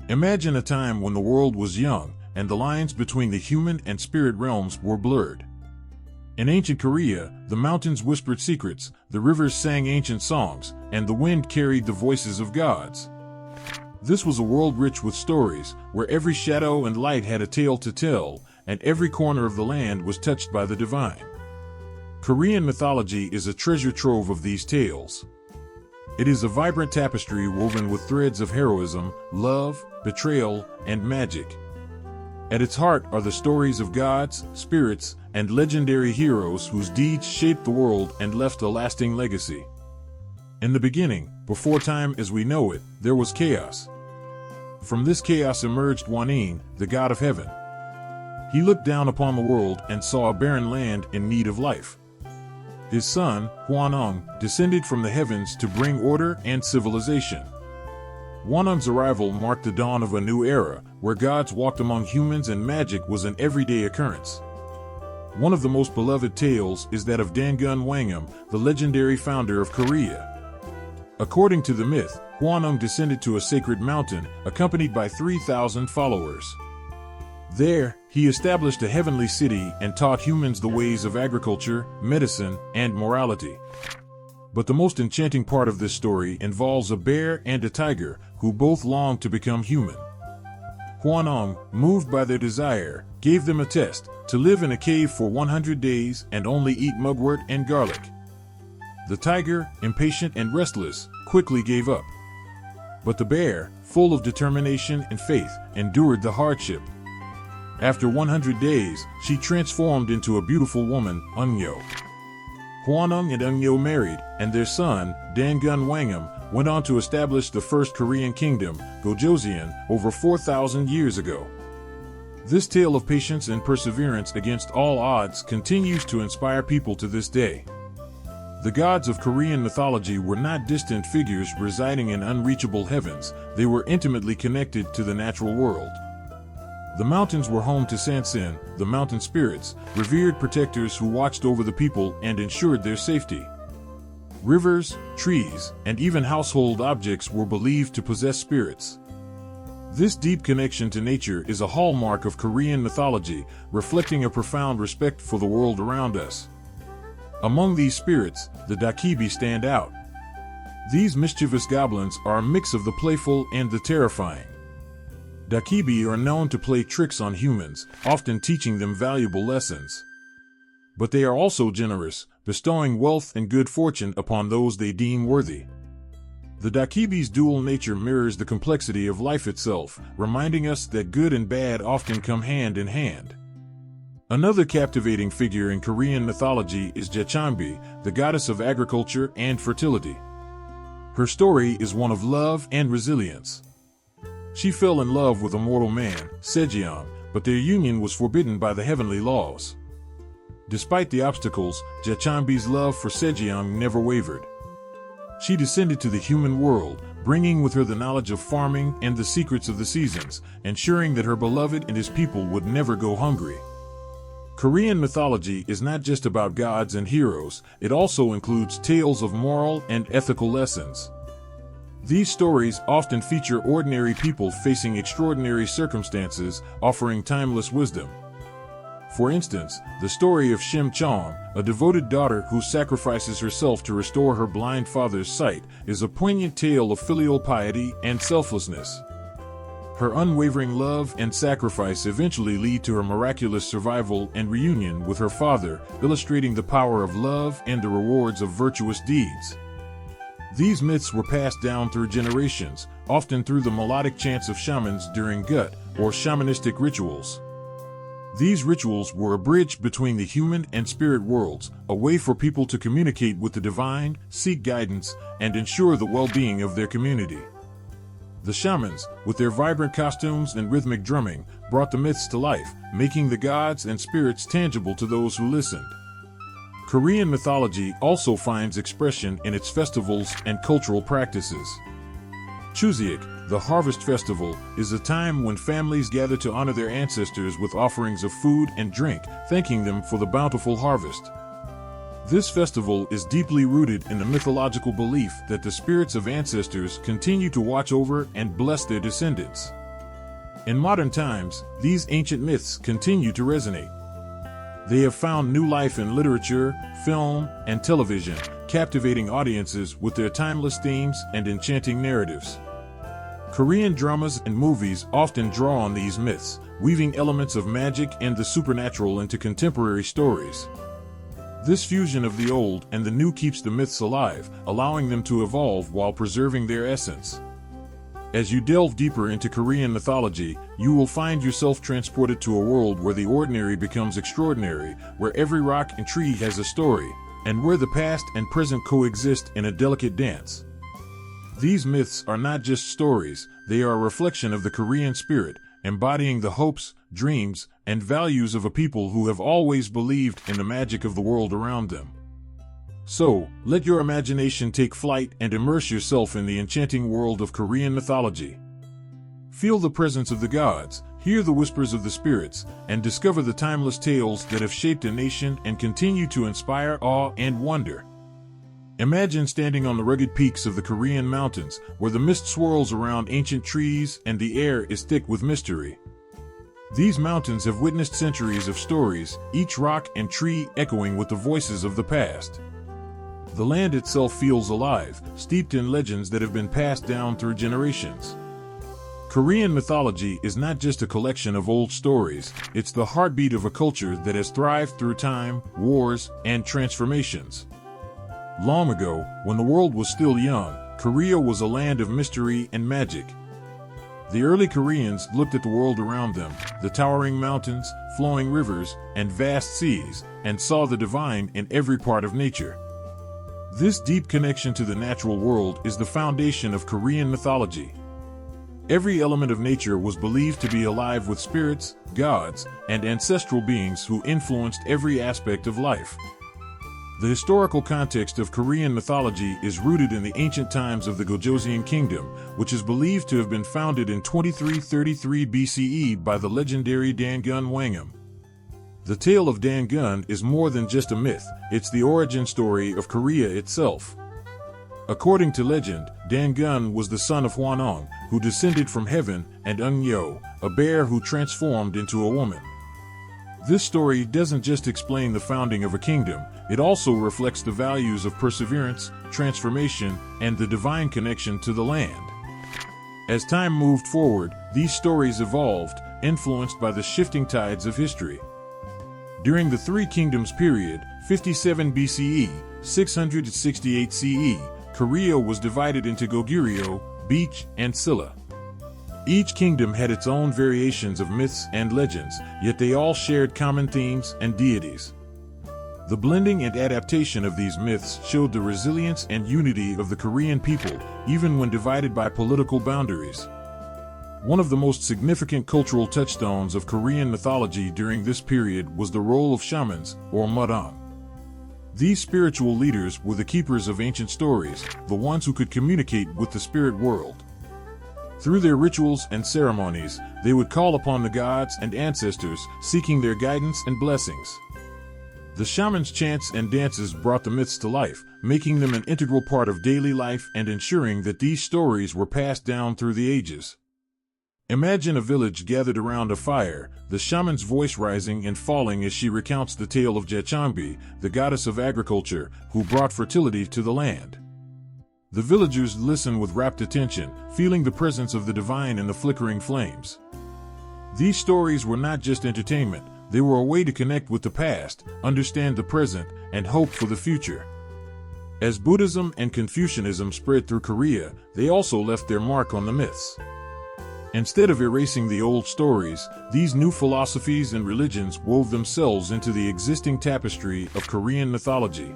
Imagine a time when the world was young, and the lines between the human and spirit realms were blurred. In ancient Korea, the mountains whispered secrets, the rivers sang ancient songs, and the wind carried the voices of gods. This was a world rich with stories, where every shadow and light had a tale to tell, and every corner of the land was touched by the divine. Korean mythology is a treasure trove of these tales. It is a vibrant tapestry woven with threads of heroism, love, betrayal, and magic. At its heart are the stories of gods, spirits, and legendary heroes whose deeds shaped the world and left a lasting legacy. In the beginning, before time as we know it, there was chaos. From this chaos emerged Wanggeom, the god of heaven. He looked down upon the world and saw a barren land in need of life. His son, Gwisin, descended from the heavens to bring order and civilization. Gwisin's arrival marked the dawn of a new era, where gods walked among humans and magic was an everyday occurrence. One of the most beloved tales is that of Dangun Wanggeom, the legendary founder of Korea. According to the myth, Gwisin descended to a sacred mountain, accompanied by 3,000 followers. There, he established a heavenly city and taught humans the ways of agriculture, medicine, and morality. But the most enchanting part of this story involves a bear and a tiger, who both longed to become human. Gwisin, moved by their desire, gave them a test, to live in a cave for 100 days and only eat mugwort and garlic. The tiger, impatient and restless, quickly gave up. But the bear, full of determination and faith, endured the hardship. After 100 days, she transformed into a beautiful woman, Eunyo. Gwisin and Eunyo married, and their son, Dangun Wanggeom, went on to establish the first Korean kingdom, Gojoseon, over 4,000 years ago. This tale of patience and perseverance against all odds continues to inspire people to this day. The gods of Korean mythology were not distant figures residing in unreachable heavens, they were intimately connected to the natural world. The mountains were home to Sansin, the mountain spirits, revered protectors who watched over the people and ensured their safety. Rivers, trees, and even household objects were believed to possess spirits. This deep connection to nature is a hallmark of Korean mythology, reflecting a profound respect for the world around us. Among these spirits, the Dokkaebi stand out. These mischievous goblins are a mix of the playful and the terrifying. Dokkaebi are known to play tricks on humans, often teaching them valuable lessons. But they are also generous, bestowing wealth and good fortune upon those they deem worthy. The Dokkaebi's dual nature mirrors the complexity of life itself, reminding us that good and bad often come hand in hand. Another captivating figure in Korean mythology is Jeonbi, the goddess of agriculture and fertility. Her story is one of love and resilience. She fell in love with a mortal man, Sejong, but their union was forbidden by the heavenly laws. Despite the obstacles, Jeonbi's love for Sejong never wavered. She descended to the human world, bringing with her the knowledge of farming and the secrets of the seasons, ensuring that her beloved and his people would never go hungry. Korean mythology is not just about gods and heroes, it also includes tales of moral and ethical lessons. These stories often feature ordinary people facing extraordinary circumstances, offering timeless wisdom. For instance, the story of Shim Chong, a devoted daughter who sacrifices herself to restore her blind father's sight, is a poignant tale of filial piety and selflessness. Her unwavering love and sacrifice eventually lead to her miraculous survival and reunion with her father, illustrating the power of love and the rewards of virtuous deeds. These myths were passed down through generations, often through the melodic chants of shamans during gut, or shamanistic rituals. These rituals were a bridge between the human and spirit worlds, a way for people to communicate with the divine, seek guidance, and ensure the well-being of their community. The shamans, with their vibrant costumes and rhythmic drumming, brought the myths to life, making the gods and spirits tangible to those who listened. Korean mythology also finds expression in its festivals and cultural practices. Chuseok, the harvest festival, is a time when families gather to honor their ancestors with offerings of food and drink, thanking them for the bountiful harvest. This festival is deeply rooted in the mythological belief that the spirits of ancestors continue to watch over and bless their descendants. In modern times, these ancient myths continue to resonate. They have found new life in literature, film, and television, captivating audiences with their timeless themes and enchanting narratives. Korean dramas and movies often draw on these myths, weaving elements of magic and the supernatural into contemporary stories. This fusion of the old and the new keeps the myths alive, allowing them to evolve while preserving their essence. As you delve deeper into Korean mythology, you will find yourself transported to a world where the ordinary becomes extraordinary, where every rock and tree has a story, and where the past and present coexist in a delicate dance. These myths are not just stories, they are a reflection of the Korean spirit, embodying the hopes, dreams, and values of a people who have always believed in the magic of the world around them. So, let your imagination take flight and immerse yourself in the enchanting world of Korean mythology. Feel the presence of the gods, hear the whispers of the spirits, and discover the timeless tales that have shaped a nation and continue to inspire awe and wonder. Imagine standing on the rugged peaks of the Korean mountains, where the mist swirls around ancient trees and the air is thick with mystery. These mountains have witnessed centuries of stories, each rock and tree echoing with the voices of the past. The land itself feels alive, steeped in legends that have been passed down through generations. Korean mythology is not just a collection of old stories, it's the heartbeat of a culture that has thrived through time, wars, and transformations. Long ago, when the world was still young, Korea was a land of mystery and magic. The early Koreans looked at the world around them, the towering mountains, flowing rivers, and vast seas, and saw the divine in every part of nature. This deep connection to the natural world is the foundation of Korean mythology. Every element of nature was believed to be alive with spirits, gods, and ancestral beings who influenced every aspect of life. The historical context of Korean mythology is rooted in the ancient times of the Gojoseon kingdom, which is believed to have been founded in 2333 BCE by the legendary Dangun Wanggeom. The tale of Dangun is more than just a myth, it's the origin story of Korea itself. According to legend, Dangun was the son of Hwanong, who descended from heaven, and Eungyo, a bear who transformed into a woman. This story doesn't just explain the founding of a kingdom, it also reflects the values of perseverance, transformation, and the divine connection to the land. As time moved forward, these stories evolved, influenced by the shifting tides of history. During the Three Kingdoms period, 57 BCE, 668 CE, Korea was divided into Goguryeo, Beach, and Silla. Each kingdom had its own variations of myths and legends, yet they all shared common themes and deities. The blending and adaptation of these myths showed the resilience and unity of the Korean people, even when divided by political boundaries. One of the most significant cultural touchstones of Korean mythology during this period was the role of shamans, or mudang. These spiritual leaders were the keepers of ancient stories, the ones who could communicate with the spirit world. Through their rituals and ceremonies, they would call upon the gods and ancestors, seeking their guidance and blessings. The shamans' chants and dances brought the myths to life, making them an integral part of daily life and ensuring that these stories were passed down through the ages. Imagine a village gathered around a fire, the shaman's voice rising and falling as she recounts the tale of Jechangbi, the goddess of agriculture, who brought fertility to the land. The villagers listen with rapt attention, feeling the presence of the divine in the flickering flames. These stories were not just entertainment, they were a way to connect with the past, understand the present, and hope for the future. As Buddhism and Confucianism spread through Korea, they also left their mark on the myths. Instead of erasing the old stories, these new philosophies and religions wove themselves into the existing tapestry of Korean mythology.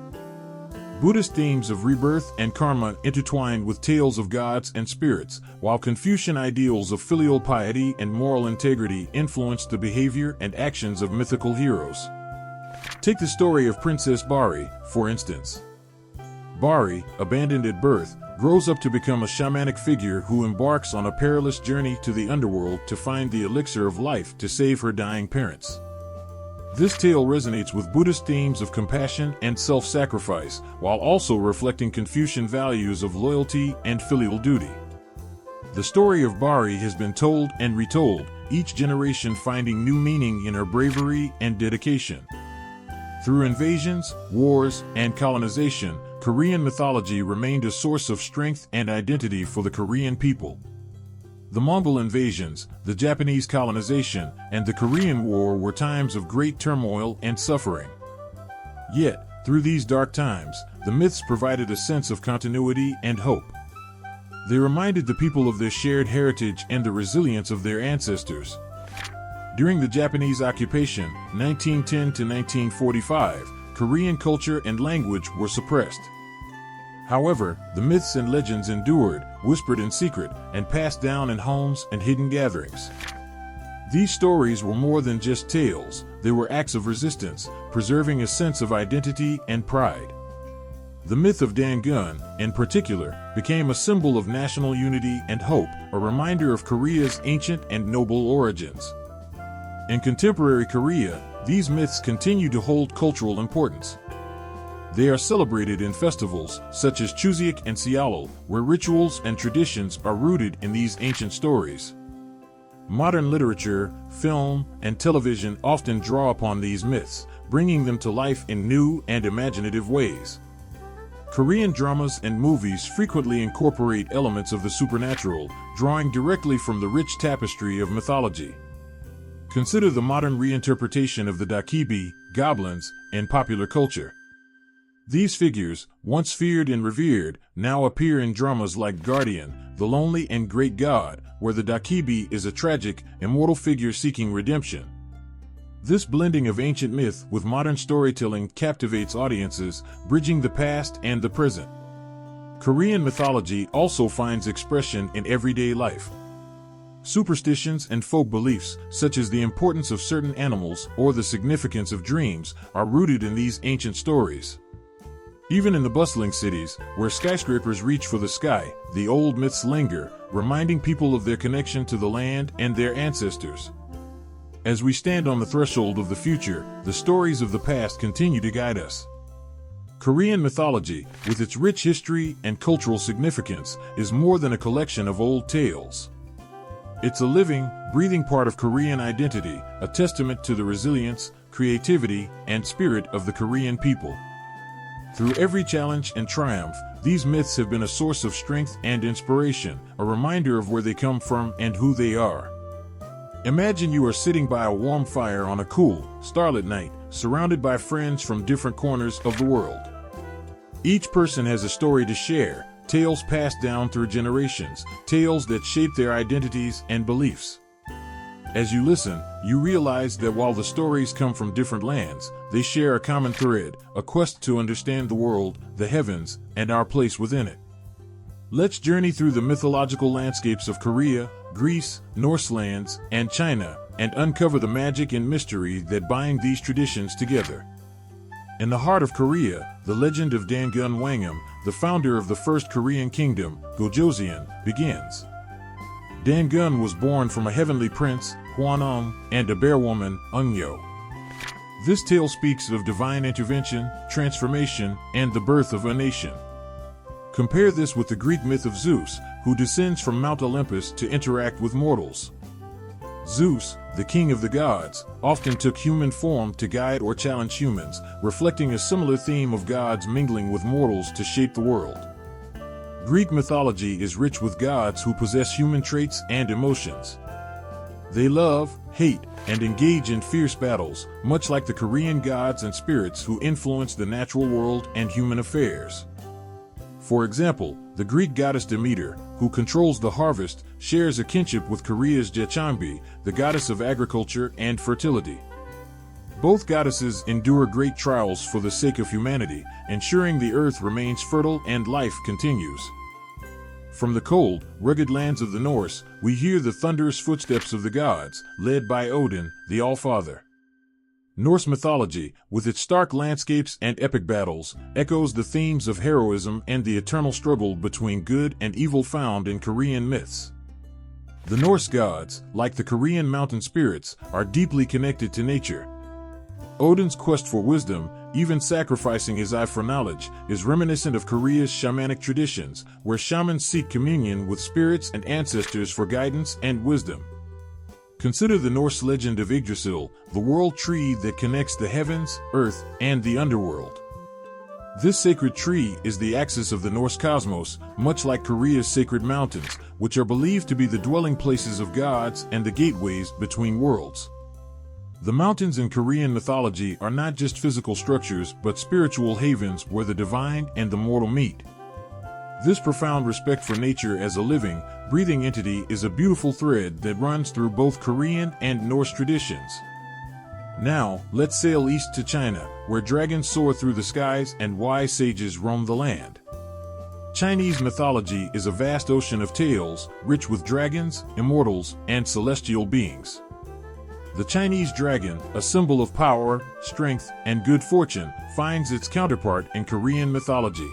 Buddhist themes of rebirth and karma intertwined with tales of gods and spirits, while Confucian ideals of filial piety and moral integrity influenced the behavior and actions of mythical heroes. Take the story of Princess Bari, for instance. Bari, abandoned at birth, grows up to become a shamanic figure who embarks on a perilous journey to the underworld to find the elixir of life to save her dying parents. This tale resonates with Buddhist themes of compassion and self-sacrifice, while also reflecting Confucian values of loyalty and filial duty. The story of Bari has been told and retold, each generation finding new meaning in her bravery and dedication. Through invasions, wars, and colonization, Korean mythology remained a source of strength and identity for the Korean people. The Mongol invasions, the Japanese colonization, and the Korean War were times of great turmoil and suffering. Yet, through these dark times, the myths provided a sense of continuity and hope. They reminded the people of their shared heritage and the resilience of their ancestors. During the Japanese occupation, 1910 to 1945, Korean culture and language were suppressed. However, the myths and legends endured, whispered in secret, and passed down in homes and hidden gatherings. These stories were more than just tales, they were acts of resistance, preserving a sense of identity and pride. The myth of Dangun, in particular, became a symbol of national unity and hope, a reminder of Korea's ancient and noble origins. In contemporary Korea, these myths continue to hold cultural importance. They are celebrated in festivals, such as Chuseok and Seollal, where rituals and traditions are rooted in these ancient stories. Modern literature, film, and television often draw upon these myths, bringing them to life in new and imaginative ways. Korean dramas and movies frequently incorporate elements of the supernatural, drawing directly from the rich tapestry of mythology. Consider the modern reinterpretation of the Dokkaebi, goblins, in popular culture. These figures, once feared and revered, now appear in dramas like Guardian, The Lonely and Great God, where the Dokkaebi is a tragic, immortal figure seeking redemption. This blending of ancient myth with modern storytelling captivates audiences, bridging the past and the present. Korean mythology also finds expression in everyday life. Superstitions and folk beliefs, such as the importance of certain animals or the significance of dreams, are rooted in these ancient stories. Even in the bustling cities, where skyscrapers reach for the sky, the old myths linger, reminding people of their connection to the land and their ancestors. As we stand on the threshold of the future, the stories of the past continue to guide us. Korean mythology, with its rich history and cultural significance, is more than a collection of old tales. It's a living, breathing part of Korean identity, a testament to the resilience, creativity, and spirit of the Korean people. Through every challenge and triumph, these myths have been a source of strength and inspiration, a reminder of where they come from and who they are. Imagine you are sitting by a warm fire on a cool, starlit night, surrounded by friends from different corners of the world. Each person has a story to share, tales passed down through generations, tales that shape their identities and beliefs. As you listen, you realize that while the stories come from different lands, they share a common thread, a quest to understand the world, the heavens, and our place within it. Let's journey through the mythological landscapes of Korea, Greece, Norse lands, and China, and uncover the magic and mystery that bind these traditions together. In the heart of Korea, the legend of Dangun Wanggeom, the founder of the first Korean kingdom, Gojoseon, begins. Dangun was born from a heavenly prince, Hwanung, and a bear woman, Eungyo. This tale speaks of divine intervention, transformation, and the birth of a nation. Compare this with the Greek myth of Zeus, who descends from Mount Olympus to interact with mortals. Zeus, the king of the gods, often took human form to guide or challenge humans, reflecting a similar theme of gods mingling with mortals to shape the world. Greek mythology is rich with gods who possess human traits and emotions. They love, hate, and engage in fierce battles, much like the Korean gods and spirits who influence the natural world and human affairs. For example, the Greek goddess Demeter, who controls the harvest, shares a kinship with Korea's Jechanbi, the goddess of agriculture and fertility. Both goddesses endure great trials for the sake of humanity, ensuring the earth remains fertile and life continues. From the cold, rugged lands of the Norse, we hear the thunderous footsteps of the gods, led by Odin, the All-Father. Norse mythology, with its stark landscapes and epic battles, echoes the themes of heroism and the eternal struggle between good and evil found in Korean myths. The Norse gods, like the Korean mountain spirits, are deeply connected to nature. Odin's quest for wisdom, even sacrificing his eye for knowledge, is reminiscent of Korea's shamanic traditions, where shamans seek communion with spirits and ancestors for guidance and wisdom. Consider the Norse legend of Yggdrasil, the world tree that connects the heavens, earth, and the underworld. This sacred tree is the axis of the Norse cosmos, much like Korea's sacred mountains, which are believed to be the dwelling places of gods and the gateways between worlds. The mountains in Korean mythology are not just physical structures but spiritual havens where the divine and the mortal meet. This profound respect for nature as a living, breathing entity is a beautiful thread that runs through both Korean and Norse traditions. Now, let's sail east to China, where dragons soar through the skies and wise sages roam the land. Chinese mythology is a vast ocean of tales, rich with dragons, immortals, and celestial beings. The Chinese dragon, a symbol of power, strength, and good fortune, finds its counterpart in Korean mythology.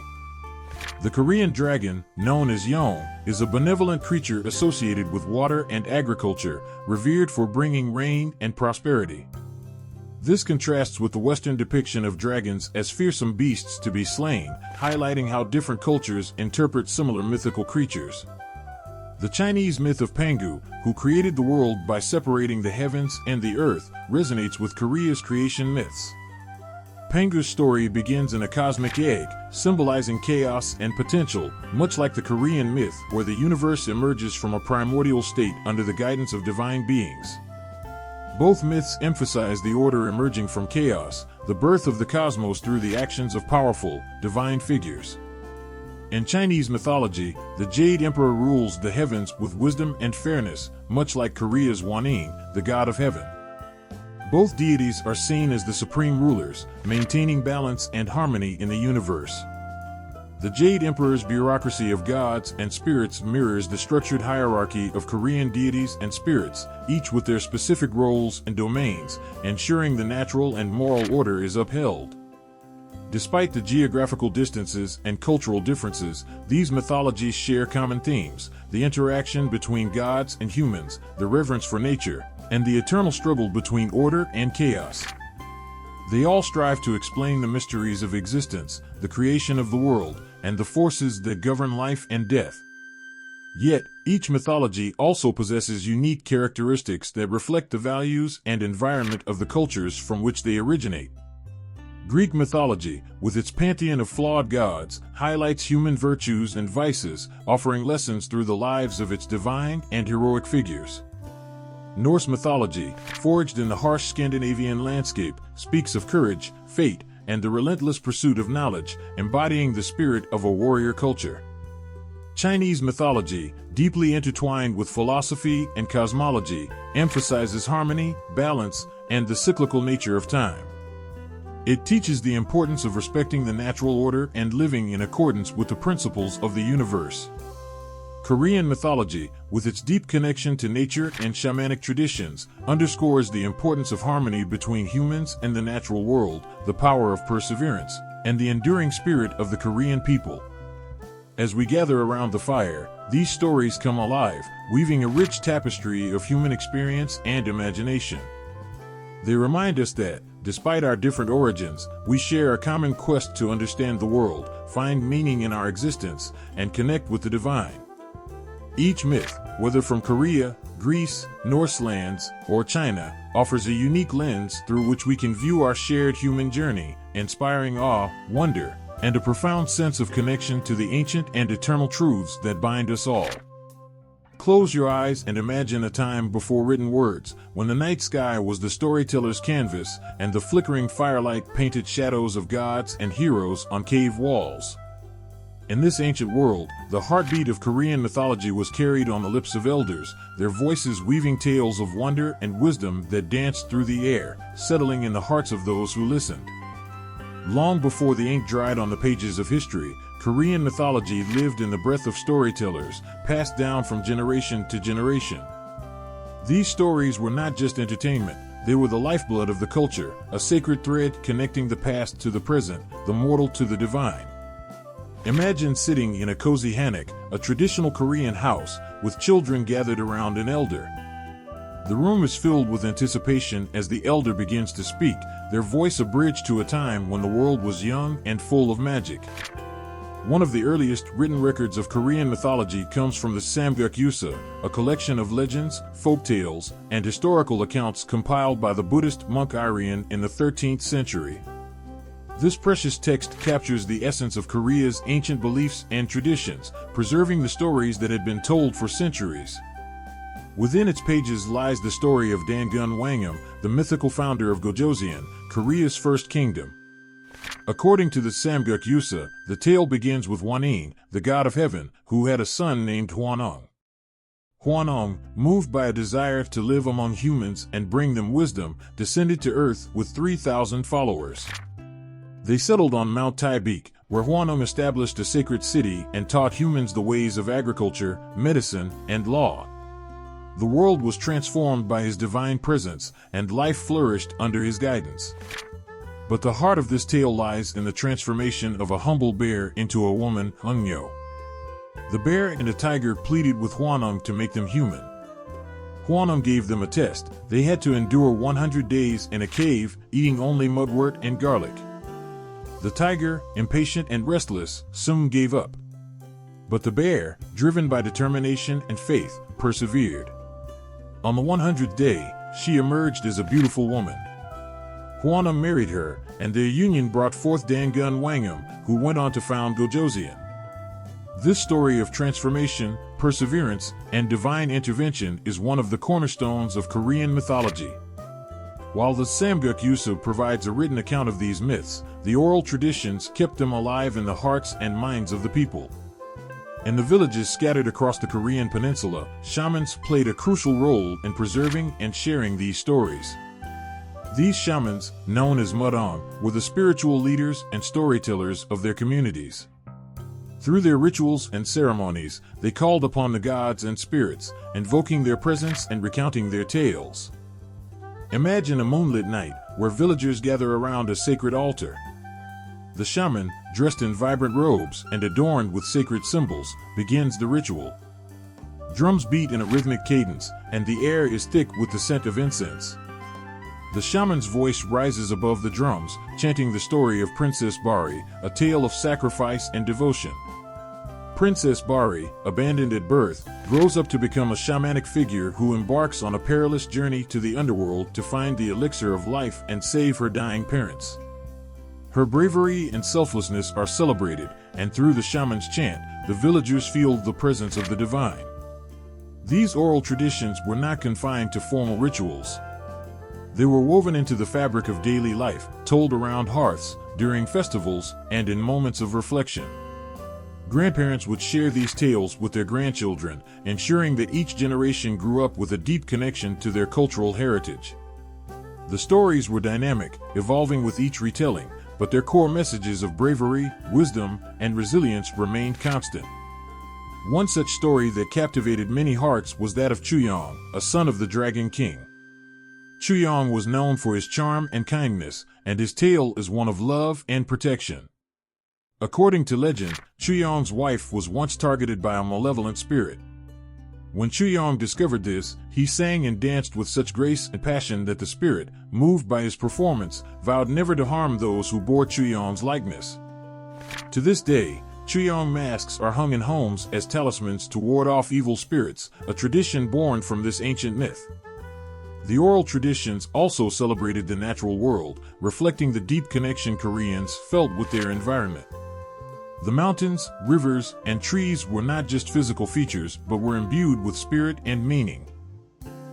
The Korean dragon, known as Yeong, is a benevolent creature associated with water and agriculture, revered for bringing rain and prosperity. This contrasts with the Western depiction of dragons as fearsome beasts to be slain, highlighting how different cultures interpret similar mythical creatures. The Chinese myth of Pangu, who created the world by separating the heavens and the earth, resonates with Korea's creation myths. Pangu's story begins in a cosmic egg, symbolizing chaos and potential, much like the Korean myth where the universe emerges from a primordial state under the guidance of divine beings. Both myths emphasize the order emerging from chaos, the birth of the cosmos through the actions of powerful, divine figures. In Chinese mythology, the Jade Emperor rules the heavens with wisdom and fairness, much like Korea's Wanning, the god of heaven. Both deities are seen as the supreme rulers, maintaining balance and harmony in the universe. The Jade Emperor's bureaucracy of gods and spirits mirrors the structured hierarchy of Korean deities and spirits, each with their specific roles and domains, ensuring the natural and moral order is upheld. Despite the geographical distances and cultural differences, these mythologies share common themes: the interaction between gods and humans, the reverence for nature, and the eternal struggle between order and chaos. They all strive to explain the mysteries of existence, the creation of the world, and the forces that govern life and death. Yet, each mythology also possesses unique characteristics that reflect the values and environment of the cultures from which they originate. Greek mythology, with its pantheon of flawed gods, highlights human virtues and vices, offering lessons through the lives of its divine and heroic figures. Norse mythology, forged in the harsh Scandinavian landscape, speaks of courage, fate, and the relentless pursuit of knowledge, embodying the spirit of a warrior culture. Chinese mythology, deeply intertwined with philosophy and cosmology, emphasizes harmony, balance, and the cyclical nature of time. It teaches the importance of respecting the natural order and living in accordance with the principles of the universe. Korean mythology, with its deep connection to nature and shamanic traditions, underscores the importance of harmony between humans and the natural world, the power of perseverance, and the enduring spirit of the Korean people. As we gather around the fire, these stories come alive, weaving a rich tapestry of human experience and imagination. They remind us that, despite our different origins, we share a common quest to understand the world, find meaning in our existence, and connect with the divine. Each myth, whether from Korea, Greece, Norse lands, or China, offers a unique lens through which we can view our shared human journey, inspiring awe, wonder, and a profound sense of connection to the ancient and eternal truths that bind us all. Close your eyes and imagine a time before written words, when the night sky was the storyteller's canvas and the flickering firelight painted shadows of gods and heroes on cave walls. In this ancient world, the heartbeat of Korean mythology was carried on the lips of elders, their voices weaving tales of wonder and wisdom that danced through the air, settling in the hearts of those who listened. Long before the ink dried on the pages of history, Korean mythology lived in the breath of storytellers, passed down from generation to generation. These stories were not just entertainment, they were the lifeblood of the culture, a sacred thread connecting the past to the present, the mortal to the divine. Imagine sitting in a cozy hammock, a traditional Korean house, with children gathered around an elder. The room is filled with anticipation as the elder begins to speak, their voice a bridge to a time when the world was young and full of magic. One of the earliest written records of Korean mythology comes from the Samguk Yusa, a collection of legends, folk tales, and historical accounts compiled by the Buddhist monk Irian in the 13th century. This precious text captures the essence of Korea's ancient beliefs and traditions, preserving the stories that had been told for centuries. Within its pages lies the story of Dangun Wanggeom, the mythical founder of Gojoseon, Korea's first kingdom. According to the Samguk Yusa, the tale begins with Hwaneng, the god of heaven, who had a son named Hwanong. Hwanong, moved by a desire to live among humans and bring them wisdom, descended to earth with 3,000 followers. They settled on Mount Taibik, where Hwanong established a sacred city and taught humans the ways of agriculture, medicine, and law. The world was transformed by his divine presence, and life flourished under his guidance. But the heart of this tale lies in the transformation of a humble bear into a woman, Wanggeom. The bear and a tiger pleaded with Hwanong to make them human. Hwanong gave them a test. They had to endure 100 days in a cave, eating only mudwort and garlic. The tiger, impatient and restless, soon gave up. But the bear, driven by determination and faith, persevered. On the 100th day, she emerged as a beautiful woman. Hwanong married her, and their union brought forth Dangun Wanggeom, who went on to found Gojoseon. This story of transformation, perseverance, and divine intervention is one of the cornerstones of Korean mythology. While the Samguk Yusa provides a written account of these myths, the oral traditions kept them alive in the hearts and minds of the people. In the villages scattered across the Korean peninsula, shamans played a crucial role in preserving and sharing these stories. These shamans, known as mudong, were the spiritual leaders and storytellers of their communities. Through their rituals and ceremonies, they called upon the gods and spirits, invoking their presence and recounting their tales. Imagine a moonlit night where villagers gather around a sacred altar. The shaman, dressed in vibrant robes and adorned with sacred symbols, begins the ritual. Drums beat in a rhythmic cadence, and the air is thick with the scent of incense. The shaman's voice rises above the drums, chanting the story of Princess Bari, a tale of sacrifice and devotion. Princess Bari, abandoned at birth, grows up to become a shamanic figure who embarks on a perilous journey to the underworld to find the elixir of life and save her dying parents. Her bravery and selflessness are celebrated, and through the shaman's chant, the villagers feel the presence of the divine. These oral traditions were not confined to formal rituals. They were woven into the fabric of daily life, told around hearths, during festivals, and in moments of reflection. Grandparents would share these tales with their grandchildren, ensuring that each generation grew up with a deep connection to their cultural heritage. The stories were dynamic, evolving with each retelling, but their core messages of bravery, wisdom, and resilience remained constant. One such story that captivated many hearts was that of Chuyong, a son of the Dragon King. Chuyong was known for his charm and kindness, and his tale is one of love and protection. According to legend, Chuyong's wife was once targeted by a malevolent spirit. When Chuyong discovered this, he sang and danced with such grace and passion that the spirit, moved by his performance, vowed never to harm those who bore Chuyong's likeness. To this day, Chuyong masks are hung in homes as talismans to ward off evil spirits, a tradition born from this ancient myth. The oral traditions also celebrated the natural world, reflecting the deep connection Koreans felt with their environment. The mountains, rivers, and trees were not just physical features, but were imbued with spirit and meaning.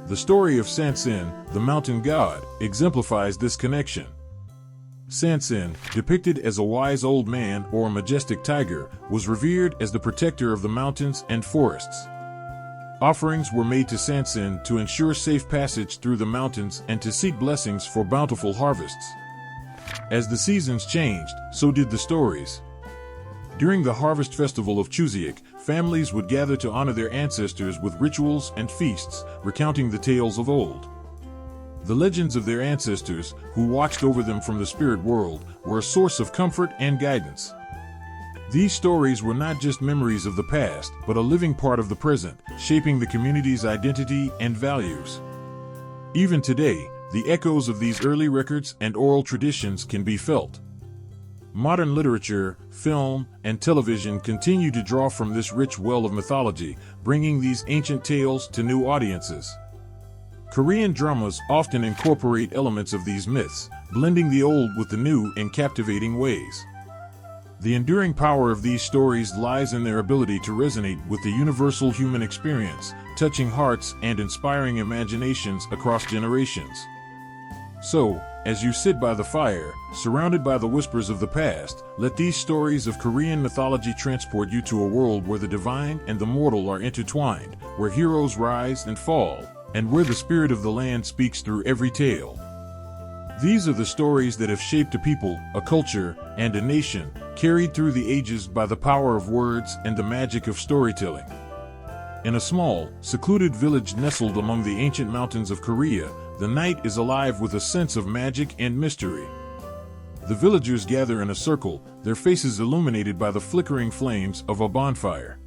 The story of Sansin, the mountain god, exemplifies this connection. Sansin, depicted as a wise old man or a majestic tiger, was revered as the protector of the mountains and forests. Offerings were made to Sansin to ensure safe passage through the mountains and to seek blessings for bountiful harvests. As the seasons changed, so did the stories. During the harvest festival of Chuseok, families would gather to honor their ancestors with rituals and feasts, recounting the tales of old. The legends of their ancestors, who watched over them from the spirit world, were a source of comfort and guidance. These stories were not just memories of the past, but a living part of the present, shaping the community's identity and values. Even today, the echoes of these early records and oral traditions can be felt. Modern literature, film, and television continue to draw from this rich well of mythology, bringing these ancient tales to new audiences. Korean dramas often incorporate elements of these myths, blending the old with the new in captivating ways. The enduring power of these stories lies in their ability to resonate with the universal human experience, touching hearts and inspiring imaginations across generations. So, as you sit by the fire, surrounded by the whispers of the past, let these stories of Korean mythology transport you to a world where the divine and the mortal are intertwined, where heroes rise and fall, and where the spirit of the land speaks through every tale. These are the stories that have shaped a people, a culture, and a nation, carried through the ages by the power of words and the magic of storytelling. In a small, secluded village nestled among the ancient mountains of Korea, the night is alive with a sense of magic and mystery. The villagers gather in a circle, their faces illuminated by the flickering flames of a bonfire.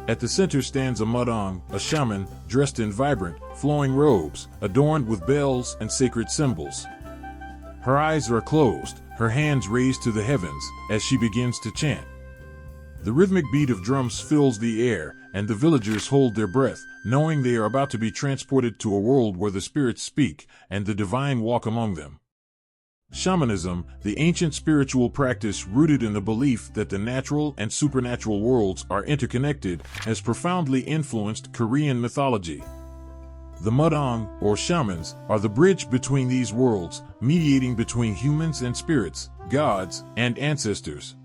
At the center stands a mudang, a shaman, dressed in vibrant, flowing robes, adorned with bells and sacred symbols. Her eyes are closed, her hands raised to the heavens, as she begins to chant. The rhythmic beat of drums fills the air, and the villagers hold their breath, knowing they are about to be transported to a world where the spirits speak, and the divine walk among them. Shamanism, the ancient spiritual practice rooted in the belief that the natural and supernatural worlds are interconnected, has profoundly influenced Korean mythology. The mudang, or shamans, are the bridge between these worlds, mediating between humans and spirits, gods, and ancestors.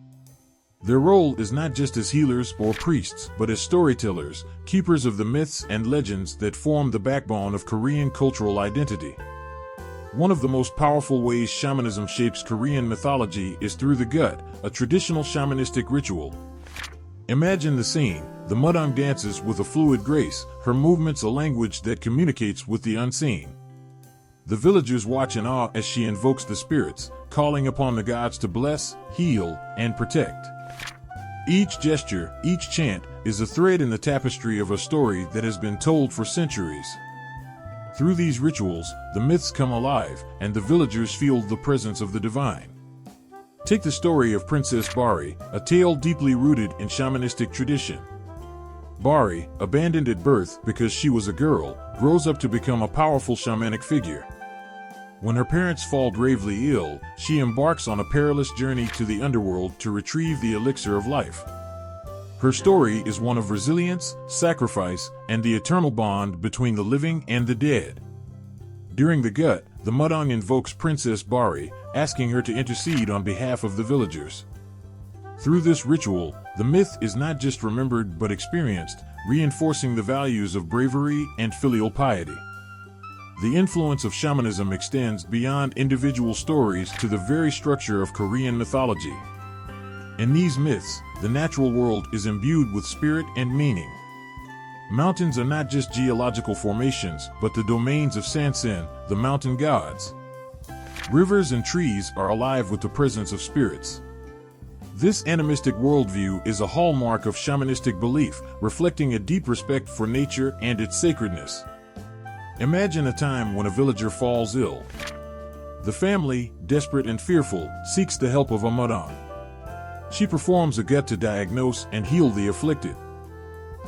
Their role is not just as healers or priests, but as storytellers, keepers of the myths and legends that form the backbone of Korean cultural identity. One of the most powerful ways shamanism shapes Korean mythology is through the gut, a traditional shamanistic ritual. Imagine the scene. The mudang dances with a fluid grace, her movements a language that communicates with the unseen. The villagers watch in awe as she invokes the spirits, calling upon the gods to bless, heal, and protect. Each gesture, each chant, is a thread in the tapestry of a story that has been told for centuries. Through these rituals, the myths come alive, and the villagers feel the presence of the divine. Take the story of Princess Bari, a tale deeply rooted in shamanistic tradition. Bari, abandoned at birth because she was a girl, grows up to become a powerful shamanic figure. When her parents fall gravely ill, she embarks on a perilous journey to the underworld to retrieve the elixir of life. Her story is one of resilience, sacrifice, and the eternal bond between the living and the dead. During the gut, the mudang invokes Princess Bari, asking her to intercede on behalf of the villagers. Through this ritual, the myth is not just remembered but experienced, reinforcing the values of bravery and filial piety. The influence of shamanism extends beyond individual stories to the very structure of Korean mythology. In these myths, the natural world is imbued with spirit and meaning. Mountains are not just geological formations, but the domains of Sansin, the mountain gods. Rivers and trees are alive with the presence of spirits. This animistic worldview is a hallmark of shamanistic belief, reflecting a deep respect for nature and its sacredness. Imagine a time when a villager falls ill. The family, desperate and fearful, seeks the help of a mudang. She performs a gut to diagnose and heal the afflicted.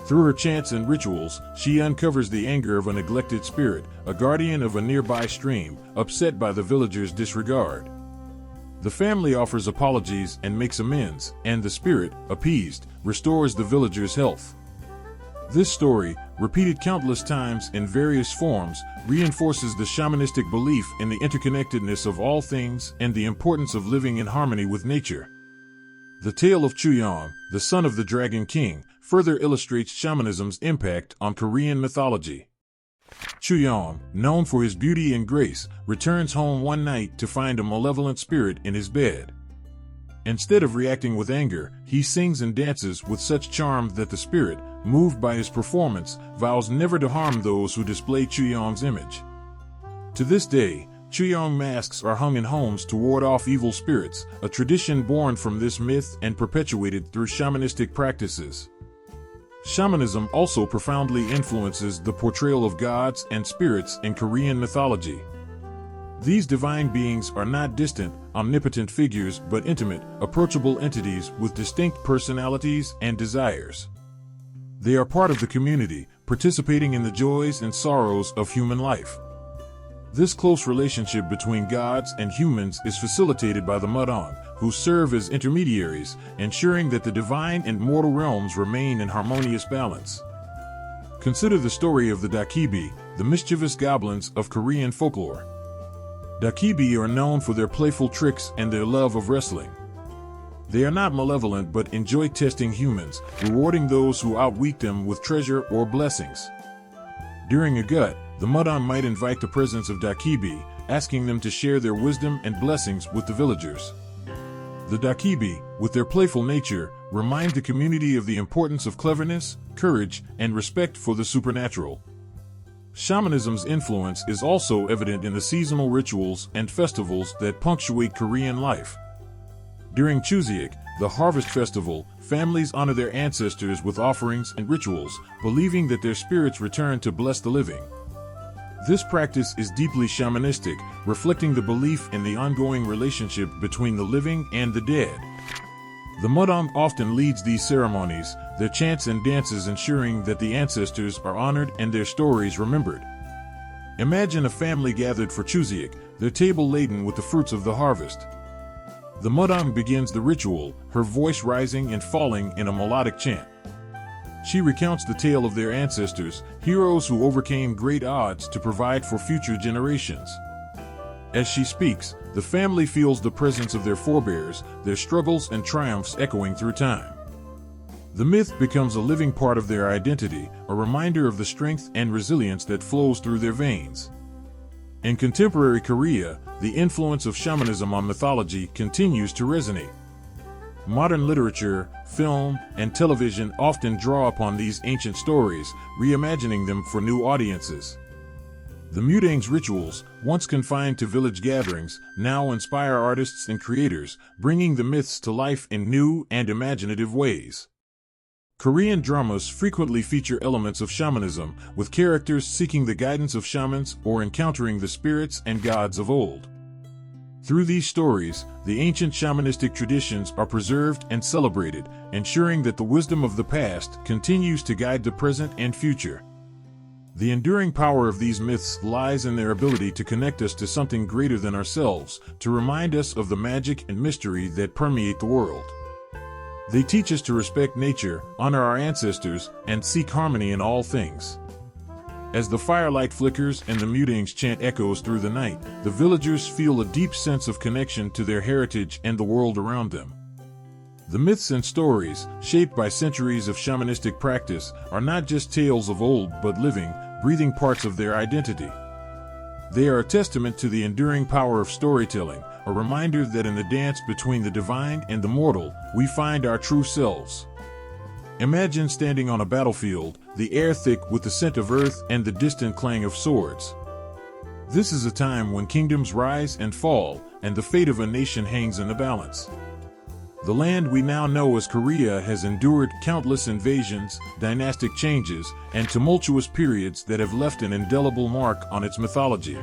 Through her chants and rituals, she uncovers the anger of a neglected spirit, a guardian of a nearby stream, upset by the villagers' disregard. The family offers apologies and makes amends, and the spirit, appeased, restores the villagers' health. This story, repeated countless times in various forms, reinforces the shamanistic belief in the interconnectedness of all things and the importance of living in harmony with nature. The tale of Choyong, the son of the Dragon King, further illustrates shamanism's impact on Korean mythology. Choyong, known for his beauty and grace, returns home one night to find a malevolent spirit in his bed. Instead of reacting with anger, he sings and dances with such charm that the spirit, moved by his performance, vows never to harm those who display Choyong's image. To this day, Choyong masks are hung in homes to ward off evil spirits, a tradition born from this myth and perpetuated through shamanistic practices. Shamanism also profoundly influences the portrayal of gods and spirits in Korean mythology. These divine beings are not distant, omnipotent figures but intimate, approachable entities with distinct personalities and desires. They are part of the community, participating in the joys and sorrows of human life. This close relationship between gods and humans is facilitated by the Mudong, who serve as intermediaries, ensuring that the divine and mortal realms remain in harmonious balance. Consider the story of the Dokkaebi, the mischievous goblins of Korean folklore. Dokkaebi are known for their playful tricks and their love of wrestling. They are not malevolent but enjoy testing humans, rewarding those who outweak them with treasure or blessings. During a gut, the Mudong might invite the presence of Dokkaebi, asking them to share their wisdom and blessings with the villagers. The Dokkaebi, with their playful nature, remind the community of the importance of cleverness, courage, and respect for the supernatural. Shamanism's influence is also evident in the seasonal rituals and festivals that punctuate Korean life. During Chuseok, the harvest festival, families honor their ancestors with offerings and rituals, believing that their spirits return to bless the living. This practice is deeply shamanistic, reflecting the belief in the ongoing relationship between the living and the dead. The Mudong often leads these ceremonies, their chants and dances ensuring that the ancestors are honored and their stories remembered. Imagine a family gathered for Chuseok, their table laden with the fruits of the harvest. The Mudong begins the ritual, her voice rising and falling in a melodic chant. She recounts the tale of their ancestors, heroes who overcame great odds to provide for future generations. As she speaks, the family feels the presence of their forebears, their struggles and triumphs echoing through time. The myth becomes a living part of their identity, a reminder of the strength and resilience that flows through their veins. In contemporary Korea, the influence of shamanism on mythology continues to resonate. Modern literature, film, and television often draw upon these ancient stories, reimagining them for new audiences. The Mudang's rituals, once confined to village gatherings, now inspire artists and creators, bringing the myths to life in new and imaginative ways. Korean dramas frequently feature elements of shamanism, with characters seeking the guidance of shamans or encountering the spirits and gods of old. Through these stories, the ancient shamanistic traditions are preserved and celebrated, ensuring that the wisdom of the past continues to guide the present and future. The enduring power of these myths lies in their ability to connect us to something greater than ourselves, to remind us of the magic and mystery that permeate the world. They teach us to respect nature, honor our ancestors, and seek harmony in all things. As the firelight flickers and the Mudang's chant echoes through the night, the villagers feel a deep sense of connection to their heritage and the world around them. The myths and stories, shaped by centuries of shamanistic practice, are not just tales of old but living, breathing parts of their identity. They are a testament to the enduring power of storytelling, a reminder that in the dance between the divine and the mortal, we find our true selves. Imagine standing on a battlefield, the air thick with the scent of earth and the distant clang of swords. This is a time when kingdoms rise and fall, and the fate of a nation hangs in the balance. The land we now know as Korea has endured countless invasions, dynastic changes, and tumultuous periods that have left an indelible mark on its mythology.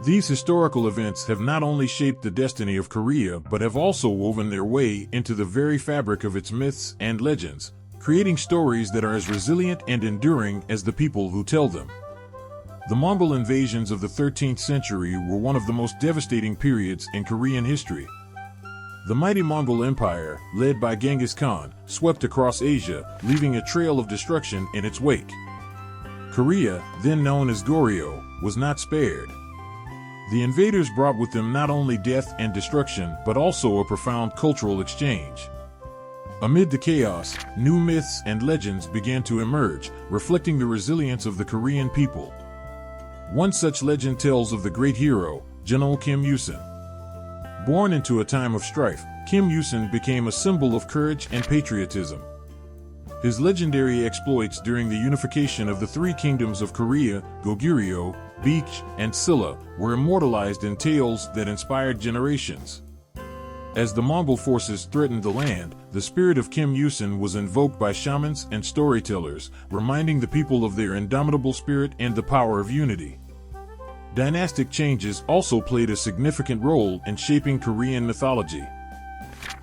These historical events have not only shaped the destiny of Korea but have also woven their way into the very fabric of its myths and legends, creating stories that are as resilient and enduring as the people who tell them. The Mongol invasions of the 13th century were one of the most devastating periods in Korean history. The mighty Mongol Empire, led by Genghis Khan, swept across Asia, leaving a trail of destruction in its wake. Korea, then known as Goryeo, was not spared. The invaders brought with them not only death and destruction but also a profound cultural exchange. Amid the chaos, new myths and legends began to emerge, reflecting the resilience of the Korean people. One such legend tells of the great hero, General Kim Il-sung. Born into a time of strife, Kim Il-sung became a symbol of courage and patriotism. His legendary exploits during the unification of the three kingdoms of Korea, Goguryeo, Beech, and Silla, were immortalized in tales that inspired generations. As the Mongol forces threatened the land, the spirit of Kim Yusin was invoked by shamans and storytellers, reminding the people of their indomitable spirit and the power of unity. Dynastic changes also played a significant role in shaping Korean mythology.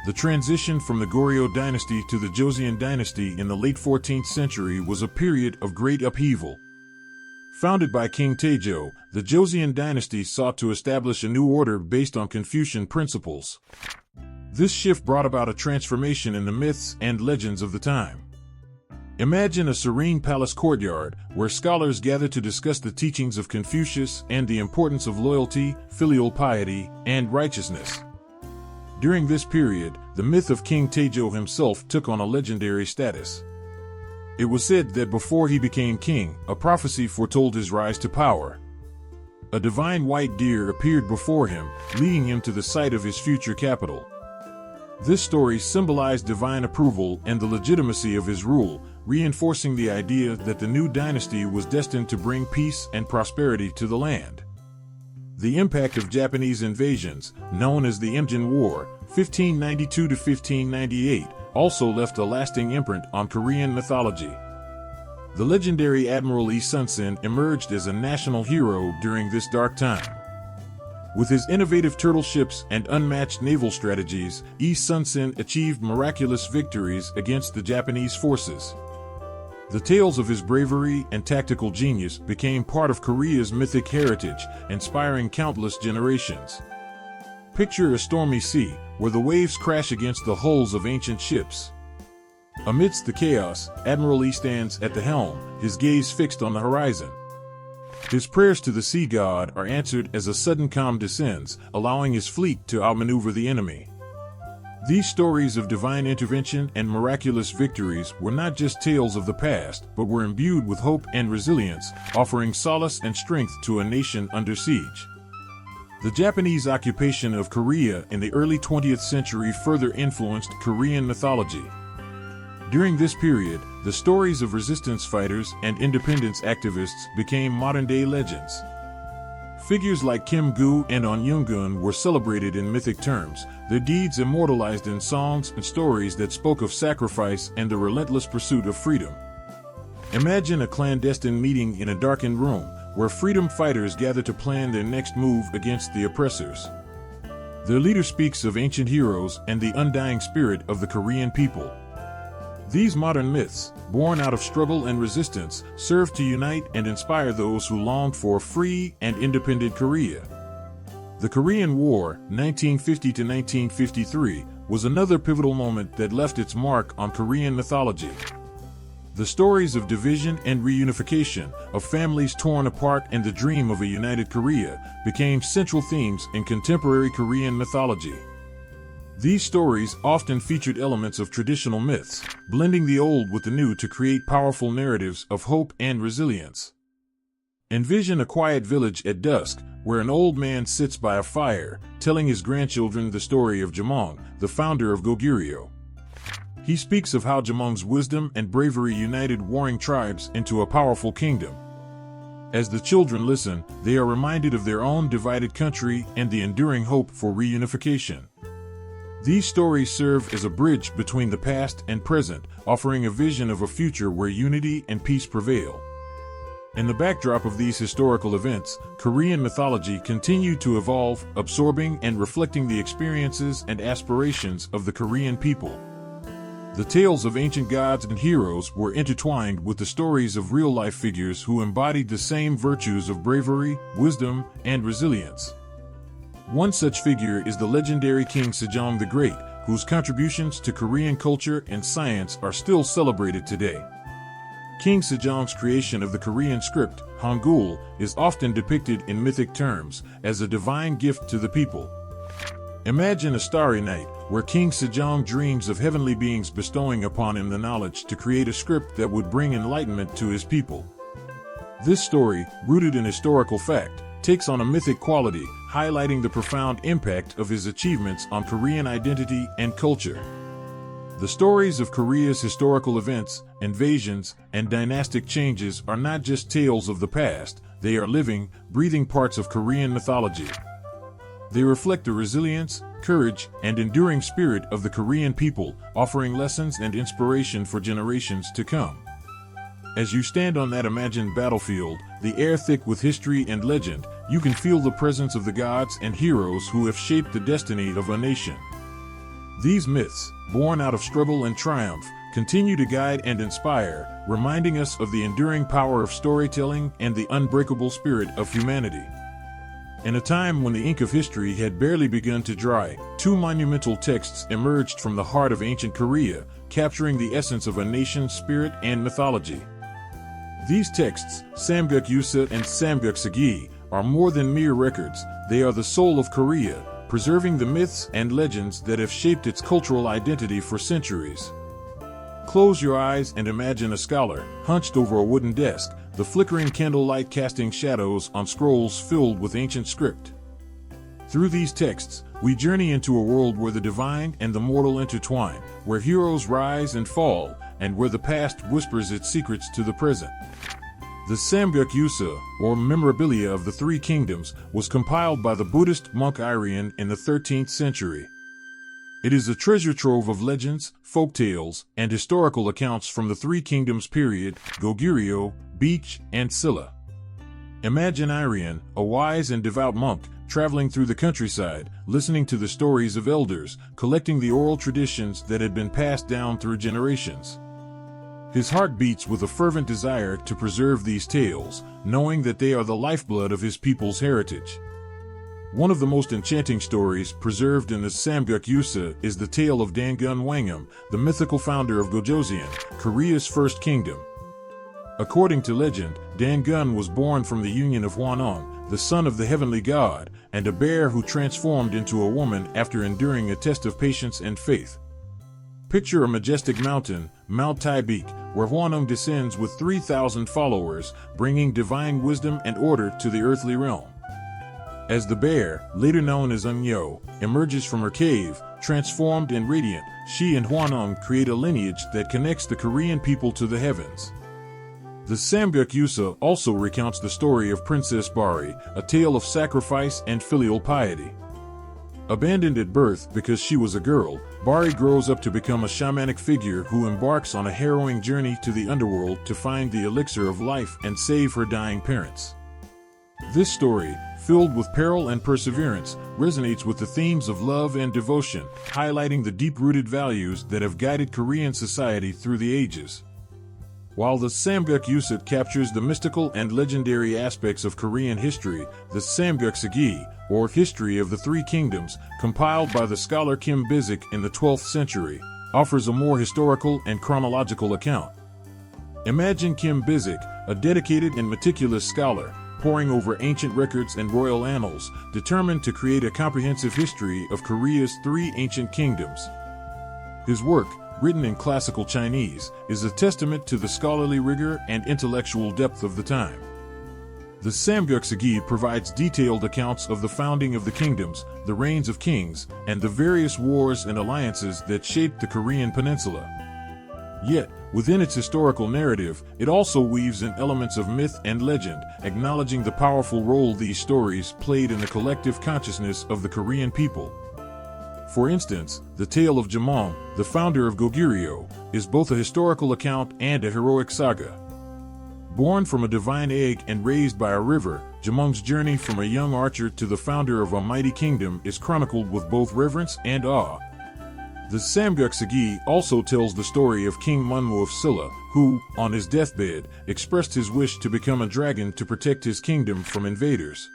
The transition from the Goryeo dynasty to the Joseon dynasty in the late 14th century was a period of great upheaval. Founded by King Teoju, the Joseon dynasty sought to establish a new order based on Confucian principles. This shift brought about a transformation in the myths and legends of the time. Imagine a serene palace courtyard where scholars gather to discuss the teachings of Confucius and the importance of loyalty, filial piety, and righteousness. During this period, the myth of King Teoju himself took on a legendary status. It was said that before he became king, a prophecy foretold his rise to power. A divine white deer appeared before him, leading him to the site of his future capital. This story symbolized divine approval and the legitimacy of his rule, reinforcing the idea that the new dynasty was destined to bring peace and prosperity to the land. The impact of Japanese invasions, known as the Imjin War, 1592 to 1598, also left a lasting imprint on Korean mythology. The legendary Admiral Sansin emerged as a national hero during this dark time. With his innovative turtle ships and unmatched naval strategies, Sansin achieved miraculous victories against the Japanese forces. The tales of his bravery and tactical genius became part of Korea's mythic heritage, inspiring countless generations. Picture a stormy sea, where the waves crash against the hulls of ancient ships. Amidst the chaos, Admiral Lee stands at the helm, his gaze fixed on the horizon. His prayers to the sea god are answered as a sudden calm descends, allowing his fleet to outmaneuver the enemy. These stories of divine intervention and miraculous victories were not just tales of the past, but were imbued with hope and resilience, offering solace and strength to a nation under siege. The Japanese occupation of Korea in the early 20th century further influenced Korean mythology. During this period, the stories of resistance fighters and independence activists became modern-day legends. Figures like Kim Gu and Dangun were celebrated in mythic terms, their deeds immortalized in songs and stories that spoke of sacrifice and the relentless pursuit of freedom. Imagine a clandestine meeting in a darkened room, where freedom fighters gather to plan their next move against the oppressors. Their leader speaks of ancient heroes and the undying spirit of the Korean people. These modern myths, born out of struggle and resistance, serve to unite and inspire those who longed for a free and independent Korea. The Korean War, 1950 to 1953, was another pivotal moment that left its mark on Korean mythology. The stories of division and reunification, of families torn apart and the dream of a united Korea, became central themes in contemporary Korean mythology. These stories often featured elements of traditional myths, blending the old with the new to create powerful narratives of hope and resilience. Envision a quiet village at dusk, where an old man sits by a fire, telling his grandchildren the story of Dongmyeong, the founder of Gojoseon. He speaks of how Dongmyeong's wisdom and bravery united warring tribes into a powerful kingdom. As the children listen, they are reminded of their own divided country and the enduring hope for reunification. These stories serve as a bridge between the past and present, offering a vision of a future where unity and peace prevail. In the backdrop of these historical events, Korean mythology continued to evolve, absorbing and reflecting the experiences and aspirations of the Korean people. The tales of ancient gods and heroes were intertwined with the stories of real-life figures who embodied the same virtues of bravery, wisdom, and resilience. One such figure is the legendary King Sejong the Great, whose contributions to Korean culture and science are still celebrated today. King Sejong's creation of the Korean script, Hangul, is often depicted in mythic terms as a divine gift to the people. Imagine a starry night, where King Sejong dreams of heavenly beings bestowing upon him the knowledge to create a script that would bring enlightenment to his people. This story, rooted in historical fact, takes on a mythic quality, highlighting the profound impact of his achievements on Korean identity and culture. The stories of Korea's historical events, invasions, and dynastic changes are not just tales of the past, they are living, breathing parts of Korean mythology. They reflect the resilience, courage, and enduring spirit of the Korean people, offering lessons and inspiration for generations to come. As you stand on that imagined battlefield, the air thick with history and legend, you can feel the presence of the gods and heroes who have shaped the destiny of a nation. These myths, born out of struggle and triumph, continue to guide and inspire, reminding us of the enduring power of storytelling and the unbreakable spirit of humanity. In a time when the ink of history had barely begun to dry, two monumental texts emerged from the heart of ancient Korea, capturing the essence of a nation's spirit and mythology. These texts, Samguk Yusa and Samguk Sagi, are more than mere records. They are the soul of Korea, preserving the myths and legends that have shaped its cultural identity for centuries. Close your eyes and imagine a scholar, hunched over a wooden desk, the flickering candlelight casting shadows on scrolls filled with ancient script. Through these texts, we journey into a world where the divine and the mortal intertwine, where heroes rise and fall, and where the past whispers its secrets to the present. The Samguk Yusa, or Memorabilia of the Three Kingdoms, was compiled by the Buddhist monk Arian in the 13th century. It is a treasure trove of legends, folktales, and historical accounts from the Three Kingdoms period, Goguryeo, Beach, and Silla. Imagine Arian, a wise and devout monk, traveling through the countryside, listening to the stories of elders, collecting the oral traditions that had been passed down through generations. His heart beats with a fervent desire to preserve these tales, knowing that they are the lifeblood of his people's heritage. One of the most enchanting stories preserved in the Samguk Yusa is the tale of Dangun Wanggeom, the mythical founder of Gojoseon, Korea's first kingdom. According to legend, Dangun was born from the union of Hwanong, the son of the heavenly god, and a bear who transformed into a woman after enduring a test of patience and faith. Picture a majestic mountain, Mount Taibik, where Hwanong descends with 3,000 followers, bringing divine wisdom and order to the earthly realm. As the bear, later known as Unyo, emerges from her cave, transformed and radiant, she and Hwanong create a lineage that connects the Korean people to the heavens. The Samguk Yusa also recounts the story of Princess Bari, a tale of sacrifice and filial piety. Abandoned at birth because she was a girl, Bari grows up to become a shamanic figure who embarks on a harrowing journey to the underworld to find the elixir of life and save her dying parents. This story, filled with peril and perseverance, resonates with the themes of love and devotion, highlighting the deep-rooted values that have guided Korean society through the ages. While the Samguk Yusa captures the mystical and legendary aspects of Korean history, the Samguk Sagi, or History of the Three Kingdoms, compiled by the scholar Kim Bisik in the 12th century, offers a more historical and chronological account. Imagine Kim Bisik, a dedicated and meticulous scholar, poring over ancient records and royal annals, determined to create a comprehensive history of Korea's three ancient kingdoms. His work, written in classical Chinese, is a testament to the scholarly rigor and intellectual depth of the time. The Samguk Sagi provides detailed accounts of the founding of the kingdoms, the reigns of kings, and the various wars and alliances that shaped the Korean peninsula. Yet, within its historical narrative, it also weaves in elements of myth and legend, acknowledging the powerful role these stories played in the collective consciousness of the Korean people. For instance, the tale of Jamong, the founder of Goguryeo, is both a historical account and a heroic saga. Born from a divine egg and raised by a river, Jamong's journey from a young archer to the founder of a mighty kingdom is chronicled with both reverence and awe. The Samguk Sagi also tells the story of King Munmu of Silla, who, on his deathbed, expressed his wish to become a dragon to protect his kingdom from invaders.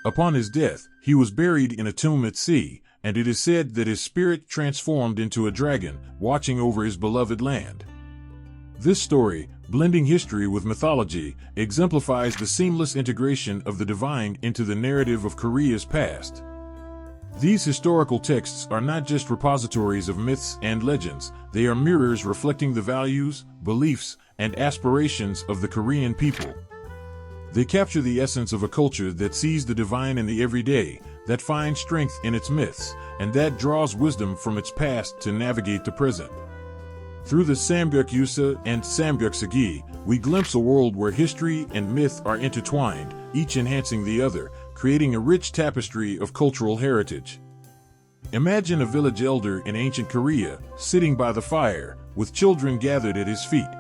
Upon his death, he was buried in a tomb at sea, and it is said that his spirit transformed into a dragon, watching over his beloved land. This story, blending history with mythology, exemplifies the seamless integration of the divine into the narrative of Korea's past. These historical texts are not just repositories of myths and legends, they are mirrors reflecting the values, beliefs, and aspirations of the Korean people. They capture the essence of a culture that sees the divine in the everyday, that finds strength in its myths, and that draws wisdom from its past to navigate the present. Through the Samguk Yusa and Samguk Sagi, we glimpse a world where history and myth are intertwined, each enhancing the other, creating a rich tapestry of cultural heritage. Imagine a village elder in ancient Korea, sitting by the fire, with children gathered at his feet.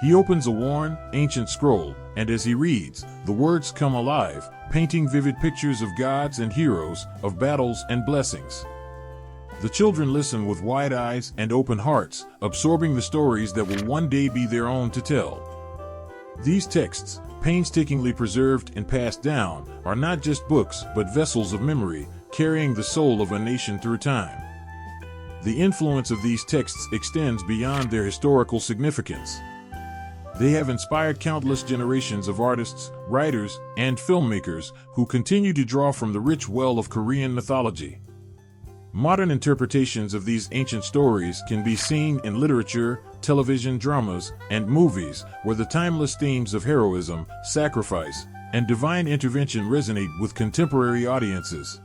He opens a worn, ancient scroll, and as he reads, the words come alive, painting vivid pictures of gods and heroes, of battles and blessings. The children listen with wide eyes and open hearts, absorbing the stories that will one day be their own to tell. These texts, painstakingly preserved and passed down, are not just books but vessels of memory, carrying the soul of a nation through time. The influence of these texts extends beyond their historical significance. They have inspired countless generations of artists, writers, and filmmakers who continue to draw from the rich well of Korean mythology. Modern interpretations of these ancient stories can be seen in literature, television dramas, and movies, where the timeless themes of heroism, sacrifice, and divine intervention resonate with contemporary audiences.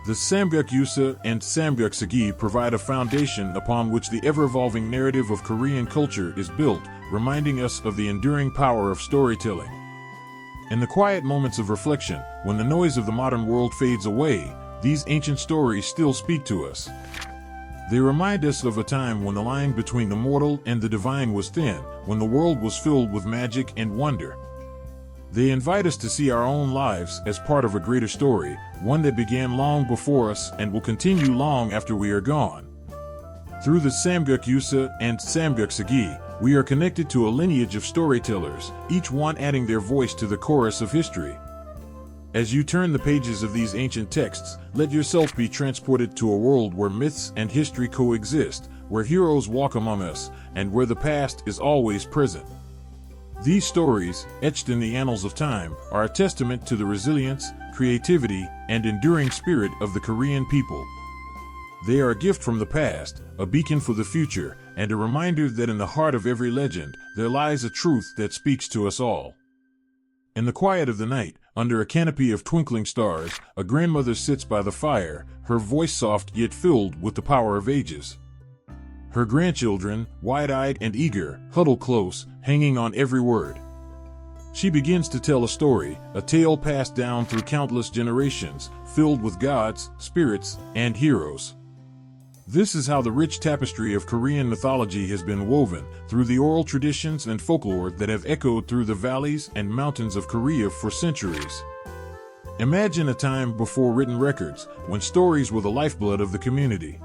The Samguk and Samguk provide a foundation upon which the ever-evolving narrative of Korean culture is built, reminding us of the enduring power of storytelling. In the quiet moments of reflection, when the noise of the modern world fades away, these ancient stories still speak to us. They remind us of a time when the line between the mortal and the divine was thin, when the world was filled with magic and wonder. They invite us to see our own lives as part of a greater story, one that began long before us and will continue long after we are gone. Through the Samguk and Samguk, we are connected to a lineage of storytellers, each one adding their voice to the chorus of history. As you turn the pages of these ancient texts, let yourself be transported to a world where myths and history coexist, where heroes walk among us, and where the past is always present. These stories, etched in the annals of time, are a testament to the resilience, creativity, and enduring spirit of the Korean people. They are a gift from the past, a beacon for the future, and a reminder that in the heart of every legend, there lies a truth that speaks to us all. In the quiet of the night, under a canopy of twinkling stars, a grandmother sits by the fire, her voice soft yet filled with the power of ages. Her grandchildren, wide-eyed and eager, huddle close, hanging on every word. She begins to tell a story, a tale passed down through countless generations, filled with gods, spirits, and heroes. This is how the rich tapestry of Korean mythology has been woven, through the oral traditions and folklore that have echoed through the valleys and mountains of Korea for centuries. Imagine a time before written records, when stories were the lifeblood of the community.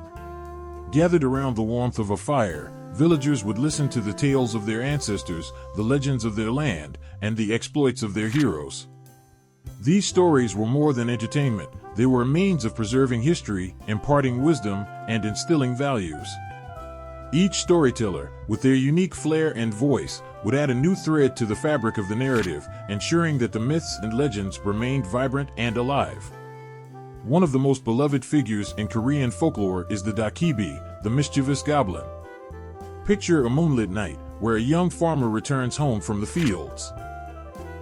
Gathered around the warmth of a fire, villagers would listen to the tales of their ancestors, the legends of their land, and the exploits of their heroes. These stories were more than entertainment. They were a means of preserving history, imparting wisdom, and instilling values. Each storyteller, with their unique flair and voice, would add a new thread to the fabric of the narrative, ensuring that the myths and legends remained vibrant and alive. One of the most beloved figures in Korean folklore is the Dokkaebi, the mischievous goblin. Picture a moonlit night, where a young farmer returns home from the fields.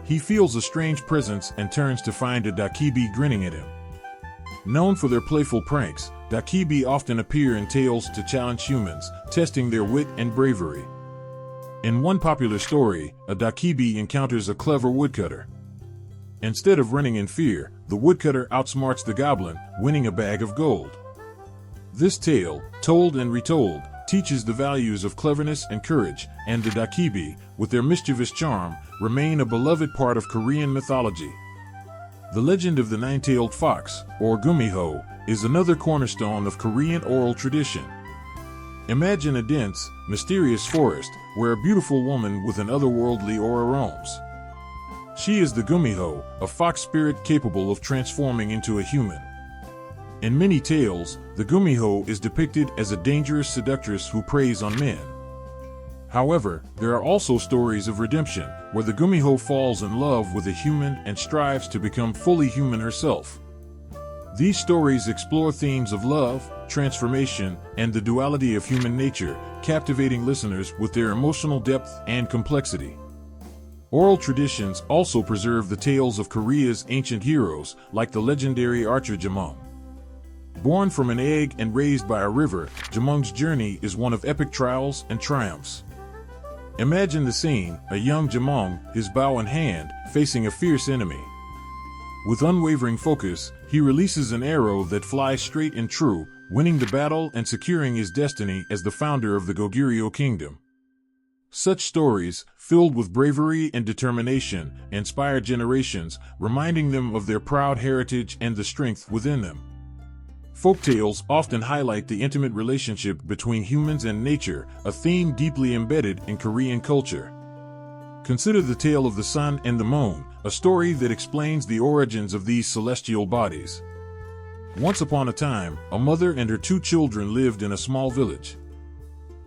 He feels a strange presence and turns to find a Dokkaebi grinning at him. Known for their playful pranks, Dokkaebi often appear in tales to challenge humans, testing their wit and bravery. In one popular story, a Dokkaebi encounters a clever woodcutter. Instead of running in fear, the woodcutter outsmarts the goblin, winning a bag of gold. This tale, told and retold, teaches the values of cleverness and courage, and the Dokkaebi, with their mischievous charm, remain a beloved part of Korean mythology. The legend of the nine-tailed fox, or Gummiho, is another cornerstone of Korean oral tradition. Imagine a dense, mysterious forest, where a beautiful woman with an otherworldly aura roams. She is the Gummiho, a fox spirit capable of transforming into a human. In many tales, the Gummiho is depicted as a dangerous seductress who preys on men. However, there are also stories of redemption, where the Gummiho falls in love with a human and strives to become fully human herself. These stories explore themes of love, transformation, and the duality of human nature, captivating listeners with their emotional depth and complexity. Oral traditions also preserve the tales of Korea's ancient heroes, like the legendary archer Jamong. Born from an egg and raised by a river, Jamong's journey is one of epic trials and triumphs. Imagine the scene, a young Jamong, his bow in hand, facing a fierce enemy. With unwavering focus, he releases an arrow that flies straight and true, winning the battle and securing his destiny as the founder of the Goguryeo kingdom. Such stories, filled with bravery and determination, inspire generations, reminding them of their proud heritage and the strength within them. Folktales often highlight the intimate relationship between humans and nature, a theme deeply embedded in Korean culture. Consider the tale of the sun and the moon, a story that explains the origins of these celestial bodies. Once upon a time, a mother and her 2 children lived in a small village.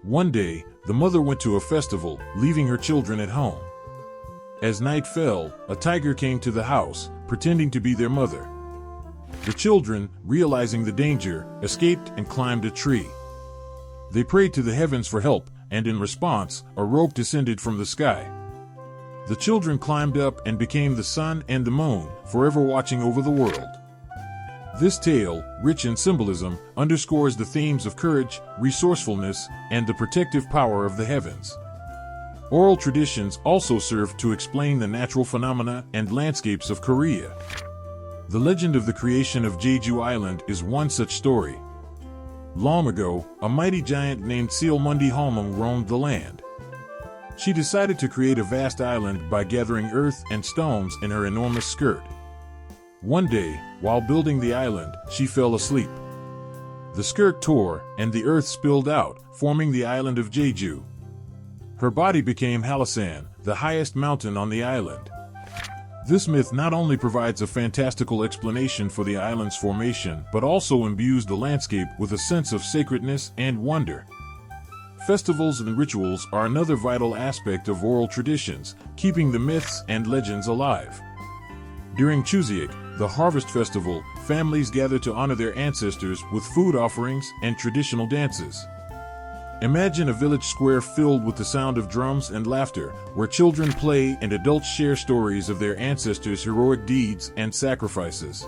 One day, the mother went to a festival, leaving her children at home. As night fell, a tiger came to the house, pretending to be their mother. The children, realizing the danger, escaped and climbed a tree. They prayed to the heavens for help, and in response, a rope descended from the sky. The children climbed up and became the sun and the moon, forever watching over the world. This tale, rich in symbolism, underscores the themes of courage, resourcefulness, and the protective power of the heavens. Oral traditions also serve to explain the natural phenomena and landscapes of Korea. The legend of the creation of Jeju Island is one such story. Long ago, a mighty giant named Seolmundi Halmung roamed the land. She decided to create a vast island by gathering earth and stones in her enormous skirt. One day, while building the island, she fell asleep. The skirt tore, and the earth spilled out, forming the island of Jeju. Her body became Halasan, the highest mountain on the island. This myth not only provides a fantastical explanation for the island's formation, but also imbues the landscape with a sense of sacredness and wonder. Festivals and rituals are another vital aspect of oral traditions, keeping the myths and legends alive. During Chuseok, the harvest festival, families gather to honor their ancestors with food offerings and traditional dances. Imagine a village square filled with the sound of drums and laughter, where children play and adults share stories of their ancestors' heroic deeds and sacrifices.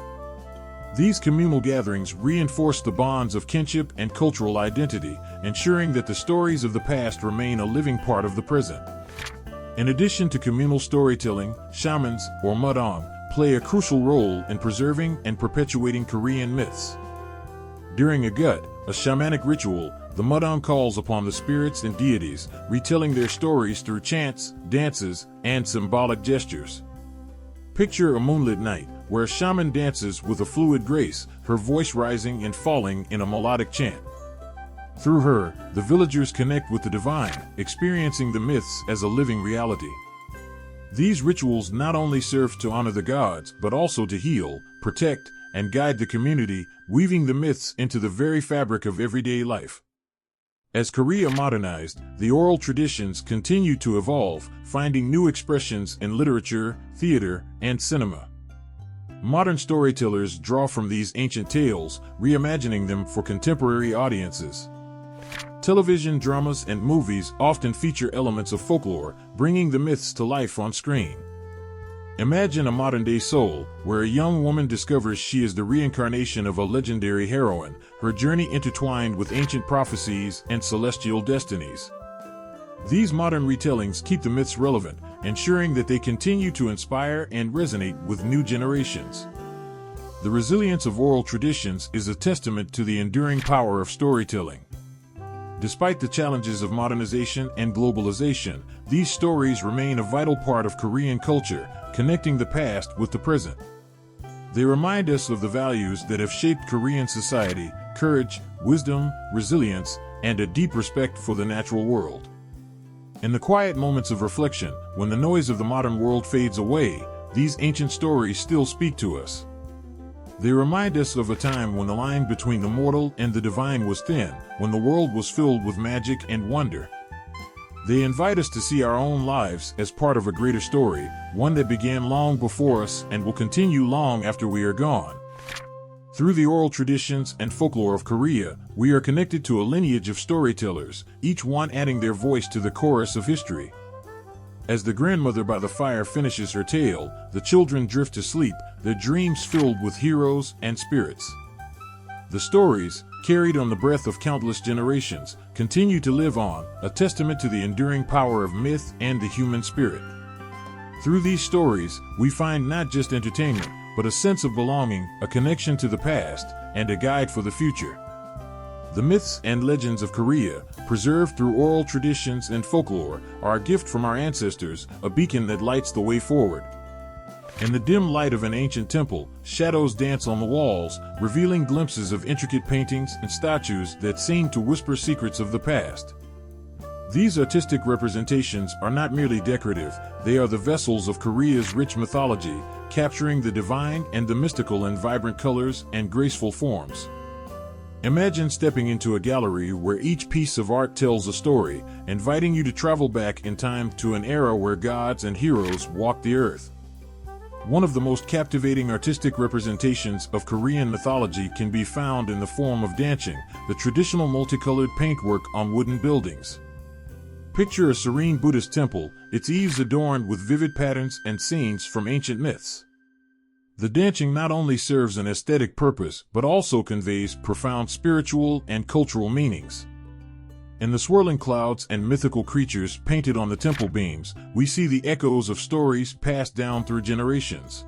These communal gatherings reinforce the bonds of kinship and cultural identity, ensuring that the stories of the past remain a living part of the present. In addition to communal storytelling, shamans, or mudong, play a crucial role in preserving and perpetuating Korean myths. During a gut, a shamanic ritual, the mudong calls upon the spirits and deities, retelling their stories through chants, dances, and symbolic gestures. Picture a moonlit night, where a shaman dances with a fluid grace, her voice rising and falling in a melodic chant. Through her, the villagers connect with the divine, experiencing the myths as a living reality. These rituals not only serve to honor the gods, but also to heal, protect, and guide the community, weaving the myths into the very fabric of everyday life. As Korea modernized, the oral traditions continue to evolve, finding new expressions in literature, theater, and cinema. Modern storytellers draw from these ancient tales, reimagining them for contemporary audiences. Television dramas and movies often feature elements of folklore, bringing the myths to life on screen. Imagine a modern-day Seoul, where a young woman discovers she is the reincarnation of a legendary heroine, her journey intertwined with ancient prophecies and celestial destinies. These modern retellings keep the myths relevant, ensuring that they continue to inspire and resonate with new generations. The resilience of oral traditions is a testament to the enduring power of storytelling. Despite the challenges of modernization and globalization, these stories remain a vital part of Korean culture, connecting the past with the present. They remind us of the values that have shaped Korean society: courage, wisdom, resilience, and a deep respect for the natural world. In the quiet moments of reflection, when the noise of the modern world fades away, these ancient stories still speak to us. They remind us of a time when the line between the mortal and the divine was thin, when the world was filled with magic and wonder. They invite us to see our own lives as part of a greater story, one that began long before us and will continue long after we are gone. Through the oral traditions and folklore of Korea, we are connected to a lineage of storytellers, each one adding their voice to the chorus of history. As the grandmother by the fire finishes her tale, the children drift to sleep, their dreams filled with heroes and spirits. The stories, carried on the breath of countless generations, continue to live on, a testament to the enduring power of myth and the human spirit. Through these stories, we find not just entertainment, but a sense of belonging, a connection to the past, and a guide for the future. The myths and legends of Korea, preserved through oral traditions and folklore, are a gift from our ancestors, a beacon that lights the way forward. In the dim light of an ancient temple, shadows dance on the walls, revealing glimpses of intricate paintings and statues that seem to whisper secrets of the past. These artistic representations are not merely decorative, they are the vessels of Korea's rich mythology, capturing the divine and the mystical in vibrant colors and graceful forms. Imagine stepping into a gallery where each piece of art tells a story, inviting you to travel back in time to an era where gods and heroes walked the earth. One of the most captivating artistic representations of Korean mythology can be found in the form of dancing, the traditional multicolored paintwork on wooden buildings. Picture a serene Buddhist temple, its eaves adorned with vivid patterns and scenes from ancient myths. The dancing not only serves an aesthetic purpose, but also conveys profound spiritual and cultural meanings. In the swirling clouds and mythical creatures painted on the temple beams, we see the echoes of stories passed down through generations.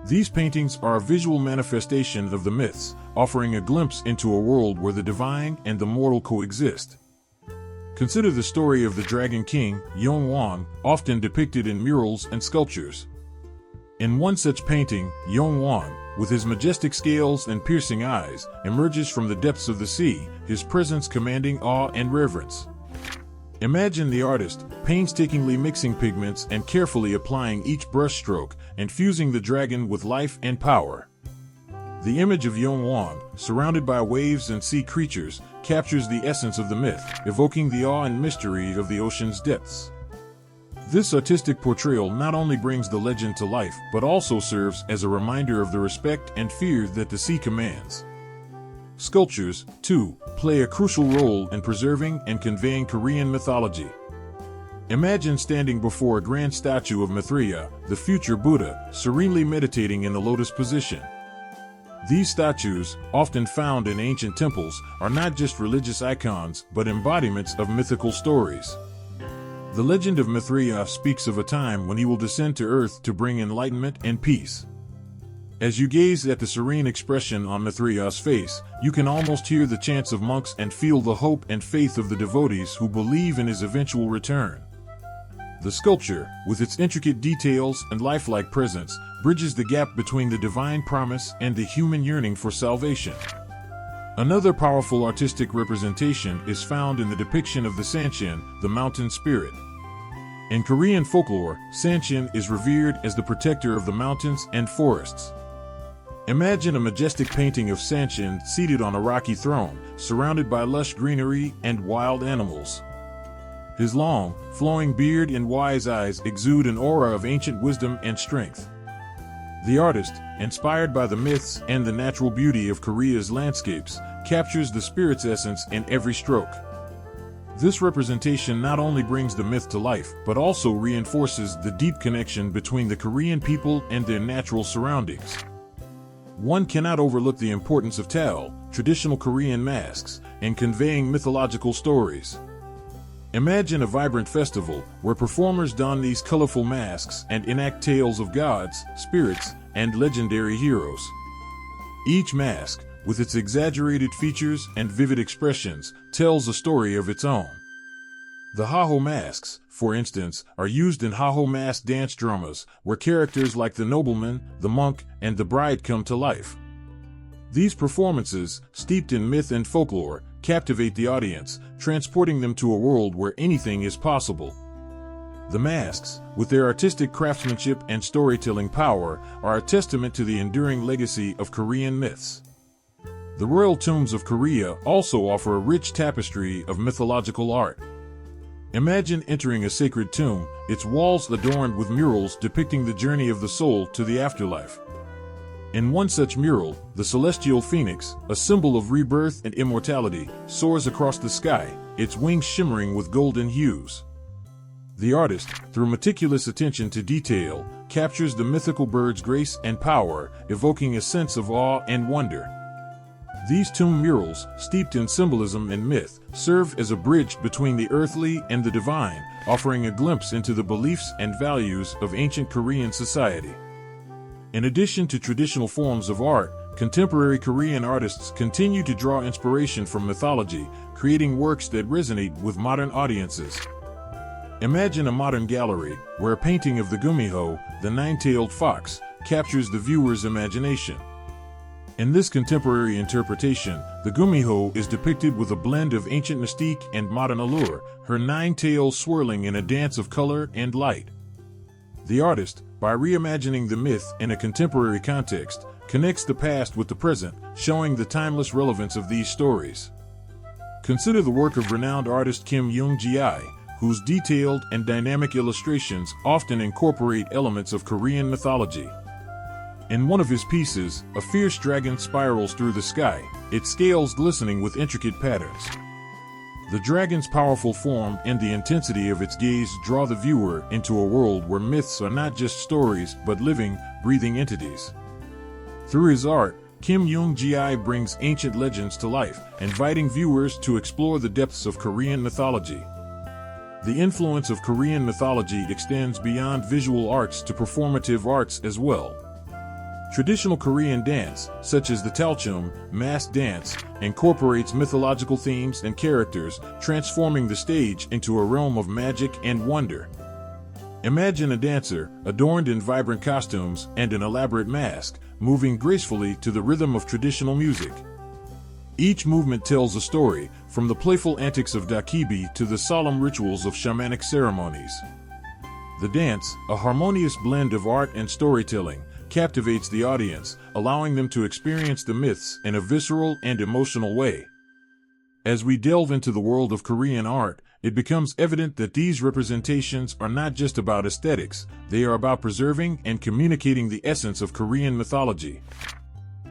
These paintings are a visual manifestation of the myths, offering a glimpse into a world where the divine and the mortal coexist. Consider the story of the Dragon King, Yongwon, often depicted in murals and sculptures. In one such painting, Yongwon, with his majestic scales and piercing eyes, emerges from the depths of the sea, his presence commanding awe and reverence. Imagine the artist, painstakingly mixing pigments and carefully applying each brushstroke, infusing the dragon with life and power. The image of Yongwon, surrounded by waves and sea creatures, captures the essence of the myth, evoking the awe and mystery of the ocean's depths. This artistic portrayal not only brings the legend to life, but also serves as a reminder of the respect and fear that the sea commands. Sculptures, too, play a crucial role in preserving and conveying Korean mythology. Imagine standing before a grand statue of Mithria, the future Buddha, serenely meditating in the lotus position. These statues, often found in ancient temples, are not just religious icons, but embodiments of mythical stories. The legend of Mithria speaks of a time when he will descend to earth to bring enlightenment and peace. As you gaze at the serene expression on Mithria's face, you can almost hear the chants of monks and feel the hope and faith of the devotees who believe in his eventual return. The sculpture, with its intricate details and lifelike presence, bridges the gap between the divine promise and the human yearning for salvation. Another powerful artistic representation is found in the depiction of the Sansin, the mountain spirit. In Korean folklore, Sansin is revered as the protector of the mountains and forests. Imagine a majestic painting of Sansin seated on a rocky throne, surrounded by lush greenery and wild animals. His long, flowing beard and wise eyes exude an aura of ancient wisdom and strength. The artist, inspired by the myths and the natural beauty of Korea's landscapes, captures the spirit's essence in every stroke. This representation not only brings the myth to life, but also reinforces the deep connection between the Korean people and their natural surroundings. One cannot overlook the importance of Tao, traditional Korean masks, in conveying mythological stories. Imagine a vibrant festival where performers don these colorful masks and enact tales of gods, spirits, and legendary heroes. Each mask, with its exaggerated features and vivid expressions, tells a story of its own. The Haho masks, for instance, are used in Haho mask dance dramas, where characters like the nobleman, the monk, and the bride come to life. These performances, steeped in myth and folklore, captivate the audience, transporting them to a world where anything is possible. The masks, with their artistic craftsmanship and storytelling power, are a testament to the enduring legacy of Korean myths. The royal tombs of Korea also offer a rich tapestry of mythological art. Imagine entering a sacred tomb, its walls adorned with murals depicting the journey of the soul to the afterlife. In one such mural, the celestial phoenix, a symbol of rebirth and immortality, soars across the sky, its wings shimmering with golden hues. The artist, through meticulous attention to detail, captures the mythical bird's grace and power, evoking a sense of awe and wonder. These tomb murals, steeped in symbolism and myth, serve as a bridge between the earthly and the divine, offering a glimpse into the beliefs and values of ancient Korean society. In addition to traditional forms of art, contemporary Korean artists continue to draw inspiration from mythology, creating works that resonate with modern audiences. Imagine a modern gallery where a painting of the Gumiho, the nine-tailed fox, captures the viewer's imagination. In this contemporary interpretation, the Gumiho is depicted with a blend of ancient mystique and modern allure, her nine tails swirling in a dance of color and light. The artist, by reimagining the myth in a contemporary context, connects the past with the present, showing the timeless relevance of these stories. Consider the work of renowned artist Kim Young-jae, whose detailed and dynamic illustrations often incorporate elements of Korean mythology. In one of his pieces, a fierce dragon spirals through the sky, its scales glistening with intricate patterns. The dragon's powerful form and the intensity of its gaze draw the viewer into a world where myths are not just stories but living, breathing entities. Through his art, Kim Young-jae brings ancient legends to life, inviting viewers to explore the depths of Korean mythology. The influence of Korean mythology extends beyond visual arts to performative arts as well. Traditional Korean dance, such as the Talchum, mass dance, incorporates mythological themes and characters, transforming the stage into a realm of magic and wonder. Imagine a dancer, adorned in vibrant costumes and an elaborate mask, moving gracefully to the rhythm of traditional music. Each movement tells a story, from the playful antics of Dokkaebi to the solemn rituals of shamanic ceremonies. The dance, a harmonious blend of art and storytelling, captivates the audience, allowing them to experience the myths in a visceral and emotional way. As we delve into the world of Korean art, it becomes evident that these representations are not just about aesthetics, they are about preserving and communicating the essence of Korean mythology.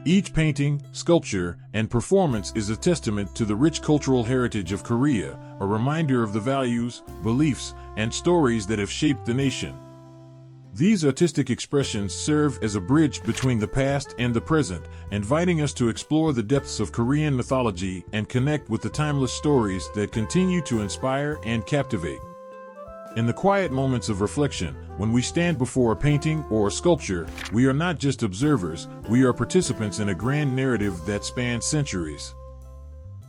Each painting, sculpture, and performance is a testament to the rich cultural heritage of Korea, a reminder of the values, beliefs, and stories that have shaped the nation. These artistic expressions serve as a bridge between the past and the present, inviting us to explore the depths of Korean mythology and connect with the timeless stories that continue to inspire and captivate. In the quiet moments of reflection, when we stand before a painting or a sculpture, we are not just observers, we are participants in a grand narrative that spans centuries.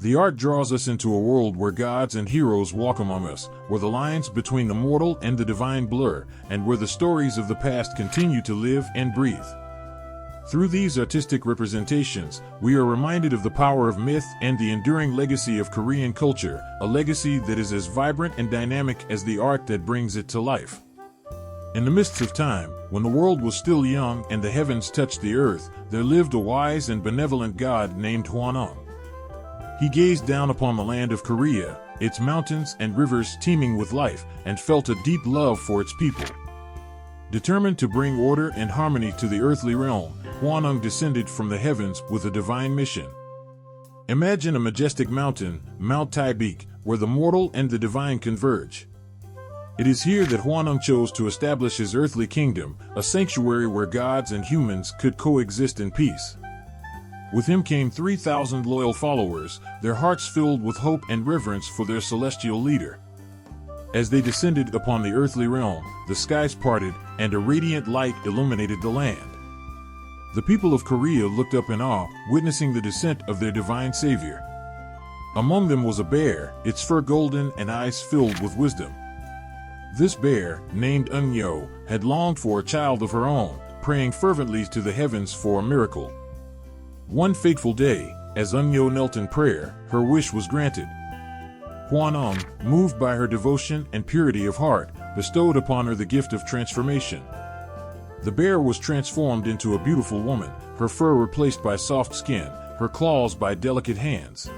The art draws us into a world where gods and heroes walk among us, where the lines between the mortal and the divine blur, and where the stories of the past continue to live and breathe. Through these artistic representations, we are reminded of the power of myth and the enduring legacy of Korean culture, a legacy that is as vibrant and dynamic as the art that brings it to life. In the mists of time, when the world was still young and the heavens touched the earth, there lived a wise and benevolent god named Hwanong. He gazed down upon the land of Korea, its mountains and rivers teeming with life, and felt a deep love for its people. Determined to bring order and harmony to the earthly realm, Hwanong descended from the heavens with a divine mission. Imagine a majestic mountain, Mount Taibik, where the mortal and the divine converge. It is here that Hwanong chose to establish his earthly kingdom, a sanctuary where gods and humans could coexist in peace. With him came 3,000 loyal followers, their hearts filled with hope and reverence for their celestial leader. As they descended upon the earthly realm, the skies parted, and a radiant light illuminated the land. The people of Korea looked up in awe, witnessing the descent of their divine savior. Among them was a bear, its fur golden and eyes filled with wisdom. This bear, named Eunyo, had longed for a child of her own, praying fervently to the heavens for a miracle. One fateful day, as Eunyo knelt in prayer, her wish was granted. Hwanong, moved by her devotion and purity of heart, bestowed upon her the gift of transformation. The bear was transformed into a beautiful woman, her fur replaced by soft skin, her claws by delicate hands.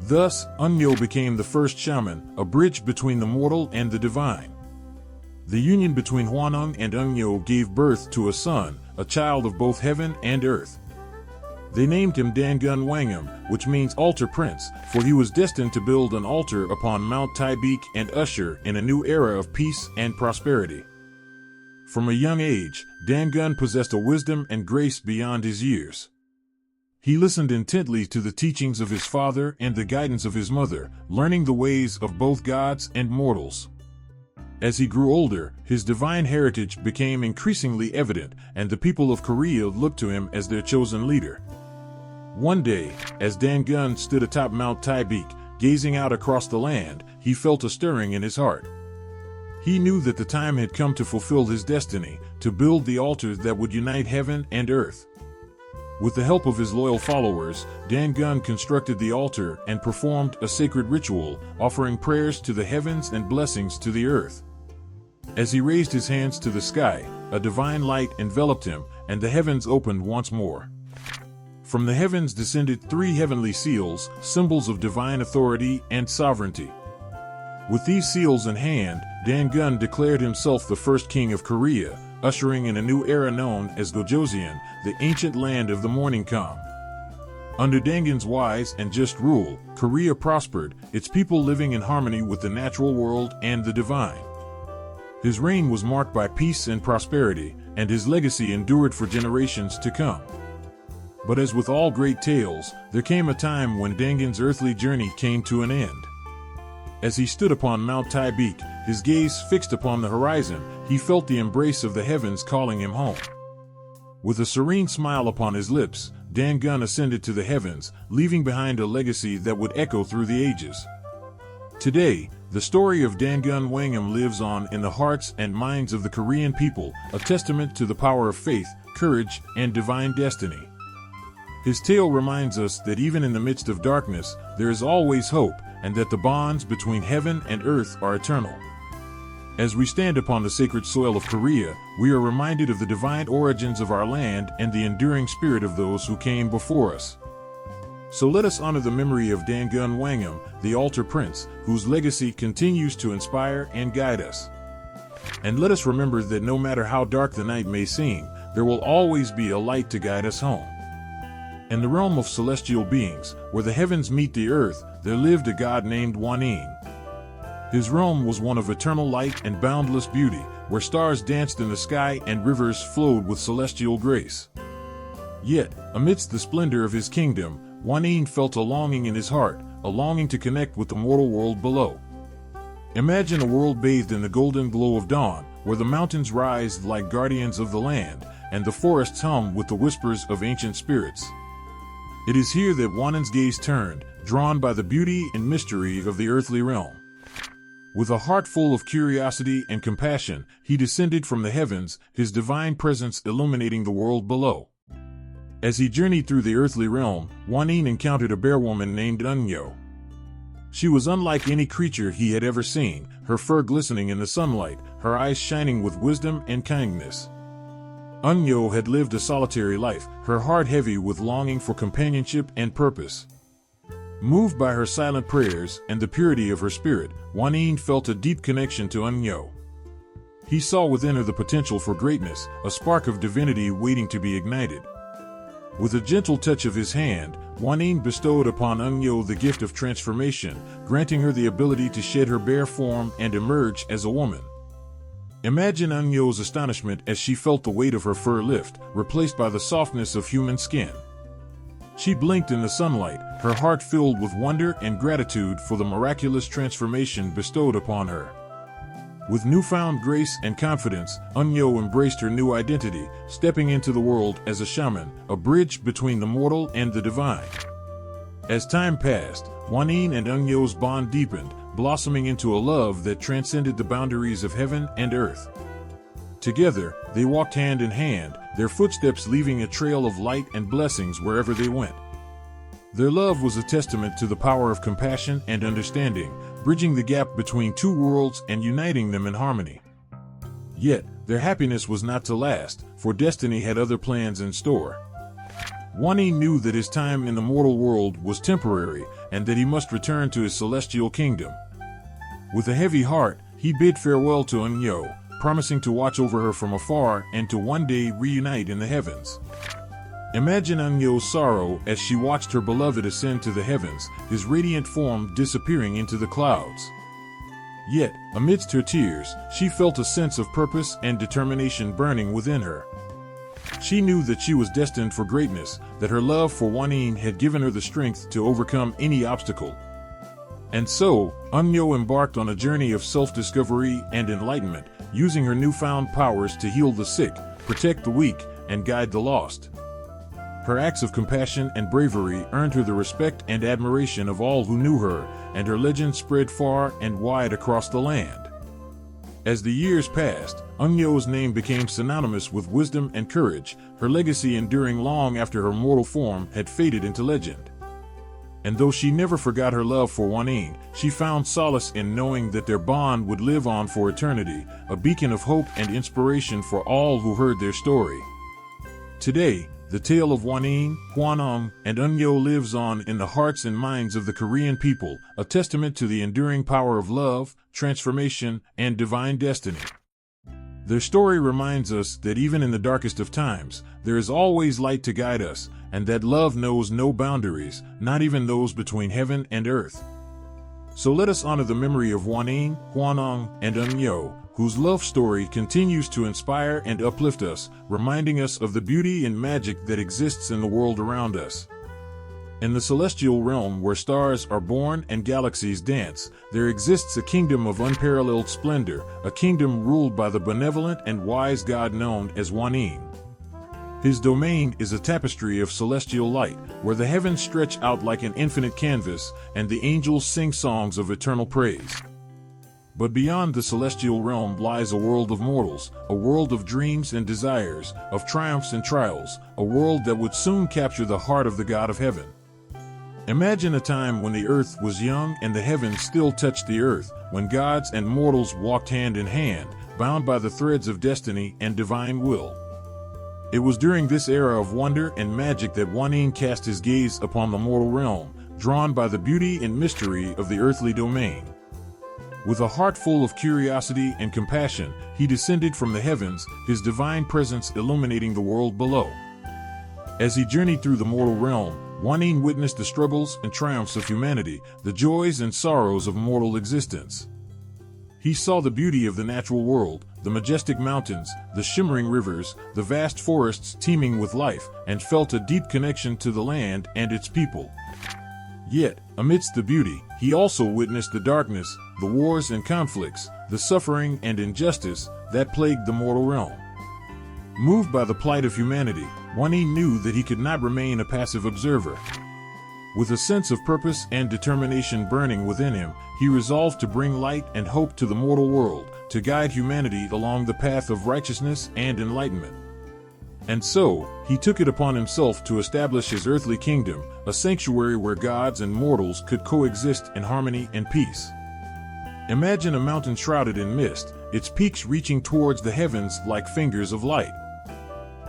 Thus, Eunyo became the first shaman, a bridge between the mortal and the divine. The union between Hwanong and Eunyo gave birth to a son, a child of both heaven and earth. They named him Dangun Wanggeom, which means altar prince, for he was destined to build an altar upon Mount Taibik and usher in a new era of peace and prosperity. From a young age, Dangun possessed a wisdom and grace beyond his years. He listened intently to the teachings of his father and the guidance of his mother, learning the ways of both gods and mortals. As he grew older, his divine heritage became increasingly evident, and the people of Korea looked to him as their chosen leader. One day, as Dangun stood atop Mount Taibik, gazing out across the land, he felt a stirring in his heart. He knew that the time had come to fulfill his destiny, to build the altar that would unite heaven and earth. With the help of his loyal followers, Dangun constructed the altar and performed a sacred ritual, offering prayers to the heavens and blessings to the earth. As he raised his hands to the sky, a divine light enveloped him, and the heavens opened once more. From the heavens descended 3 heavenly seals, symbols of divine authority and sovereignty. With these seals in hand, Dangun declared himself the first king of Korea, ushering in a new era known as Gojoseon, the ancient land of the morning calm. Under Dangun's wise and just rule, Korea prospered, its people living in harmony with the natural world and the divine. His reign was marked by peace and prosperity, and his legacy endured for generations to come. But as with all great tales, there came a time when Dangun's earthly journey came to an end. As he stood upon Mount Taibik, his gaze fixed upon the horizon, he felt the embrace of the heavens calling him home. With a serene smile upon his lips, Dangun ascended to the heavens, leaving behind a legacy that would echo through the ages. Today, the story of Dangun Wanggeom lives on in the hearts and minds of the Korean people, a testament to the power of faith, courage, and divine destiny. His tale reminds us that even in the midst of darkness, there is always hope, and that the bonds between heaven and earth are eternal. As we stand upon the sacred soil of Korea, we are reminded of the divine origins of our land and the enduring spirit of those who came before us. So let us honor the memory of Dangun Wanggeom, the altar prince, whose legacy continues to inspire and guide us. And let us remember that no matter how dark the night may seem, there will always be a light to guide us home. In the realm of celestial beings, where the heavens meet the earth, there lived a god named Wanggeom. His realm was one of eternal light and boundless beauty, where stars danced in the sky and rivers flowed with celestial grace. Yet, amidst the splendor of his kingdom, Wanggeom felt a longing in his heart, a longing to connect with the mortal world below. Imagine a world bathed in the golden glow of dawn, where the mountains rise like guardians of the land, and the forests hum with the whispers of ancient spirits. It is here that Wanggeom's gaze turned, drawn by the beauty and mystery of the earthly realm. With a heart full of curiosity and compassion, he descended from the heavens, his divine presence illuminating the world below. As he journeyed through the earthly realm, Wanggeom encountered a bear woman named Eunyo. She was unlike any creature he had ever seen, her fur glistening in the sunlight, her eyes shining with wisdom and kindness. Eunyo had lived a solitary life, her heart heavy with longing for companionship and purpose. Moved by her silent prayers and the purity of her spirit, Wanggeom felt a deep connection to Eunyo. He saw within her the potential for greatness, a spark of divinity waiting to be ignited. With a gentle touch of his hand, Wanggeom bestowed upon Eunyo the gift of transformation, granting her the ability to shed her bare form and emerge as a woman. Imagine Eunyo's astonishment as she felt the weight of her fur lift, replaced by the softness of human skin. She blinked in the sunlight, her heart filled with wonder and gratitude for the miraculous transformation bestowed upon her. With newfound grace and confidence, Eunyo embraced her new identity, stepping into the world as a shaman, a bridge between the mortal and the divine. As time passed, Wanggeom and Eunyo's bond deepened, blossoming into a love that transcended the boundaries of heaven and earth. Together, they walked hand in hand, their footsteps leaving a trail of light and blessings wherever they went. Their love was a testament to the power of compassion and understanding, bridging the gap between two worlds and uniting them in harmony. Yet, their happiness was not to last, for destiny had other plans in store. Wanggeom knew that his time in the mortal world was temporary, and that he must return to his celestial kingdom. With a heavy heart, he bid farewell to Eunyo, promising to watch over her from afar and to one day reunite in the heavens. Imagine Eunyo's sorrow as she watched her beloved ascend to the heavens, his radiant form disappearing into the clouds. Yet, amidst her tears, she felt a sense of purpose and determination burning within her. She knew that she was destined for greatness, that her love for Wanggeom had given her the strength to overcome any obstacle. And so, Eunyo embarked on a journey of self-discovery and enlightenment, using her newfound powers to heal the sick, protect the weak, and guide the lost. Her acts of compassion and bravery earned her the respect and admiration of all who knew her, and her legend spread far and wide across the land. As the years passed, Eunyo's name became synonymous with wisdom and courage, her legacy enduring long after her mortal form had faded into legend. And though she never forgot her love for Hwanyin, she found solace in knowing that their bond would live on for eternity, a beacon of hope and inspiration for all who heard their story. Today, the tale of Hwanyin, Hwanong, and Eunyo lives on in the hearts and minds of the Korean people, a testament to the enduring power of love, transformation, and divine destiny. Their story reminds us that even in the darkest of times, there is always light to guide us, and that love knows no boundaries, not even those between heaven and earth. So let us honor the memory of Hwanyin, Hwanong, and Eunyo, whose love story continues to inspire and uplift us, reminding us of the beauty and magic that exists in the world around us. In the celestial realm where stars are born and galaxies dance, there exists a kingdom of unparalleled splendor, a kingdom ruled by the benevolent and wise god known as Hwanyin. His domain is a tapestry of celestial light, where the heavens stretch out like an infinite canvas, and the angels sing songs of eternal praise. But beyond the celestial realm lies a world of mortals, a world of dreams and desires, of triumphs and trials, a world that would soon capture the heart of the God of Heaven. Imagine a time when the earth was young and the heavens still touched the earth, when gods and mortals walked hand in hand, bound by the threads of destiny and divine will. It was during this era of wonder and magic that Hwanyin cast his gaze upon the mortal realm, drawn by the beauty and mystery of the earthly domain. With a heart full of curiosity and compassion, he descended from the heavens, his divine presence illuminating the world below. As he journeyed through the mortal realm, Hwanyin witnessed the struggles and triumphs of humanity, the joys and sorrows of mortal existence. He saw the beauty of the natural world, the majestic mountains, the shimmering rivers, the vast forests teeming with life, and felt a deep connection to the land and its people. Yet, amidst the beauty, he also witnessed the darkness, the wars and conflicts, the suffering and injustice that plagued the mortal realm. Moved by the plight of humanity, Hwanyin knew that he could not remain a passive observer. With a sense of purpose and determination burning within him, he resolved to bring light and hope to the mortal world, to guide humanity along the path of righteousness and enlightenment. And so, he took it upon himself to establish his earthly kingdom, a sanctuary where gods and mortals could coexist in harmony and peace. Imagine a mountain shrouded in mist, its peaks reaching towards the heavens like fingers of light.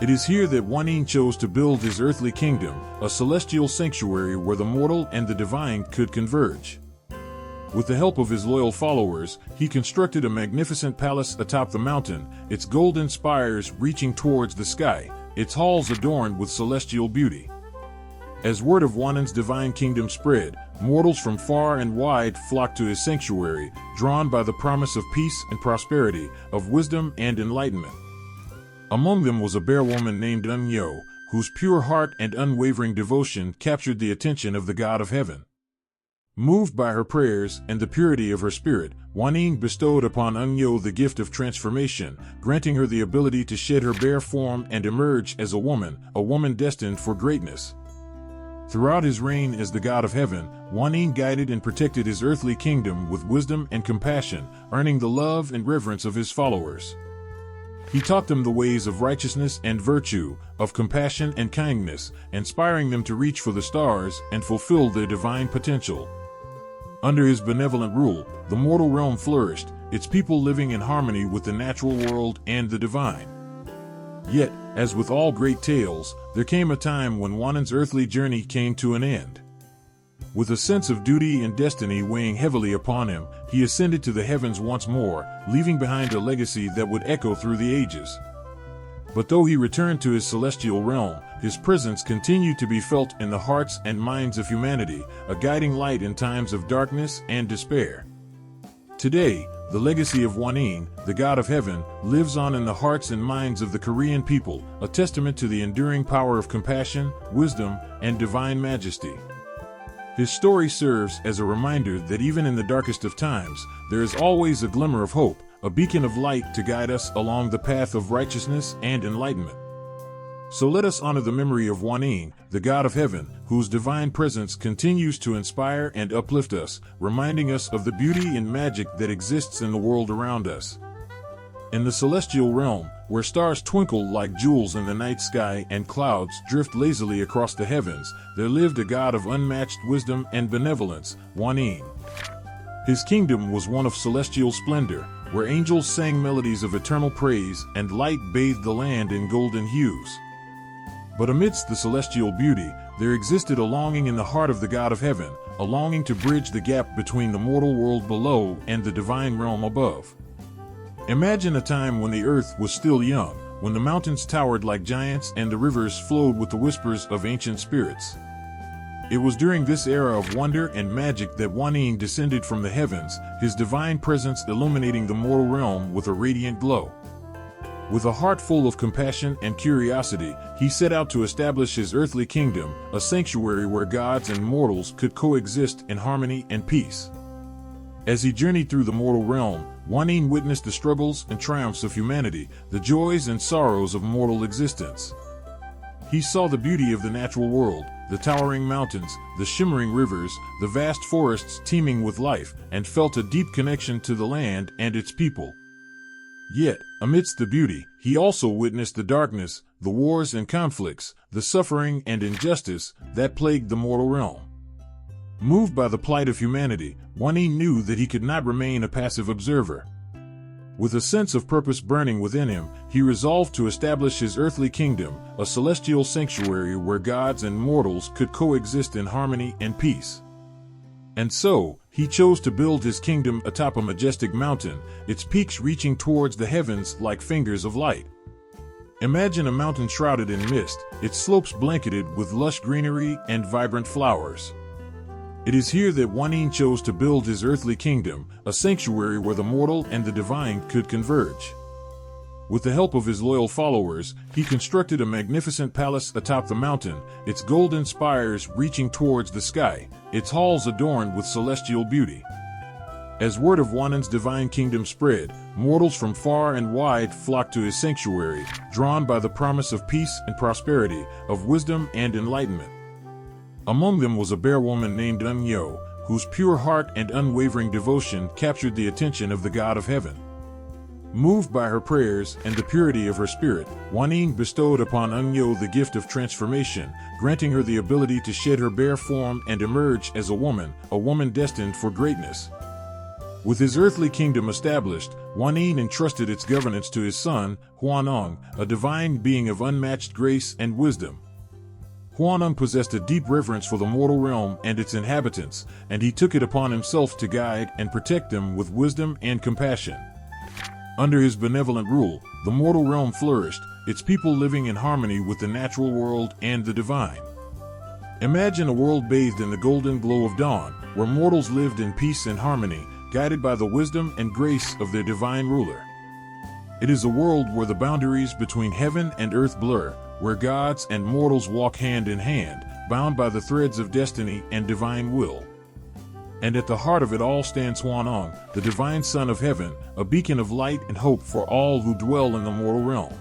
It is here that Hwanyin chose to build his earthly kingdom, a celestial sanctuary where the mortal and the divine could converge. With the help of his loyal followers, he constructed a magnificent palace atop the mountain, its golden spires reaching towards the sky, its halls adorned with celestial beauty. As word of Hwanyin's divine kingdom spread, mortals from far and wide flocked to his sanctuary, drawn by the promise of peace and prosperity, of wisdom and enlightenment. Among them was a bear woman named Eunyo, whose pure heart and unwavering devotion captured the attention of the God of Heaven. Moved by her prayers and the purity of her spirit, Hwanyin bestowed upon Eunyo the gift of transformation, granting her the ability to shed her bear form and emerge as a woman destined for greatness. Throughout his reign as the God of Heaven, Hwanyin guided and protected his earthly kingdom with wisdom and compassion, earning the love and reverence of his followers. He taught them the ways of righteousness and virtue, of compassion and kindness, inspiring them to reach for the stars and fulfill their divine potential. Under his benevolent rule, the mortal realm flourished, its people living in harmony with the natural world and the divine. Yet, as with all great tales, there came a time when Hwanyin's earthly journey came to an end. With a sense of duty and destiny weighing heavily upon him, he ascended to the heavens once more, leaving behind a legacy that would echo through the ages. But though he returned to his celestial realm, his presence continued to be felt in the hearts and minds of humanity, a guiding light in times of darkness and despair. Today, the legacy of Hwanyin, the God of Heaven, lives on in the hearts and minds of the Korean people, a testament to the enduring power of compassion, wisdom, and divine majesty. His story serves as a reminder that even in the darkest of times, there is always a glimmer of hope, a beacon of light to guide us along the path of righteousness and enlightenment. So let us honor the memory of Wanggeom, the God of Heaven, whose divine presence continues to inspire and uplift us, reminding us of the beauty and magic that exists in the world around us. In the celestial realm, where stars twinkle like jewels in the night sky and clouds drift lazily across the heavens, there lived a God of unmatched wisdom and benevolence, Wanggeom. His kingdom was one of celestial splendor, where angels sang melodies of eternal praise and light bathed the land in golden hues. But amidst the celestial beauty, there existed a longing in the heart of the God of Heaven, a longing to bridge the gap between the mortal world below and the divine realm above. Imagine a time when the earth was still young, when the mountains towered like giants and the rivers flowed with the whispers of ancient spirits. It was during this era of wonder and magic that Wanggeom descended from the heavens, his divine presence illuminating the mortal realm with a radiant glow. With a heart full of compassion and curiosity, he set out to establish his earthly kingdom, a sanctuary where gods and mortals could coexist in harmony and peace. As he journeyed through the mortal realm, Wanggeom witnessed the struggles and triumphs of humanity, the joys and sorrows of mortal existence. He saw the beauty of the natural world, the towering mountains, the shimmering rivers, the vast forests teeming with life, and felt a deep connection to the land and its people. Yet, amidst the beauty, he also witnessed the darkness, the wars and conflicts, the suffering and injustice that plagued the mortal realm. Moved by the plight of humanity, Wanggeom knew that he could not remain a passive observer. With a sense of purpose burning within him, he resolved to establish his earthly kingdom, a celestial sanctuary where gods and mortals could coexist in harmony and peace. And so, he chose to build his kingdom atop a majestic mountain, its peaks reaching towards the heavens like fingers of light. Imagine a mountain shrouded in mist, its slopes blanketed with lush greenery and vibrant flowers. It is here that Wanggeom chose to build his earthly kingdom, a sanctuary where the mortal and the divine could converge. With the help of his loyal followers, he constructed a magnificent palace atop the mountain, its golden spires reaching towards the sky, its halls adorned with celestial beauty. As word of Wanggeom's divine kingdom spread, mortals from far and wide flocked to his sanctuary, drawn by the promise of peace and prosperity, of wisdom and enlightenment. Among them was a bear woman named Dongmyeong, whose pure heart and unwavering devotion captured the attention of the God of Heaven. Moved by her prayers and the purity of her spirit, Wanggeom bestowed upon Dongmyeong the gift of transformation, granting her the ability to shed her bare form and emerge as a woman destined for greatness. With his earthly kingdom established, Wanggeom entrusted its governance to his son, Hwanong, a divine being of unmatched grace and wisdom. Hwanong possessed a deep reverence for the mortal realm and its inhabitants, and he took it upon himself to guide and protect them with wisdom and compassion. Under his benevolent rule, the mortal realm flourished, its people living in harmony with the natural world and the divine. Imagine a world bathed in the golden glow of dawn, where mortals lived in peace and harmony, guided by the wisdom and grace of their divine ruler. It is a world where the boundaries between heaven and earth blur, where gods and mortals walk hand in hand, bound by the threads of destiny and divine will. And at the heart of it all stands Hwanong, the divine Son of Heaven, a beacon of light and hope for all who dwell in the mortal realm.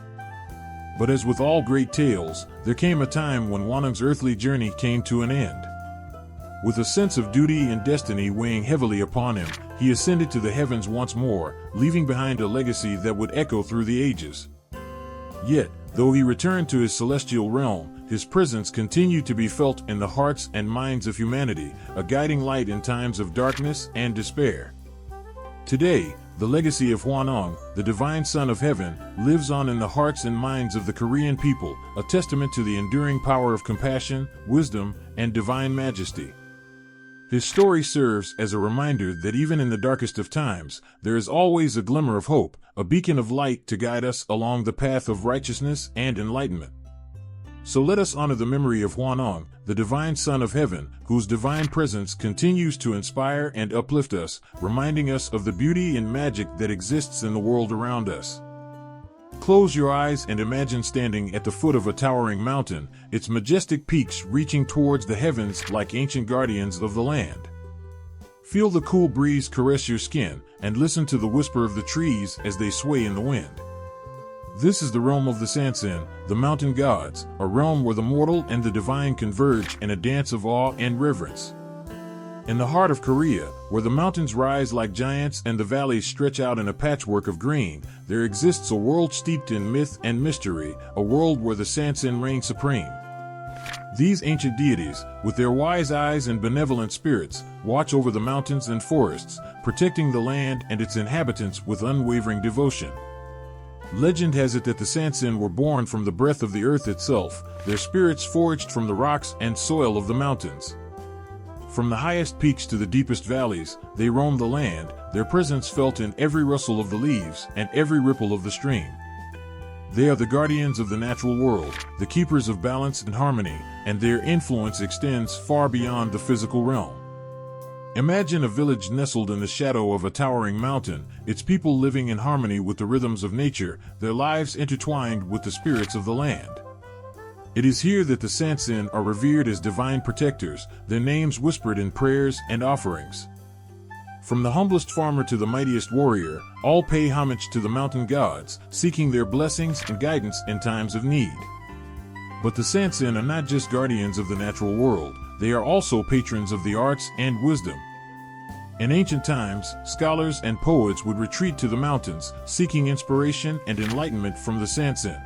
But as with all great tales, there came a time when Hwanong's earthly journey came to an end. With a sense of duty and destiny weighing heavily upon him, he ascended to the heavens once more, leaving behind a legacy that would echo through the ages. Yet, though he returned to his celestial realm, his presence continued to be felt in the hearts and minds of humanity, a guiding light in times of darkness and despair. Today, the legacy of Hwanong, the divine Son of Heaven, lives on in the hearts and minds of the Korean people, a testament to the enduring power of compassion, wisdom, and divine majesty. His story serves as a reminder that even in the darkest of times, there is always a glimmer of hope, a beacon of light to guide us along the path of righteousness and enlightenment. So let us honor the memory of Hwanong, the divine Son of Heaven, whose divine presence continues to inspire and uplift us, reminding us of the beauty and magic that exists in the world around us. Close your eyes and imagine standing at the foot of a towering mountain, its majestic peaks reaching towards the heavens like ancient guardians of the land. Feel the cool breeze caress your skin, and listen to the whisper of the trees as they sway in the wind. This is the realm of the Sansin, the mountain gods, a realm where the mortal and the divine converge in a dance of awe and reverence. In the heart of Korea, where the mountains rise like giants and the valleys stretch out in a patchwork of green, there exists a world steeped in myth and mystery, a world where the Sansin reign supreme. These ancient deities, with their wise eyes and benevolent spirits, watch over the mountains and forests, protecting the land and its inhabitants with unwavering devotion. Legend has it that the Sansin were born from the breath of the earth itself, their spirits forged from the rocks and soil of the mountains. From the highest peaks to the deepest valleys, they roam the land, their presence felt in every rustle of the leaves and every ripple of the stream. They are the guardians of the natural world, the keepers of balance and harmony, and their influence extends far beyond the physical realm. Imagine a village nestled in the shadow of a towering mountain, its people living in harmony with the rhythms of nature, their lives intertwined with the spirits of the land. It is here that the Sansin are revered as divine protectors, their names whispered in prayers and offerings. From the humblest farmer to the mightiest warrior, all pay homage to the mountain gods, seeking their blessings and guidance in times of need. But the Sansin are not just guardians of the natural world, they are also patrons of the arts and wisdom. In ancient times, scholars and poets would retreat to the mountains, seeking inspiration and enlightenment from the Sansin.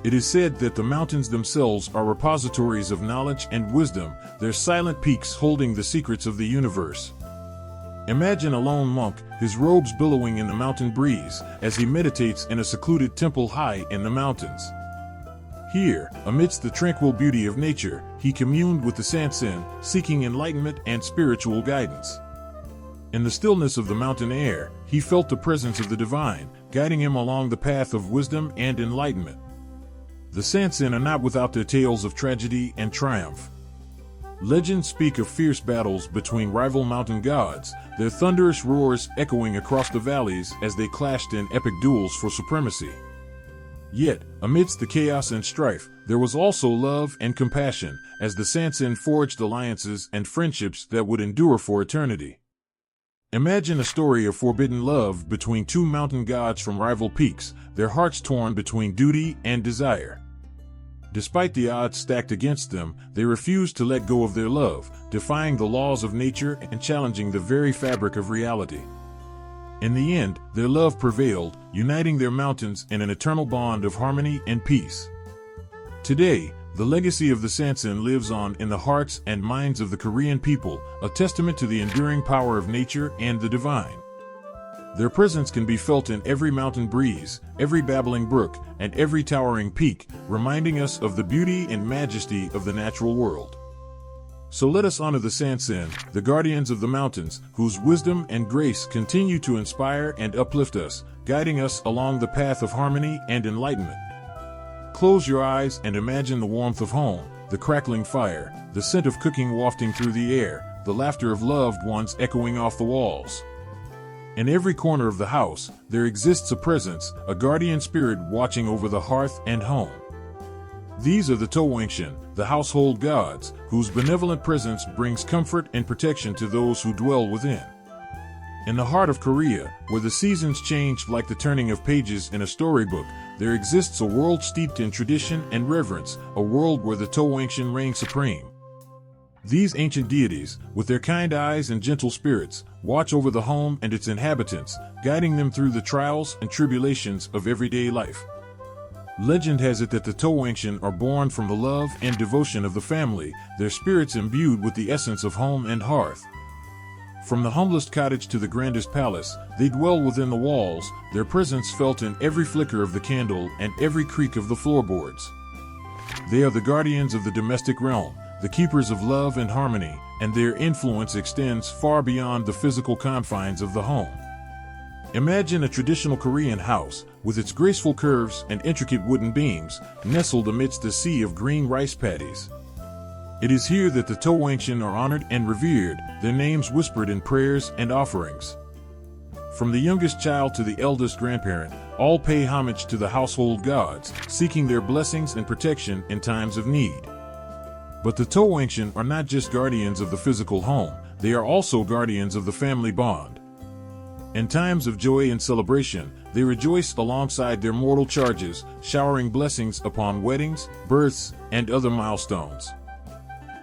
It is said that the mountains themselves are repositories of knowledge and wisdom, their silent peaks holding the secrets of the universe. Imagine a lone monk, his robes billowing in the mountain breeze, as he meditates in a secluded temple high in the mountains. Here, amidst the tranquil beauty of nature, he communed with the Sansin, seeking enlightenment and spiritual guidance. In the stillness of the mountain air, he felt the presence of the divine, guiding him along the path of wisdom and enlightenment. The Sansin are not without their tales of tragedy and triumph. Legends speak of fierce battles between rival mountain gods, their thunderous roars echoing across the valleys as they clashed in epic duels for supremacy. Yet, amidst the chaos and strife, there was also love and compassion, as the Sansin forged alliances and friendships that would endure for eternity. Imagine a story of forbidden love between two mountain gods from rival peaks, their hearts torn between duty and desire. Despite the odds stacked against them, they refused to let go of their love, defying the laws of nature and challenging the very fabric of reality. In the end, their love prevailed, uniting their mountains in an eternal bond of harmony and peace. Today, the legacy of the Sansin lives on in the hearts and minds of the Korean people, a testament to the enduring power of nature and the divine. Their presence can be felt in every mountain breeze, every babbling brook, and every towering peak, reminding us of the beauty and majesty of the natural world. So let us honor the Sansin, the guardians of the mountains, whose wisdom and grace continue to inspire and uplift us, guiding us along the path of harmony and enlightenment. Close your eyes and imagine the warmth of home, the crackling fire, the scent of cooking wafting through the air, the laughter of loved ones echoing off the walls. In every corner of the house, there exists a presence, a guardian spirit watching over the hearth and home. These are the Towangshin, the household gods, whose benevolent presence brings comfort and protection to those who dwell within. In the heart of Korea, where the seasons change like the turning of pages in a storybook, there exists a world steeped in tradition and reverence, a world where the Towangshin reign supreme. These ancient deities, with their kind eyes and gentle spirits, watch over the home and its inhabitants, guiding them through the trials and tribulations of everyday life. Legend has it that the Towangshin are born from the love and devotion of the family, their spirits imbued with the essence of home and hearth. From the humblest cottage to the grandest palace, they dwell within the walls, their presence felt in every flicker of the candle and every creak of the floorboards. They are the guardians of the domestic realm, the keepers of love and harmony, and their influence extends far beyond the physical confines of the home. Imagine a traditional Korean house, with its graceful curves and intricate wooden beams, nestled amidst a sea of green rice paddies. It is here that the Towangshin are honored and revered, their names whispered in prayers and offerings. From the youngest child to the eldest grandparent, all pay homage to the household gods, seeking their blessings and protection in times of need. But the Towangshin are not just guardians of the physical home, they are also guardians of the family bond. In times of joy and celebration, they rejoice alongside their mortal charges, showering blessings upon weddings, births, and other milestones.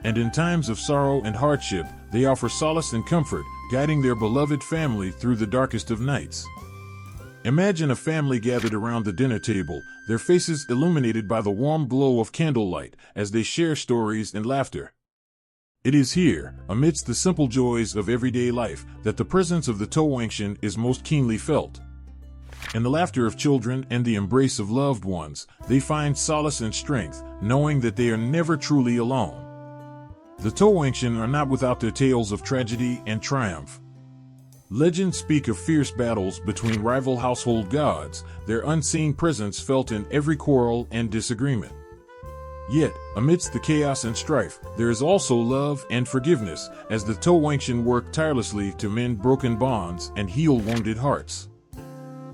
And in times of sorrow and hardship, they offer solace and comfort, guiding their beloved family through the darkest of nights. Imagine a family gathered around the dinner table, their faces illuminated by the warm glow of candlelight as they share stories and laughter. It is here, amidst the simple joys of everyday life, that the presence of the Towangshin is most keenly felt. In the laughter of children and the embrace of loved ones, they find solace and strength, knowing that they are never truly alone. The Towangshin are not without their tales of tragedy and triumph. Legends speak of fierce battles between rival household gods, their unseen presence felt in every quarrel and disagreement. Yet, amidst the chaos and strife, there is also love and forgiveness, as the Towangshin work tirelessly to mend broken bonds and heal wounded hearts.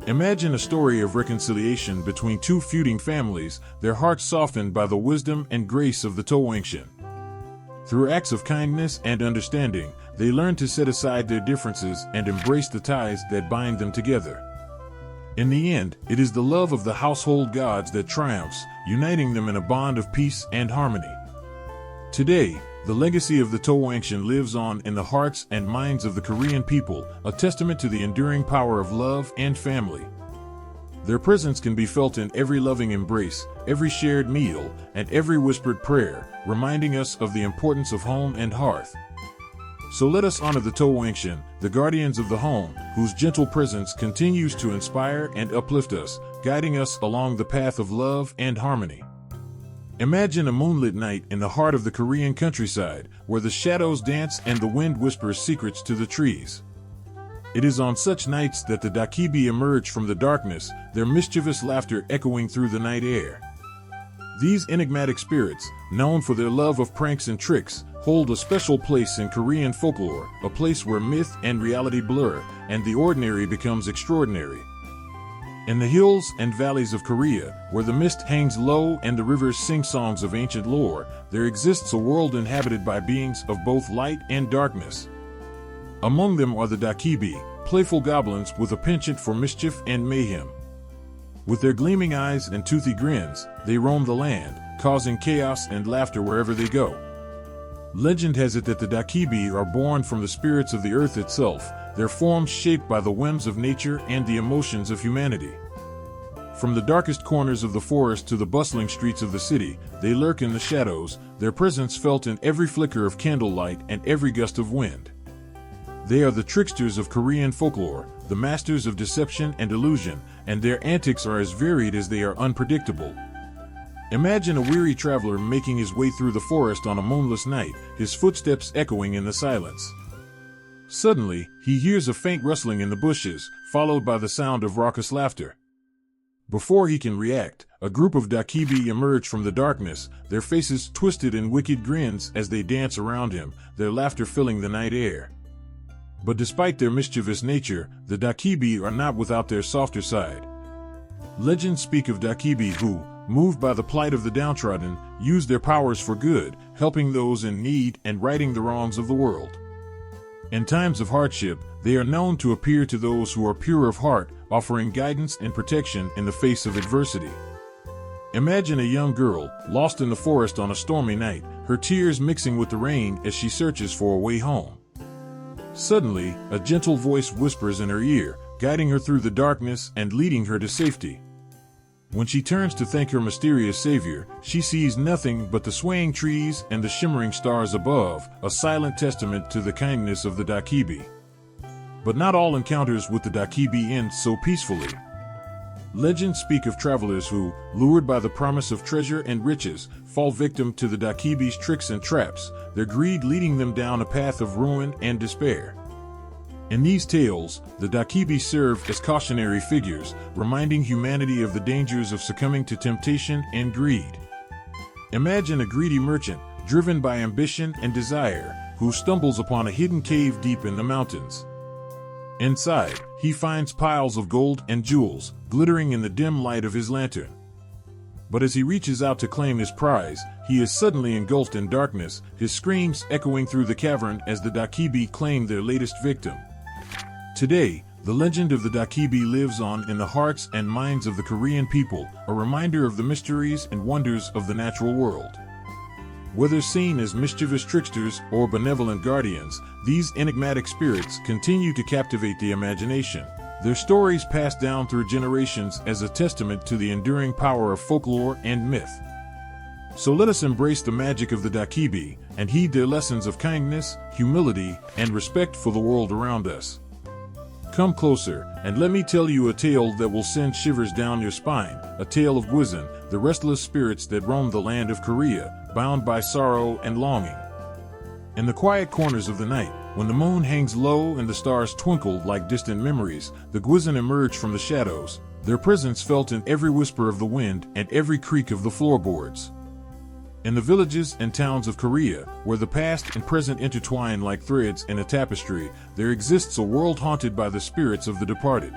Imagine a story of reconciliation between two feuding families, their hearts softened by the wisdom and grace of the Towangshin. Through acts of kindness and understanding, they learn to set aside their differences and embrace the ties that bind them together. In the end, it is the love of the household gods that triumphs, uniting them in a bond of peace and harmony. Today, the legacy of the Towangshin lives on in the hearts and minds of the Korean people, a testament to the enduring power of love and family. Their presence can be felt in every loving embrace, every shared meal, and every whispered prayer, reminding us of the importance of home and hearth. So let us honor the Towangshin, the guardians of the home, whose gentle presence continues to inspire and uplift us, guiding us along the path of love and harmony. Imagine a moonlit night in the heart of the Korean countryside, where the shadows dance and the wind whispers secrets to the trees. It is on such nights that the Dokkaebi emerge from the darkness, their mischievous laughter echoing through the night air. These enigmatic spirits, known for their love of pranks and tricks, hold a special place in Korean folklore, a place where myth and reality blur, and the ordinary becomes extraordinary. In the hills and valleys of Korea, where the mist hangs low and the rivers sing songs of ancient lore, there exists a world inhabited by beings of both light and darkness. Among them are the Dokkaebi, playful goblins with a penchant for mischief and mayhem. With their gleaming eyes and toothy grins, they roam the land, causing chaos and laughter wherever they go. Legend has it that the Dokkaebi are born from the spirits of the earth itself, their forms shaped by the whims of nature and the emotions of humanity. From the darkest corners of the forest to the bustling streets of the city, they lurk in the shadows, their presence felt in every flicker of candlelight and every gust of wind. They are the tricksters of Korean folklore, the masters of deception and illusion, and their antics are as varied as they are unpredictable. Imagine a weary traveler making his way through the forest on a moonless night, his footsteps echoing in the silence. Suddenly, he hears a faint rustling in the bushes, followed by the sound of raucous laughter. Before he can react, a group of Dokkaebi emerge from the darkness, their faces twisted in wicked grins as they dance around him, their laughter filling the night air. But despite their mischievous nature, the Dokkaebi are not without their softer side. Legends speak of Dokkaebi who, moved by the plight of the downtrodden, use their powers for good, helping those in need and righting the wrongs of the world. In times of hardship, they are known to appear to those who are pure of heart, offering guidance and protection in the face of adversity. Imagine a young girl, lost in the forest on a stormy night, her tears mixing with the rain as she searches for a way home. Suddenly, a gentle voice whispers in her ear, guiding her through the darkness and leading her to safety. When she turns to thank her mysterious savior, she sees nothing but the swaying trees and the shimmering stars above, a silent testament to the kindness of the Dokkaebi. But not all encounters with the Dokkaebi end so peacefully. Legends speak of travelers who, lured by the promise of treasure and riches, fall victim to the Dokkaebi's tricks and traps, their greed leading them down a path of ruin and despair. In these tales, the Dokkaebi serve as cautionary figures, reminding humanity of the dangers of succumbing to temptation and greed. Imagine a greedy merchant, driven by ambition and desire, who stumbles upon a hidden cave deep in the mountains. Inside, He finds piles of gold and jewels, glittering in the dim light of his lantern. But as he reaches out to claim his prize, he is suddenly engulfed in darkness, his screams echoing through the cavern as the Dokkaebi claim their latest victim. Today, the legend of the Dokkaebi lives on in the hearts and minds of the Korean people, a reminder of the mysteries and wonders of the natural world. Whether seen as mischievous tricksters or benevolent guardians, these enigmatic spirits continue to captivate the imagination, their stories passed down through generations as a testament to the enduring power of folklore and myth. So let us embrace the magic of the Dokkaebi and heed their lessons of kindness, humility, and respect for the world around us. Come closer, and let me tell you a tale that will send shivers down your spine, a tale of Gwisin, the restless spirits that roam the land of Korea, bound by sorrow and longing. In the quiet corners of the night, when the moon hangs low and the stars twinkle like distant memories, the Gwisin emerge from the shadows, their presence felt in every whisper of the wind and every creak of the floorboards. In the villages and towns of Korea, where the past and present intertwine like threads in a tapestry, there exists a world haunted by the spirits of the departed.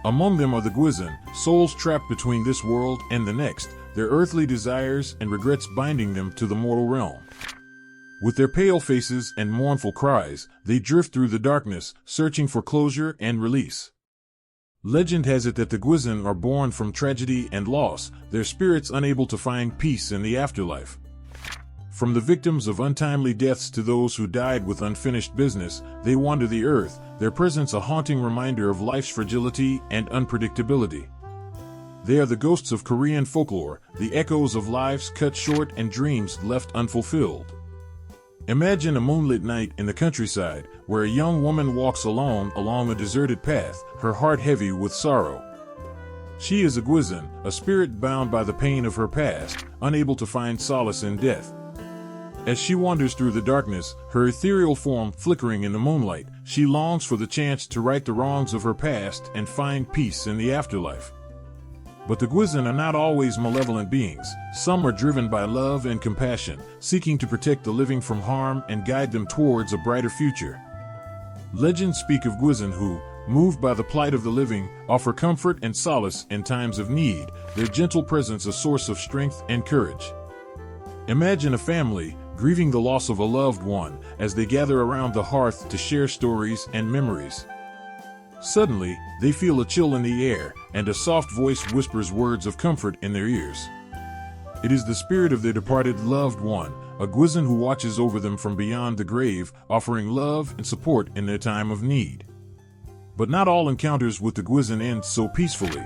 Among them are the Gwisin, souls trapped between this world and the next, their earthly desires and regrets binding them to the mortal realm. With their pale faces and mournful cries, they drift through the darkness, searching for closure and release. Legend has it that the Gwisin are born from tragedy and loss, their spirits unable to find peace in the afterlife. From the victims of untimely deaths to those who died with unfinished business, they wander the earth, their presence a haunting reminder of life's fragility and unpredictability. They are the ghosts of Korean folklore, the echoes of lives cut short and dreams left unfulfilled. Imagine a moonlit night in the countryside, where a young woman walks alone along a deserted path, her heart heavy with sorrow. She is a Gwisin, a spirit bound by the pain of her past, unable to find solace in death. As she wanders through the darkness, her ethereal form flickering in the moonlight, she longs for the chance to right the wrongs of her past and find peace in the afterlife. But the Gwisin are not always malevolent beings. Some are driven by love and compassion, seeking to protect the living from harm and guide them towards a brighter future. Legends speak of Gwisin who, moved by the plight of the living, offer comfort and solace in times of need, their gentle presence a source of strength and courage. Imagine a family, grieving the loss of a loved one, as they gather around the hearth to share stories and memories. Suddenly, they feel a chill in the air, and a soft voice whispers words of comfort in their ears. It is the spirit of their departed loved one, a Gwisin who watches over them from beyond the grave, offering love and support in their time of need. But not all encounters with the Gwisin end so peacefully.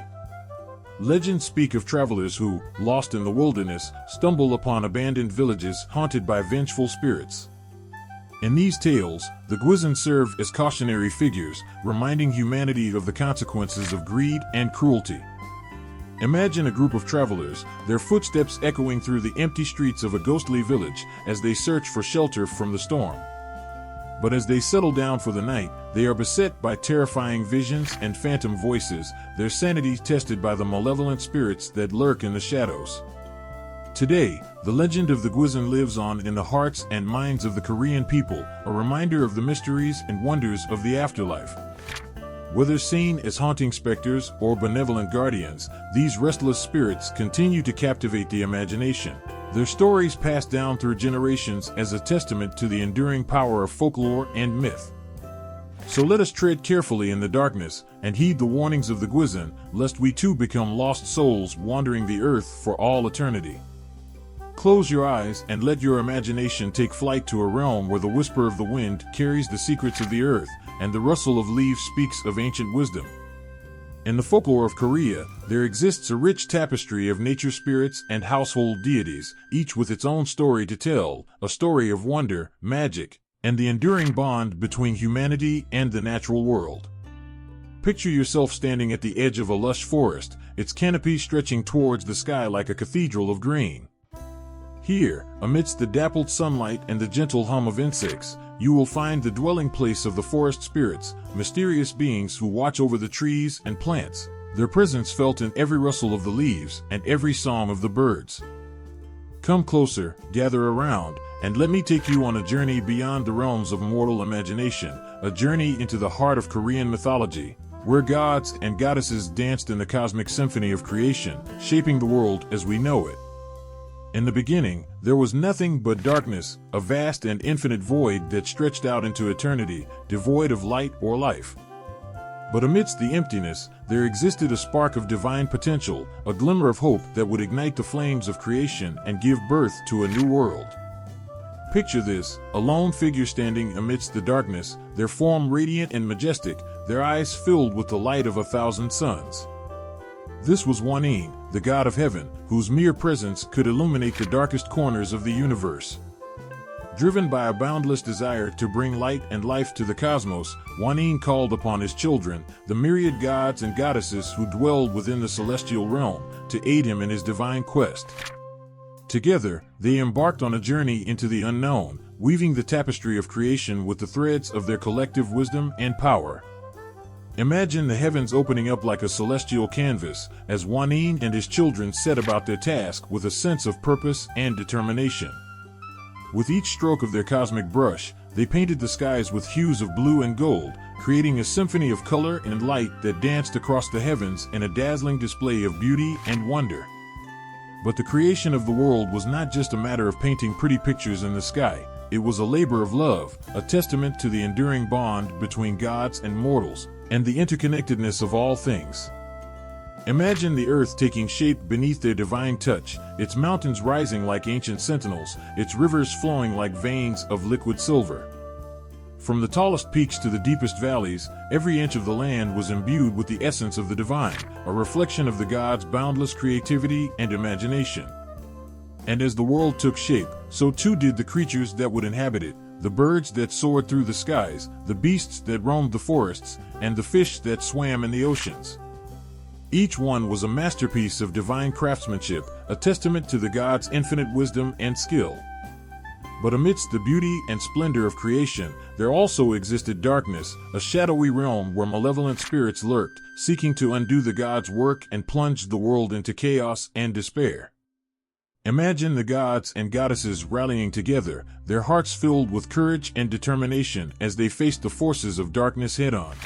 Legends speak of travelers who, lost in the wilderness, stumble upon abandoned villages haunted by vengeful spirits. In these tales, the Gwisin serve as cautionary figures, reminding humanity of the consequences of greed and cruelty. Imagine a group of travelers, their footsteps echoing through the empty streets of a ghostly village as they search for shelter from the storm. But as they settle down for the night, they are beset by terrifying visions and phantom voices, their sanity tested by the malevolent spirits that lurk in the shadows. Today, the legend of the Gwisin lives on in the hearts and minds of the Korean people, a reminder of the mysteries and wonders of the afterlife. Whether seen as haunting specters or benevolent guardians, these restless spirits continue to captivate the imagination, their stories passed down through generations as a testament to the enduring power of folklore and myth. So let us tread carefully in the darkness and heed the warnings of the Gwisin, lest we too become lost souls wandering the earth for all eternity. Close your eyes and let your imagination take flight to a realm where the whisper of the wind carries the secrets of the earth, and the rustle of leaves speaks of ancient wisdom. In the folklore of Korea, there exists a rich tapestry of nature spirits and household deities, each with its own story to tell, a story of wonder, magic, and the enduring bond between humanity and the natural world. Picture yourself standing at the edge of a lush forest, its canopy stretching towards the sky like a cathedral of green. Here, amidst the dappled sunlight and the gentle hum of insects, you will find the dwelling place of the forest spirits, mysterious beings who watch over the trees and plants, their presence felt in every rustle of the leaves and every song of the birds. Come closer, gather around, and let me take you on a journey beyond the realms of mortal imagination, a journey into the heart of Korean mythology, where gods and goddesses danced in the cosmic symphony of creation, shaping the world as we know it. In the beginning, there was nothing but darkness, a vast and infinite void that stretched out into eternity, devoid of light or life. But amidst the emptiness, there existed a spark of divine potential, a glimmer of hope that would ignite the flames of creation and give birth to a new world. Picture this, a lone figure standing amidst the darkness, their form radiant and majestic, their eyes filled with the light of 1,000 suns. This was Wanggeom, the god of heaven, whose mere presence could illuminate the darkest corners of the universe. Driven by a boundless desire to bring light and life to the cosmos, Wanggeom called upon his children, the myriad gods and goddesses who dwelled within the celestial realm, to aid him in his divine quest. Together, they embarked on a journey into the unknown, weaving the tapestry of creation with the threads of their collective wisdom and power. Imagine the heavens opening up like a celestial canvas, as Wanggeom and his children set about their task with a sense of purpose and determination. With each stroke of their cosmic brush, they painted the skies with hues of blue and gold, creating a symphony of color and light that danced across the heavens in a dazzling display of beauty and wonder. But the creation of the world was not just a matter of painting pretty pictures in the sky. It was a labor of love, a testament to the enduring bond between gods and mortals, and the interconnectedness of all things. Imagine the earth taking shape beneath their divine touch, its mountains rising like ancient sentinels, its rivers flowing like veins of liquid silver. From the tallest peaks to the deepest valleys, every inch of the land was imbued with the essence of the divine, a reflection of the gods' boundless creativity and imagination. And as the world took shape, so too did the creatures that would inhabit it, the birds that soared through the skies, the beasts that roamed the forests, and the fish that swam in the oceans. Each one was a masterpiece of divine craftsmanship, a testament to the gods' infinite wisdom and skill. But amidst the beauty and splendor of creation, there also existed darkness, a shadowy realm where malevolent spirits lurked, seeking to undo the gods' work and plunge the world into chaos and despair. Imagine the gods and goddesses rallying together, their hearts filled with courage and determination as they faced the forces of darkness head-on.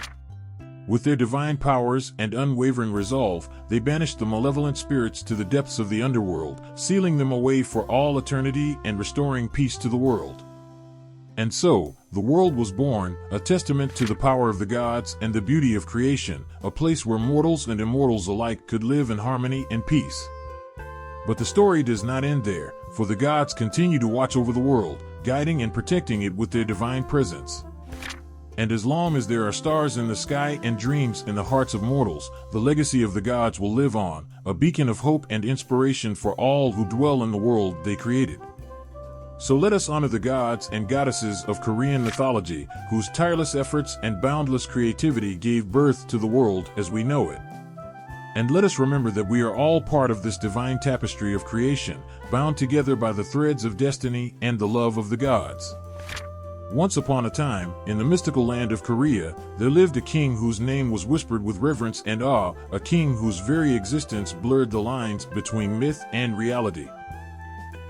With their divine powers and unwavering resolve, they banished the malevolent spirits to the depths of the underworld, sealing them away for all eternity and restoring peace to the world. And so, the world was born, a testament to the power of the gods and the beauty of creation, a place where mortals and immortals alike could live in harmony and peace. But the story does not end there, for the gods continue to watch over the world, guiding and protecting it with their divine presence. And as long as there are stars in the sky and dreams in the hearts of mortals, the legacy of the gods will live on, a beacon of hope and inspiration for all who dwell in the world they created. So let us honor the gods and goddesses of Korean mythology, whose tireless efforts and boundless creativity gave birth to the world as we know it. And let us remember that we are all part of this divine tapestry of creation, bound together by the threads of destiny and the love of the gods. Once upon a time, in the mystical land of Korea, there lived a king whose name was whispered with reverence and awe, a king whose very existence blurred the lines between myth and reality.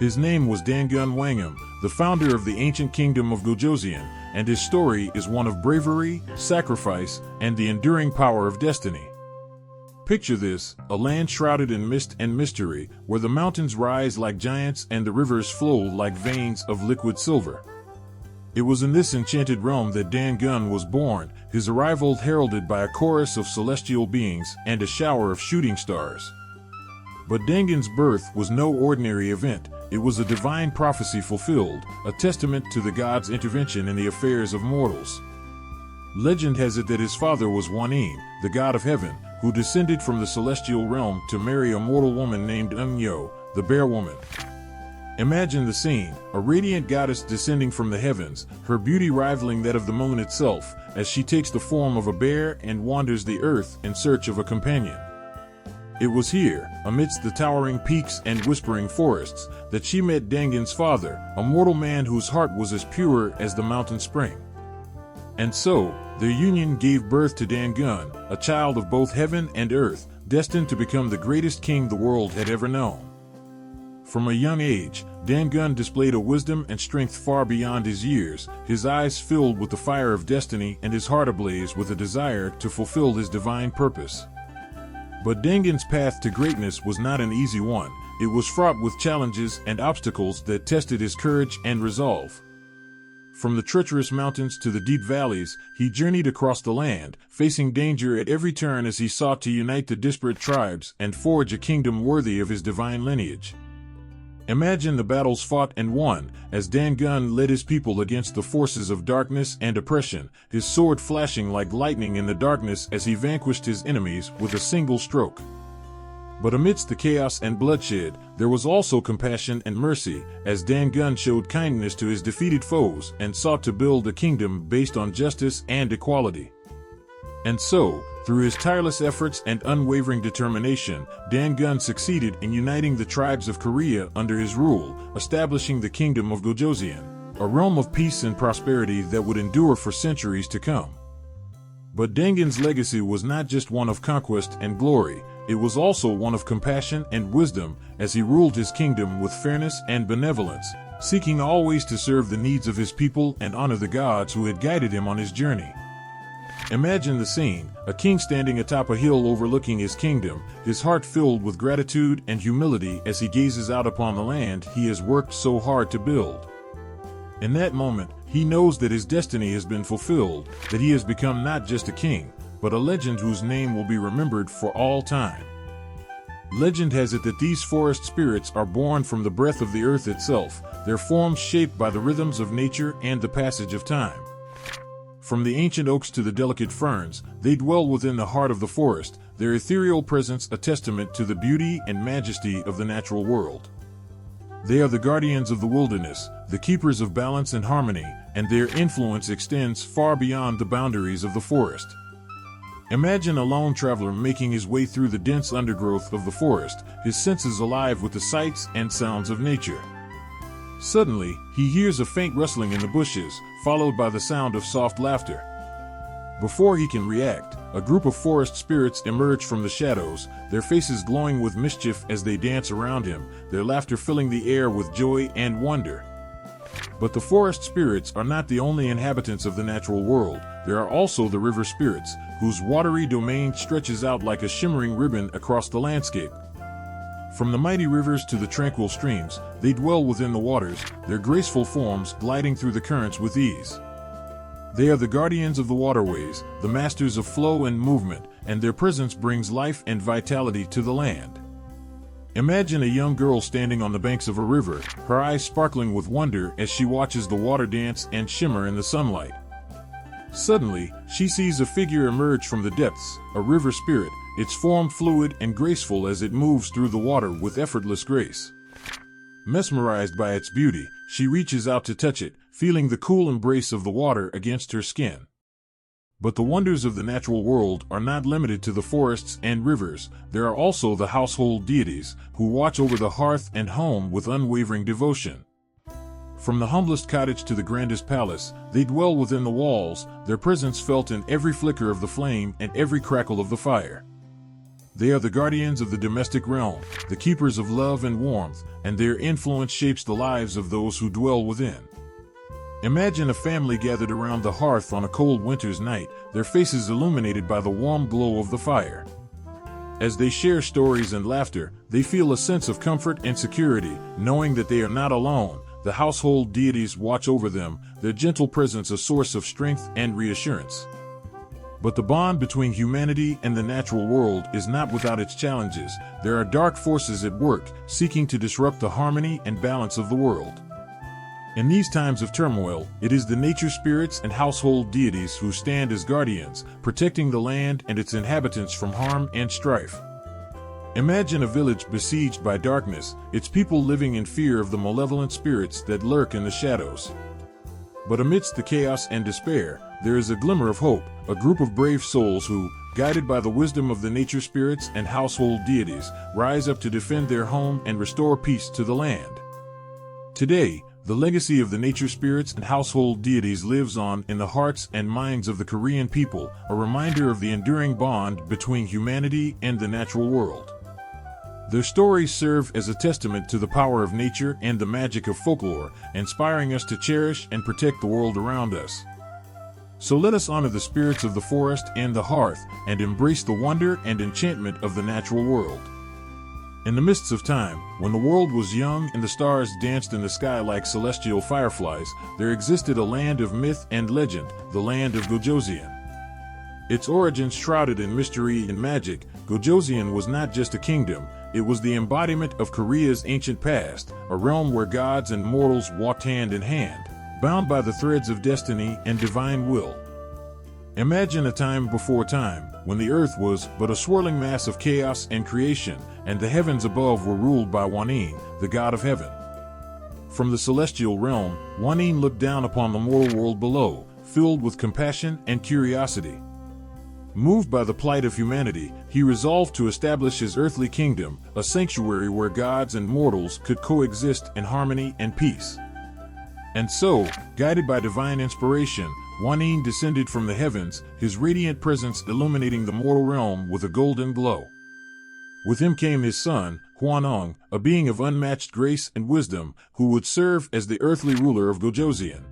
His name was Dangun Wanggeom, the founder of the ancient kingdom of Gojoseon, and his story is one of bravery, sacrifice, and the enduring power of destiny. Picture this, a land shrouded in mist and mystery, where the mountains rise like giants and the rivers flow like veins of liquid silver. It was in this enchanted realm that Dangun was born, his arrival heralded by a chorus of celestial beings and a shower of shooting stars. But Dangun's birth was no ordinary event, it was a divine prophecy fulfilled, a testament to the gods' intervention in the affairs of mortals. Legend has it that his father was Wanggeom, the god of heaven, who descended from the celestial realm to marry a mortal woman named Dongmyeong, the bear woman. Imagine the scene, a radiant goddess descending from the heavens, her beauty rivaling that of the moon itself, as she takes the form of a bear and wanders the earth in search of a companion. It was here, amidst the towering peaks and whispering forests, that she met Dangun's father, a mortal man whose heart was as pure as the mountain spring. And so, their union gave birth to Dangun, a child of both heaven and earth, destined to become the greatest king the world had ever known. From a young age, Dangun displayed a wisdom and strength far beyond his years, his eyes filled with the fire of destiny and his heart ablaze with a desire to fulfill his divine purpose. But Dangun's path to greatness was not an easy one. It was fraught with challenges and obstacles that tested his courage and resolve. From the treacherous mountains to the deep valleys, he journeyed across the land, facing danger at every turn as he sought to unite the disparate tribes and forge a kingdom worthy of his divine lineage. Imagine the battles fought and won, as Dangun led his people against the forces of darkness and oppression, his sword flashing like lightning in the darkness as he vanquished his enemies with a single stroke. But amidst the chaos and bloodshed, there was also compassion and mercy, as Dangun showed kindness to his defeated foes and sought to build a kingdom based on justice and equality. And so, through his tireless efforts and unwavering determination, Dangun succeeded in uniting the tribes of Korea under his rule, establishing the kingdom of Gojoseon, a realm of peace and prosperity that would endure for centuries to come. But Dangun's legacy was not just one of conquest and glory, it was also one of compassion and wisdom, as he ruled his kingdom with fairness and benevolence, seeking always to serve the needs of his people and honor the gods who had guided him on his journey. Imagine the scene, a king standing atop a hill overlooking his kingdom, his heart filled with gratitude and humility as he gazes out upon the land he has worked so hard to build. In that moment, he knows that his destiny has been fulfilled, that he has become not just a king, but a legend whose name will be remembered for all time. Legend has it that these forest spirits are born from the breath of the earth itself, their forms shaped by the rhythms of nature and the passage of time. From the ancient oaks to the delicate ferns, they dwell within the heart of the forest, their ethereal presence a testament to the beauty and majesty of the natural world. They are the guardians of the wilderness, the keepers of balance and harmony, and their influence extends far beyond the boundaries of the forest. Imagine a lone traveler making his way through the dense undergrowth of the forest, his senses alive with the sights and sounds of nature. Suddenly, he hears a faint rustling in the bushes, followed by the sound of soft laughter. Before he can react, a group of forest spirits emerge from the shadows, their faces glowing with mischief as they dance around him, their laughter filling the air with joy and wonder. But the forest spirits are not the only inhabitants of the natural world. There are also the river spirits, whose watery domain stretches out like a shimmering ribbon across the landscape. From the mighty rivers to the tranquil streams, they dwell within the waters, their graceful forms gliding through the currents with ease. They are the guardians of the waterways, the masters of flow and movement, and their presence brings life and vitality to the land. Imagine a young girl standing on the banks of a river, her eyes sparkling with wonder as she watches the water dance and shimmer in the sunlight. Suddenly, she sees a figure emerge from the depths, a river spirit, its form fluid and graceful as it moves through the water with effortless grace. Mesmerized by its beauty, she reaches out to touch it, feeling the cool embrace of the water against her skin. But the wonders of the natural world are not limited to the forests and rivers. There are also the household deities, who watch over the hearth and home with unwavering devotion. From the humblest cottage to the grandest palace, they dwell within the walls, their presence felt in every flicker of the flame and every crackle of the fire. They are the guardians of the domestic realm, the keepers of love and warmth, and their influence shapes the lives of those who dwell within. Imagine a family gathered around the hearth on a cold winter's night, their faces illuminated by the warm glow of the fire. As they share stories and laughter, they feel a sense of comfort and security, knowing that they are not alone. The household deities watch over them, their gentle presence a source of strength and reassurance. But the bond between humanity and the natural world is not without its challenges. There are dark forces at work, seeking to disrupt the harmony and balance of the world. In these times of turmoil, it is the nature spirits and household deities who stand as guardians, protecting the land and its inhabitants from harm and strife. Imagine a village besieged by darkness, its people living in fear of the malevolent spirits that lurk in the shadows. But amidst the chaos and despair, there is a glimmer of hope, a group of brave souls who, guided by the wisdom of the nature spirits and household deities, rise up to defend their home and restore peace to the land. Today, the legacy of the nature spirits and household deities lives on in the hearts and minds of the Korean people, a reminder of the enduring bond between humanity and the natural world. Their stories serve as a testament to the power of nature and the magic of folklore, inspiring us to cherish and protect the world around us. So let us honor the spirits of the forest and the hearth, and embrace the wonder and enchantment of the natural world. In the mists of time, when the world was young and the stars danced in the sky like celestial fireflies, there existed a land of myth and legend, the land of Gojoseon. Its origins shrouded in mystery and magic, Gojoseon was not just a kingdom, it was the embodiment of Korea's ancient past, a realm where gods and mortals walked hand in hand, bound by the threads of destiny and divine will. Imagine a time before time, when the earth was but a swirling mass of chaos and creation, and the heavens above were ruled by Wanggeom, the god of heaven. From the celestial realm, Wanggeom looked down upon the mortal world below, filled with compassion and curiosity. Moved by the plight of humanity, he resolved to establish his earthly kingdom, a sanctuary where gods and mortals could coexist in harmony and peace. And so, guided by divine inspiration, Wanggeom descended from the heavens, his radiant presence illuminating the mortal realm with a golden glow. With him came his son, Hwanong, a being of unmatched grace and wisdom, who would serve as the earthly ruler of Gojoseon.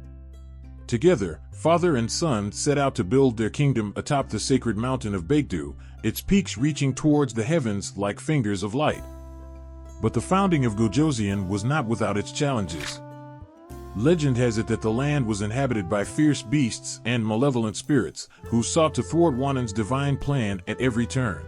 Together, father and son set out to build their kingdom atop the sacred mountain of Baekdu, its peaks reaching towards the heavens like fingers of light. But the founding of Gojoseon was not without its challenges. Legend has it that the land was inhabited by fierce beasts and malevolent spirits, who sought to thwart Wanggeom's divine plan at every turn.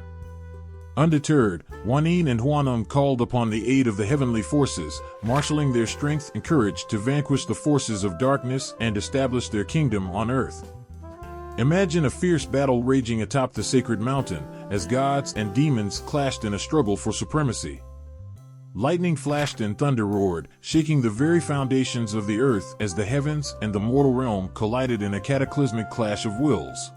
Undeterred, Wanggeom and Hwanong called upon the aid of the heavenly forces, marshaling their strength and courage to vanquish the forces of darkness and establish their kingdom on earth. Imagine a fierce battle raging atop the sacred mountain, as gods and demons clashed in a struggle for supremacy. Lightning flashed and thunder roared, shaking the very foundations of the earth as the heavens and the mortal realm collided in a cataclysmic clash of wills.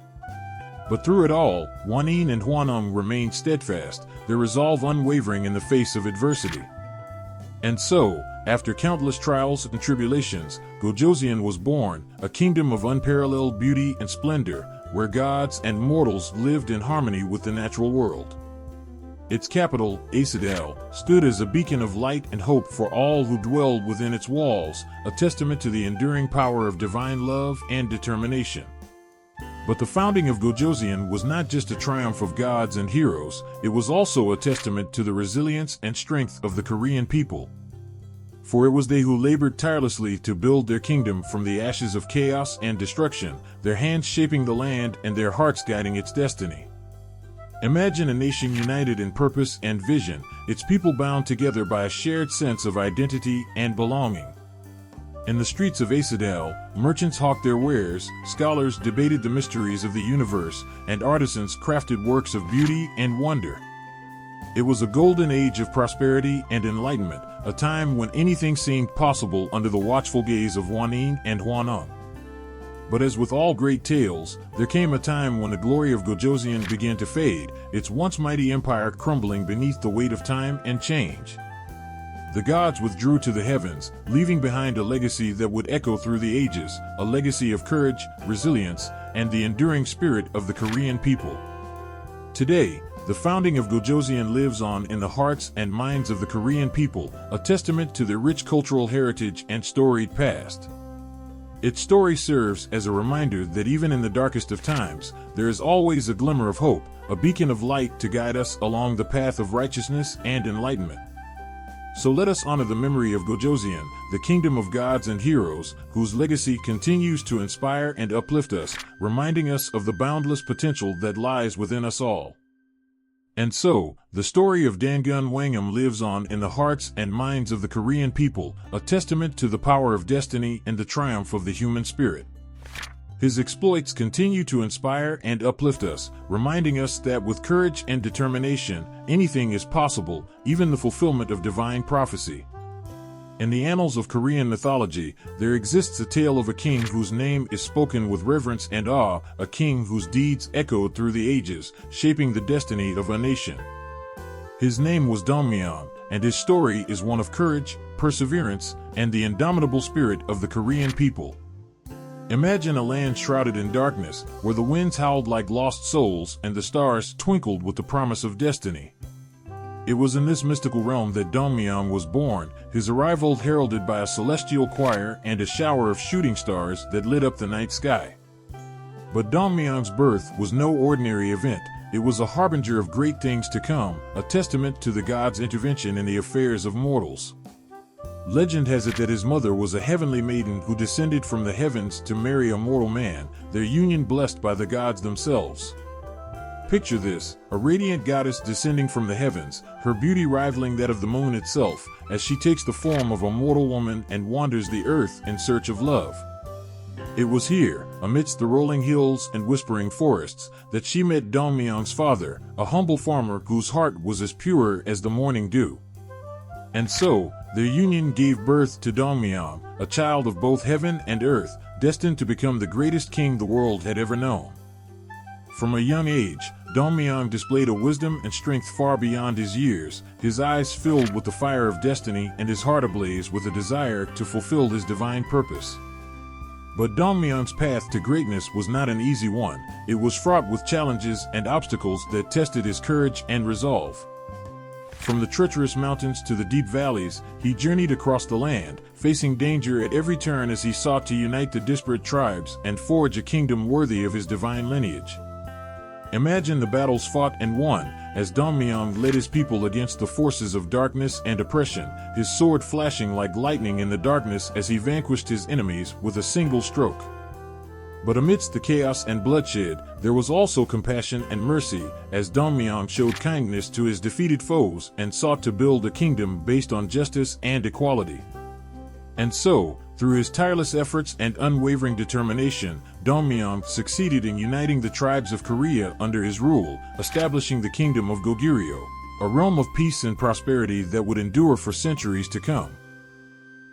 But through it all, Wanggeom and Hwanong remained steadfast, their resolve unwavering in the face of adversity. And so, after countless trials and tribulations, Gojoseon was born, a kingdom of unparalleled beauty and splendor, where gods and mortals lived in harmony with the natural world. Its capital, Ancestral, stood as a beacon of light and hope for all who dwelled within its walls, a testament to the enduring power of divine love and determination. But the founding of Gojoseon was not just a triumph of gods and heroes, it was also a testament to the resilience and strength of the Korean people. For it was they who labored tirelessly to build their kingdom from the ashes of chaos and destruction, their hands shaping the land and their hearts guiding its destiny. Imagine a nation united in purpose and vision, its people bound together by a shared sense of identity and belonging. In the streets of Ancestral, merchants hawked their wares, scholars debated the mysteries of the universe, and artisans crafted works of beauty and wonder. It was a golden age of prosperity and enlightenment, a time when anything seemed possible under the watchful gaze of Wanggeom and Hwanong. But as with all great tales, there came a time when the glory of Gojoseon began to fade, its once mighty empire crumbling beneath the weight of time and change. The gods withdrew to the heavens, leaving behind a legacy that would echo through the ages, a legacy of courage, resilience, and the enduring spirit of the Korean people. Today, the founding of Gojoseon lives on in the hearts and minds of the Korean people, a testament to their rich cultural heritage and storied past. Its story serves as a reminder that even in the darkest of times, there is always a glimmer of hope, a beacon of light to guide us along the path of righteousness and enlightenment. So let us honor the memory of Gojoseon, the kingdom of gods and heroes, whose legacy continues to inspire and uplift us, reminding us of the boundless potential that lies within us all. And so, the story of Dangun Wanggeom lives on in the hearts and minds of the Korean people, a testament to the power of destiny and the triumph of the human spirit. His exploits continue to inspire and uplift us, reminding us that with courage and determination, anything is possible, even the fulfillment of divine prophecy. In the annals of Korean mythology, there exists a tale of a king whose name is spoken with reverence and awe, a king whose deeds echoed through the ages, shaping the destiny of a nation. His name was Dongmyeong, and his story is one of courage, perseverance, and the indomitable spirit of the Korean people. Imagine a land shrouded in darkness, where the winds howled like lost souls and the stars twinkled with the promise of destiny. It was in this mystical realm that Dongmyeong was born, his arrival heralded by a celestial choir and a shower of shooting stars that lit up the night sky. But Dongmyeong's birth was no ordinary event. It was a harbinger of great things to come, a testament to the gods' intervention in the affairs of mortals. Legend has it that his mother was a heavenly maiden who descended from the heavens to marry a mortal man, their union blessed by the gods themselves. Picture this, a radiant goddess descending from the heavens, her beauty rivaling that of the moon itself, as she takes the form of a mortal woman and wanders the earth in search of love. It was here, amidst the rolling hills and whispering forests, that she met Dongmyeong's father, a humble farmer whose heart was as pure as the morning dew. And so, their union gave birth to Dongmyeong, a child of both heaven and earth, destined to become the greatest king the world had ever known. From a young age, Dongmyeong displayed a wisdom and strength far beyond his years, his eyes filled with the fire of destiny and his heart ablaze with a desire to fulfill his divine purpose. But Dongmyeong's path to greatness was not an easy one. It was fraught with challenges and obstacles that tested his courage and resolve. From the treacherous mountains to the deep valleys, he journeyed across the land, facing danger at every turn as he sought to unite the disparate tribes and forge a kingdom worthy of his divine lineage. Imagine the battles fought and won, as Dongmyeong led his people against the forces of darkness and oppression, his sword flashing like lightning in the darkness as he vanquished his enemies with a single stroke. But amidst the chaos and bloodshed, there was also compassion and mercy, as Dongmyeong showed kindness to his defeated foes and sought to build a kingdom based on justice and equality. And so, through his tireless efforts and unwavering determination, Dongmyeong succeeded in uniting the tribes of Korea under his rule, establishing the kingdom of Gojoseon, a realm of peace and prosperity that would endure for centuries to come.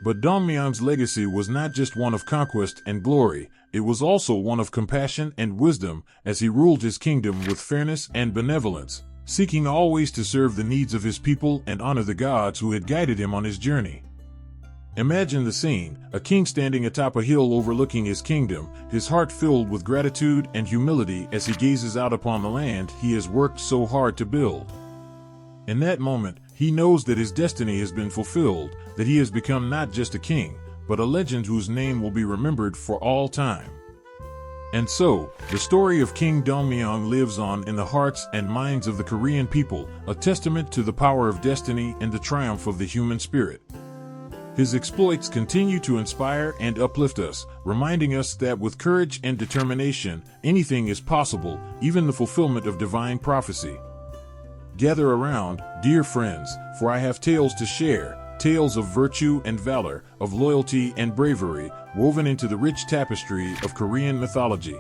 But Dongmyeong's legacy was not just one of conquest and glory, it was also one of compassion and wisdom, as he ruled his kingdom with fairness and benevolence, seeking always to serve the needs of his people and honor the gods who had guided him on his journey. Imagine the scene, a king standing atop a hill overlooking his kingdom, his heart filled with gratitude and humility as he gazes out upon the land he has worked so hard to build. In that moment, he knows that his destiny has been fulfilled, that he has become not just a king, but a legend whose name will be remembered for all time. And so, the story of King Dongmyeong lives on in the hearts and minds of the Korean people, a testament to the power of destiny and the triumph of the human spirit. His exploits continue to inspire and uplift us, reminding us that with courage and determination, anything is possible, even the fulfillment of divine prophecy. Gather around, dear friends, for I have tales to share, tales of virtue and valor, of loyalty and bravery, woven into the rich tapestry of Korean mythology.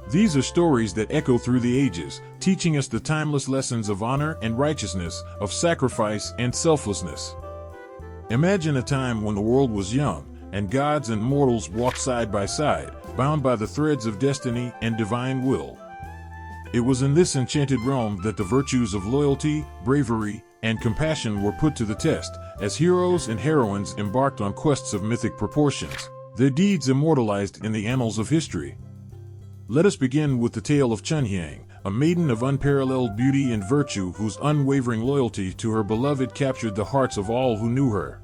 These are stories that echo through the ages, teaching us the timeless lessons of honor and righteousness, of sacrifice and selflessness. Imagine a time when the world was young, and gods and mortals walked side by side, bound by the threads of destiny and divine will. It was in this enchanted realm that the virtues of loyalty, bravery, and compassion were put to the test, as heroes and heroines embarked on quests of mythic proportions, their deeds immortalized in the annals of history. Let us begin with the tale of Chunhyang, a maiden of unparalleled beauty and virtue whose unwavering loyalty to her beloved captured the hearts of all who knew her.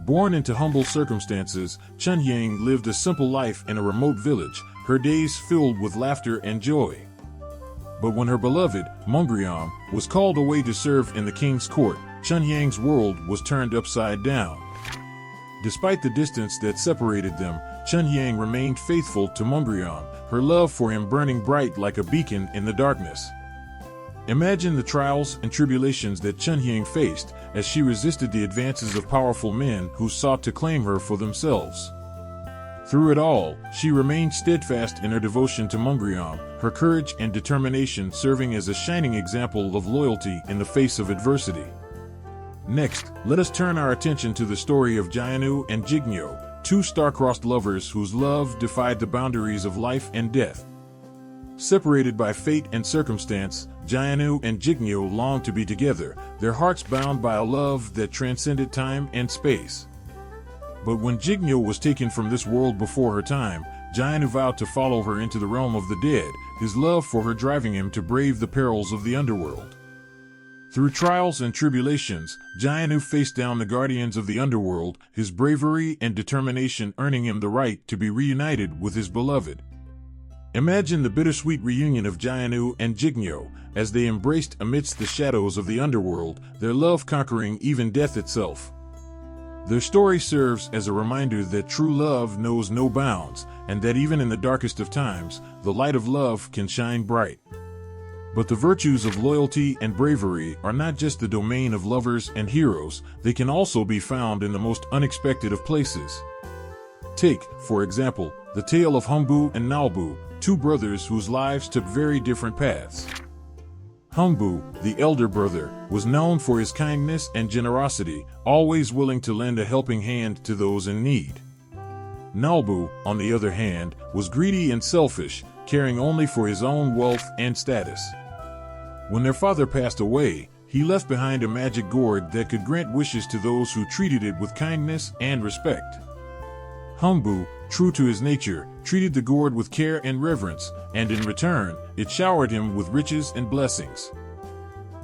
Born into humble circumstances, Chunhyang lived a simple life in a remote village, her days filled with laughter and joy. But when her beloved, Wanggeom, was called away to serve in the king's court, Chunhyang's world was turned upside down. Despite the distance that separated them, Chunhyang remained faithful to Wanggeom, her love for him burning bright like a beacon in the darkness. Imagine the trials and tribulations that Chunhyang faced as she resisted the advances of powerful men who sought to claim her for themselves. Through it all, she remained steadfast in her devotion to Wanggeom, her courage and determination serving as a shining example of loyalty in the face of adversity. Next, let us turn our attention to the story of Jaenu and Jignyo, two star-crossed lovers whose love defied the boundaries of life and death. Separated by fate and circumstance, Jaenu and Jignyo longed to be together, their hearts bound by a love that transcended time and space. But when Jignyo was taken from this world before her time, Jaenu vowed to follow her into the realm of the dead, his love for her driving him to brave the perils of the underworld. Through trials and tribulations, Jianu faced down the guardians of the underworld, his bravery and determination earning him the right to be reunited with his beloved. Imagine the bittersweet reunion of Jianu and Jigneo as they embraced amidst the shadows of the underworld, their love conquering even death itself. Their story serves as a reminder that true love knows no bounds, and that even in the darkest of times, the light of love can shine bright. But the virtues of loyalty and bravery are not just the domain of lovers and heroes, they can also be found in the most unexpected of places. Take, for example, the tale of Humbu and Nalbu, two brothers whose lives took very different paths. Humbu, the elder brother, was known for his kindness and generosity, always willing to lend a helping hand to those in need. Nalbu, on the other hand, was greedy and selfish, caring only for his own wealth and status. When their father passed away, he left behind a magic gourd that could grant wishes to those who treated it with kindness and respect. Humbu, true to his nature, treated the gourd with care and reverence, and in return, it showered him with riches and blessings.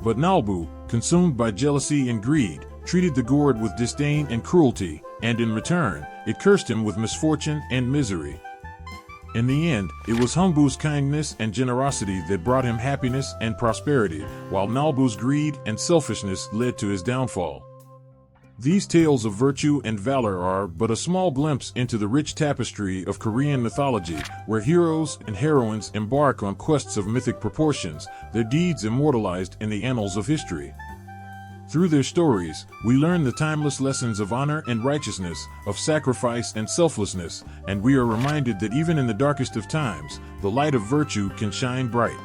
But Nalbu, consumed by jealousy and greed, treated the gourd with disdain and cruelty, and in return, it cursed him with misfortune and misery. In the end, it was Humbu's kindness and generosity that brought him happiness and prosperity, while Nalbu's greed and selfishness led to his downfall. These tales of virtue and valor are but a small glimpse into the rich tapestry of Korean mythology, where heroes and heroines embark on quests of mythic proportions, their deeds immortalized in the annals of history. Through their stories, we learn the timeless lessons of honor and righteousness, of sacrifice and selflessness, and we are reminded that even in the darkest of times, the light of virtue can shine bright.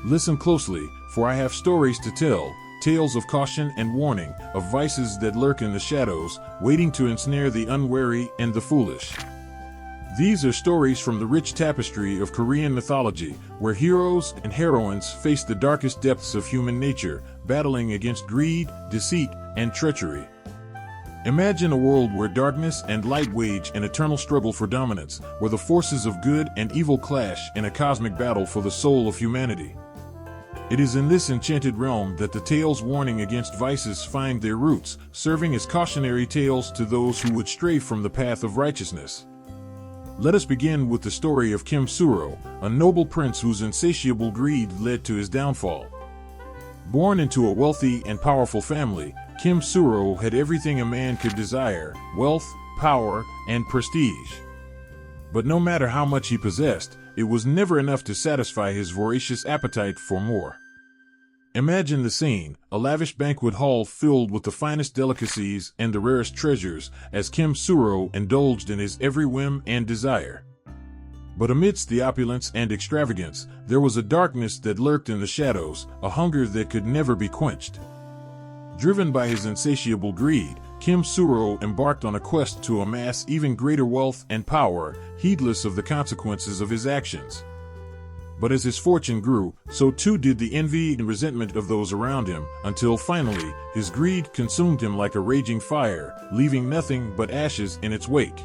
Listen closely, for I have stories to tell, tales of caution and warning, of vices that lurk in the shadows, waiting to ensnare the unwary and the foolish. These are stories from the rich tapestry of Korean mythology, where heroes and heroines face the darkest depths of human nature, battling against greed, deceit, and treachery. Imagine a world where darkness and light wage an eternal struggle for dominance, where the forces of good and evil clash in a cosmic battle for the soul of humanity. It is in this enchanted realm that the tales warning against vices find their roots, serving as cautionary tales to those who would stray from the path of righteousness. Let us begin with the story of Kim Suro, a noble prince whose insatiable greed led to his downfall. Born into a wealthy and powerful family, Kim Suro had everything a man could desire: wealth, power, and prestige. But no matter how much he possessed, it was never enough to satisfy his voracious appetite for more. Imagine the scene, a lavish banquet hall filled with the finest delicacies and the rarest treasures, as Kim Suro indulged in his every whim and desire. But amidst the opulence and extravagance, there was a darkness that lurked in the shadows, a hunger that could never be quenched. Driven by his insatiable greed, Kim Suro embarked on a quest to amass even greater wealth and power, heedless of the consequences of his actions. But as his fortune grew, so too did the envy and resentment of those around him, until finally, his greed consumed him like a raging fire, leaving nothing but ashes in its wake.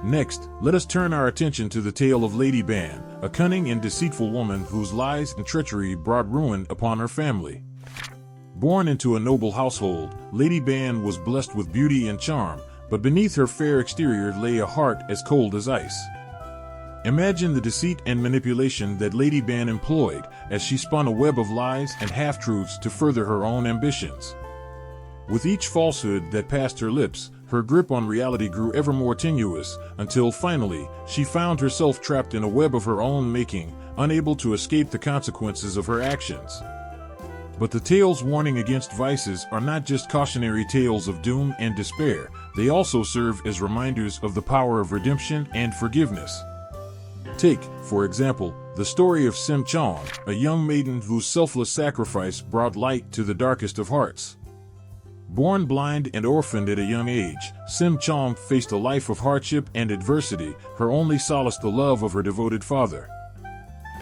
Next, let us turn our attention to the tale of Lady Ban, a cunning and deceitful woman whose lies and treachery brought ruin upon her family. Born into a noble household, Lady Ban was blessed with beauty and charm, but beneath her fair exterior lay a heart as cold as ice. Imagine the deceit and manipulation that Lady Ban employed as she spun a web of lies and half-truths to further her own ambitions. With each falsehood that passed her lips, her grip on reality grew ever more tenuous, until finally, she found herself trapped in a web of her own making, unable to escape the consequences of her actions. But the tales warning against vices are not just cautionary tales of doom and despair, they also serve as reminders of the power of redemption and forgiveness. Take, for example, the story of Sim Chong, a young maiden whose selfless sacrifice brought light to the darkest of hearts. Born blind and orphaned at a young age, Sim Chong faced a life of hardship and adversity, her only solace the love of her devoted father.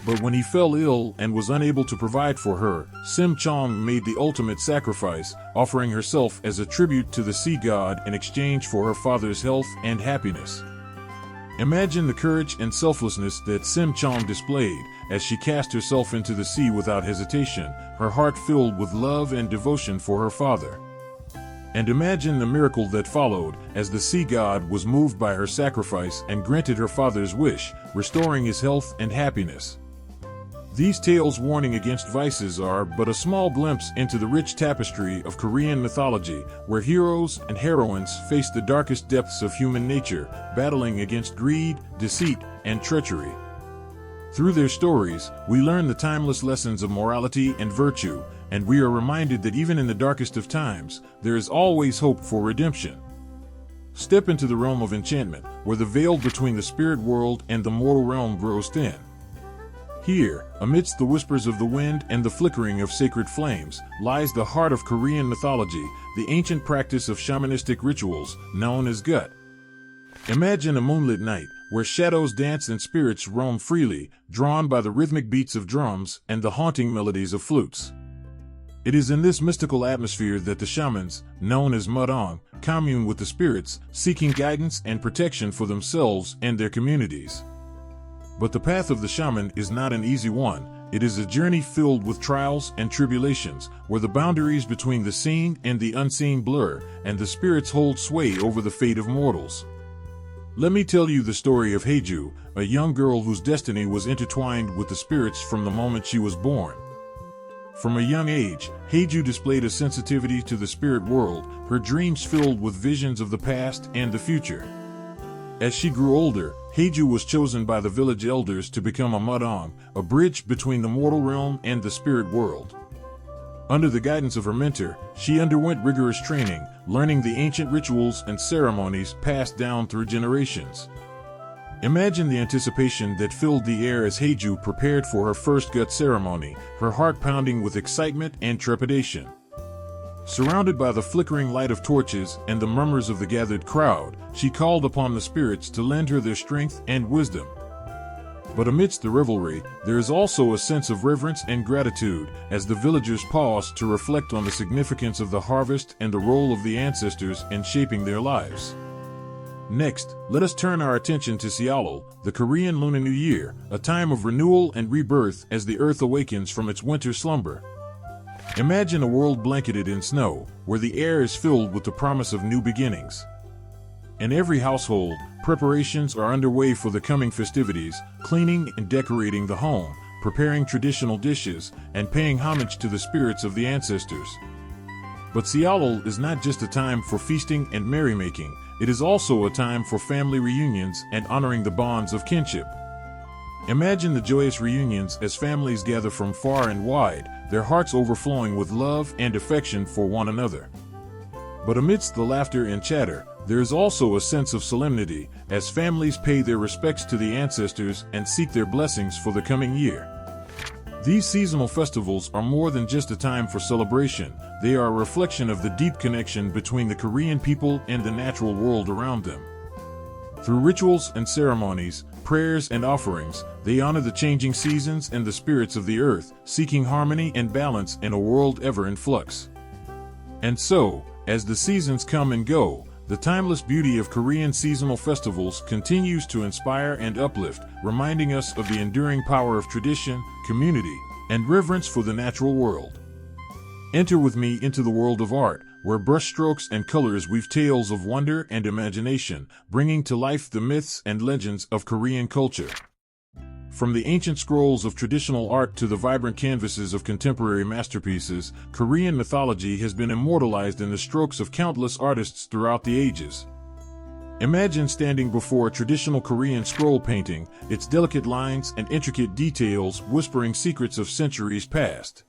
But when he fell ill and was unable to provide for her, Sim Chong made the ultimate sacrifice, offering herself as a tribute to the sea god in exchange for her father's health and happiness. Imagine the courage and selflessness that Sim Chong displayed as she cast herself into the sea without hesitation, her heart filled with love and devotion for her father. And imagine the miracle that followed as the sea god was moved by her sacrifice and granted her father's wish, restoring his health and happiness. These tales warning against vices are but a small glimpse into the rich tapestry of Korean mythology, where heroes and heroines face the darkest depths of human nature, battling against greed, deceit, and treachery. Through their stories, we learn the timeless lessons of morality and virtue, and we are reminded that even in the darkest of times, there is always hope for redemption. Step into the realm of enchantment, where the veil between the spirit world and the mortal realm grows thin. Here, amidst the whispers of the wind and the flickering of sacred flames, lies the heart of Korean mythology, the ancient practice of shamanistic rituals, known as gut. Imagine a moonlit night, where shadows dance and spirits roam freely, drawn by the rhythmic beats of drums and the haunting melodies of flutes. It is in this mystical atmosphere that the shamans, known as mudong, commune with the spirits, seeking guidance and protection for themselves and their communities. But the path of the shaman is not an easy one. It is a journey filled with trials and tribulations, where the boundaries between the seen and the unseen blur, and the spirits hold sway over the fate of mortals. Let me tell you the story of Heiju, a young girl whose destiny was intertwined with the spirits from the moment she was born. From a young age, Heiju displayed a sensitivity to the spirit world, her dreams filled with visions of the past and the future. As she grew older, Heiju was chosen by the village elders to become a mudong, a bridge between the mortal realm and the spirit world. Under the guidance of her mentor, she underwent rigorous training, learning the ancient rituals and ceremonies passed down through generations. Imagine the anticipation that filled the air as Heiju prepared for her first gut ceremony, her heart pounding with excitement and trepidation. Surrounded by the flickering light of torches and the murmurs of the gathered crowd, she called upon the spirits to lend her their strength and wisdom. But amidst the revelry, there is also a sense of reverence and gratitude as the villagers pause to reflect on the significance of the harvest and the role of the ancestors in shaping their lives. Next, let us turn our attention to Seollal, the Korean Lunar New Year, a time of renewal and rebirth as the earth awakens from its winter slumber. Imagine a world blanketed in snow, where the air is filled with the promise of new beginnings. In every household, preparations are underway for the coming festivities, cleaning and decorating the home, preparing traditional dishes, and paying homage to the spirits of the ancestors. But Seollal is not just a time for feasting and merrymaking, it is also a time for family reunions and honoring the bonds of kinship. Imagine the joyous reunions as families gather from far and wide, their hearts overflowing with love and affection for one another. But amidst the laughter and chatter, there is also a sense of solemnity, as families pay their respects to the ancestors and seek their blessings for the coming year. These seasonal festivals are more than just a time for celebration, they are a reflection of the deep connection between the Korean people and the natural world around them. Through rituals and ceremonies, prayers and offerings, they honor the changing seasons and the spirits of the earth, seeking harmony and balance in a world ever in flux. And so, as the seasons come and go, the timeless beauty of Korean seasonal festivals continues to inspire and uplift, reminding us of the enduring power of tradition, community, and reverence for the natural world. Enter with me into the world of art, where brushstrokes and colors weave tales of wonder and imagination, bringing to life the myths and legends of Korean culture. From the ancient scrolls of traditional art to the vibrant canvases of contemporary masterpieces, Korean mythology has been immortalized in the strokes of countless artists throughout the ages. Imagine standing before a traditional Korean scroll painting, its delicate lines and intricate details whispering secrets of centuries past.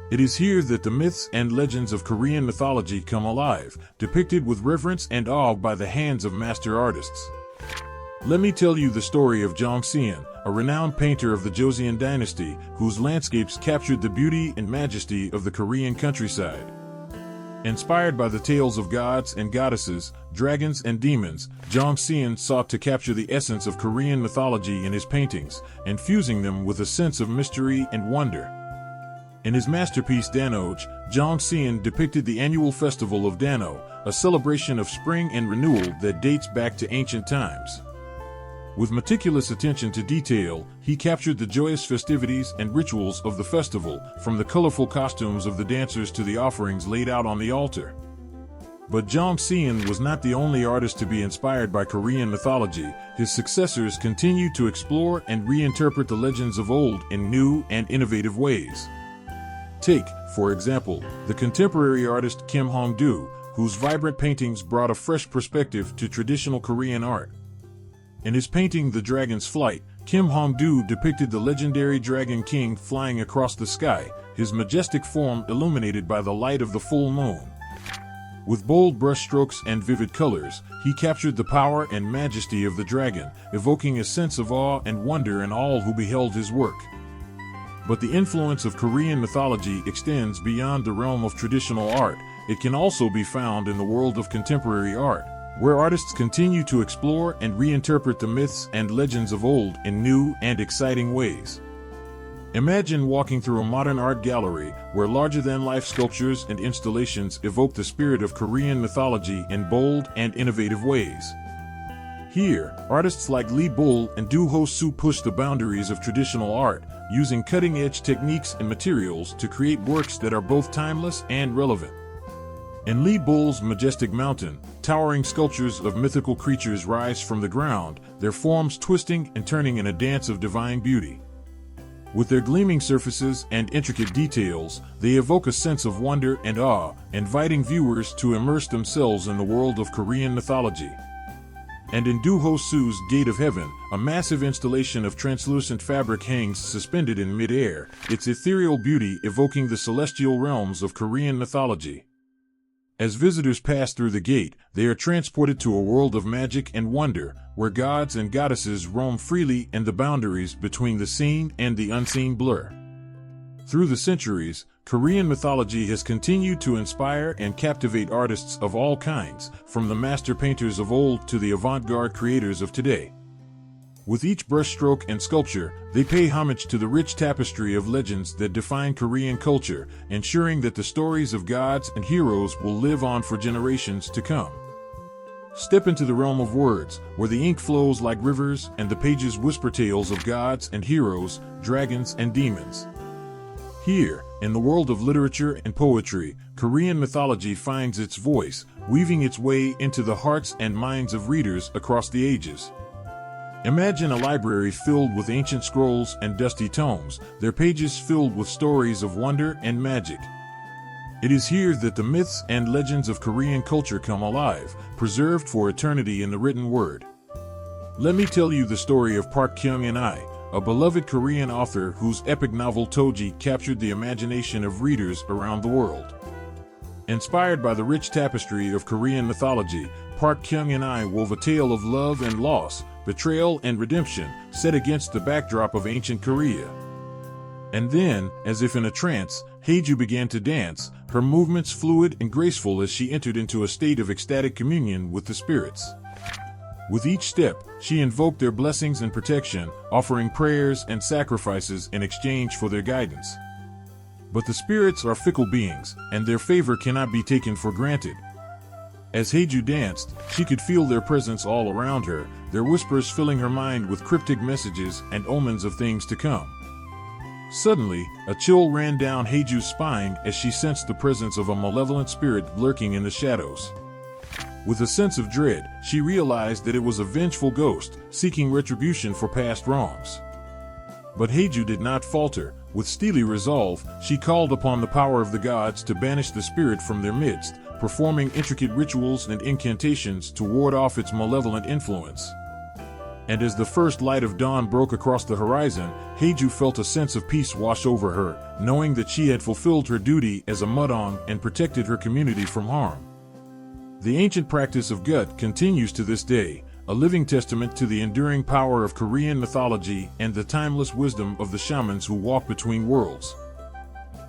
It is here that the myths and legends of Korean mythology come alive, depicted with reverence and awe by the hands of master artists. Let me tell you the story of Gojoseon, a renowned painter of the Joseon dynasty, whose landscapes captured the beauty and majesty of the Korean countryside. Inspired by the tales of gods and goddesses, dragons and demons, Gojoseon sought to capture the essence of Korean mythology in his paintings, infusing them with a sense of mystery and wonder. In his masterpiece Dangun, Gojoseon depicted the annual festival of Dano, a celebration of spring and renewal that dates back to ancient times. With meticulous attention to detail, he captured the joyous festivities and rituals of the festival, from the colorful costumes of the dancers to the offerings laid out on the altar. But Gojoseon was not the only artist to be inspired by Korean mythology. His successors continued to explore and reinterpret the legends of old in new and innovative ways. Take, for example, the contemporary artist Kim Hong-do, whose vibrant paintings brought a fresh perspective to traditional Korean art. In his painting The Dragon's Flight, Kim Hong-do depicted the legendary Dragon King flying across the sky, his majestic form illuminated by the light of the full moon. With bold brushstrokes and vivid colors, he captured the power and majesty of the dragon, evoking a sense of awe and wonder in all who beheld his work. But the influence of Korean mythology extends beyond the realm of traditional art. It can also be found in the world of contemporary art, where artists continue to explore and reinterpret the myths and legends of old in new and exciting ways. Imagine walking through a modern art gallery where larger-than-life sculptures and installations evoke the spirit of Korean mythology in bold and innovative ways. Here, artists like Lee Bull and Do Ho-soo push the boundaries of traditional art, using cutting-edge techniques and materials to create works that are both timeless and relevant. In Lee Bull's majestic mountain, towering sculptures of mythical creatures rise from the ground, their forms twisting and turning in a dance of divine beauty. With their gleaming surfaces and intricate details, they evoke a sense of wonder and awe, inviting viewers to immerse themselves in the world of Korean mythology. And in Do Ho-soo's Gate of Heaven, a massive installation of translucent fabric hangs suspended in mid-air, its ethereal beauty evoking the celestial realms of Korean mythology. As visitors pass through the gate, they are transported to a world of magic and wonder, where gods and goddesses roam freely and the boundaries between the seen and the unseen blur. Through the centuries, Korean mythology has continued to inspire and captivate artists of all kinds, from the master painters of old to the avant-garde creators of today. With each brushstroke and sculpture, they pay homage to the rich tapestry of legends that define Korean culture, ensuring that the stories of gods and heroes will live on for generations to come. Step into the realm of words, where the ink flows like rivers and the pages whisper tales of gods and heroes, dragons and demons. Here, in the world of literature and poetry, Korean mythology finds its voice, weaving its way into the hearts and minds of readers across the ages. Imagine a library filled with ancient scrolls and dusty tomes, their pages filled with stories of wonder and magic. It is here that the myths and legends of Korean culture come alive, preserved for eternity in the written word. Let me tell you the story of Park Kyung-in-I, a beloved Korean author whose epic novel Teoju captured the imagination of readers around the world. Inspired by the rich tapestry of Korean mythology, Park Kyung-in-I wove a tale of love and loss, betrayal and redemption, set against the backdrop of ancient Korea. And then, as if in a trance, Haeju began to dance, her movements fluid and graceful as she entered into a state of ecstatic communion with the spirits. With each step, she invoked their blessings and protection, offering prayers and sacrifices in exchange for their guidance. But the spirits are fickle beings, and their favor cannot be taken for granted. As Haeju danced, she could feel their presence all around her, their whispers filling her mind with cryptic messages and omens of things to come. Suddenly, a chill ran down Haeju's spine as she sensed the presence of a malevolent spirit lurking in the shadows. With a sense of dread, she realized that it was a vengeful ghost, seeking retribution for past wrongs. But Haeju did not falter. With steely resolve, she called upon the power of the gods to banish the spirit from their midst, performing intricate rituals and incantations to ward off its malevolent influence. And as the first light of dawn broke across the horizon, Haeju felt a sense of peace wash over her, knowing that she had fulfilled her duty as a Mudong and protected her community from harm. The ancient practice of gut continues to this day, a living testament to the enduring power of Korean mythology and the timeless wisdom of the shamans who walk between worlds.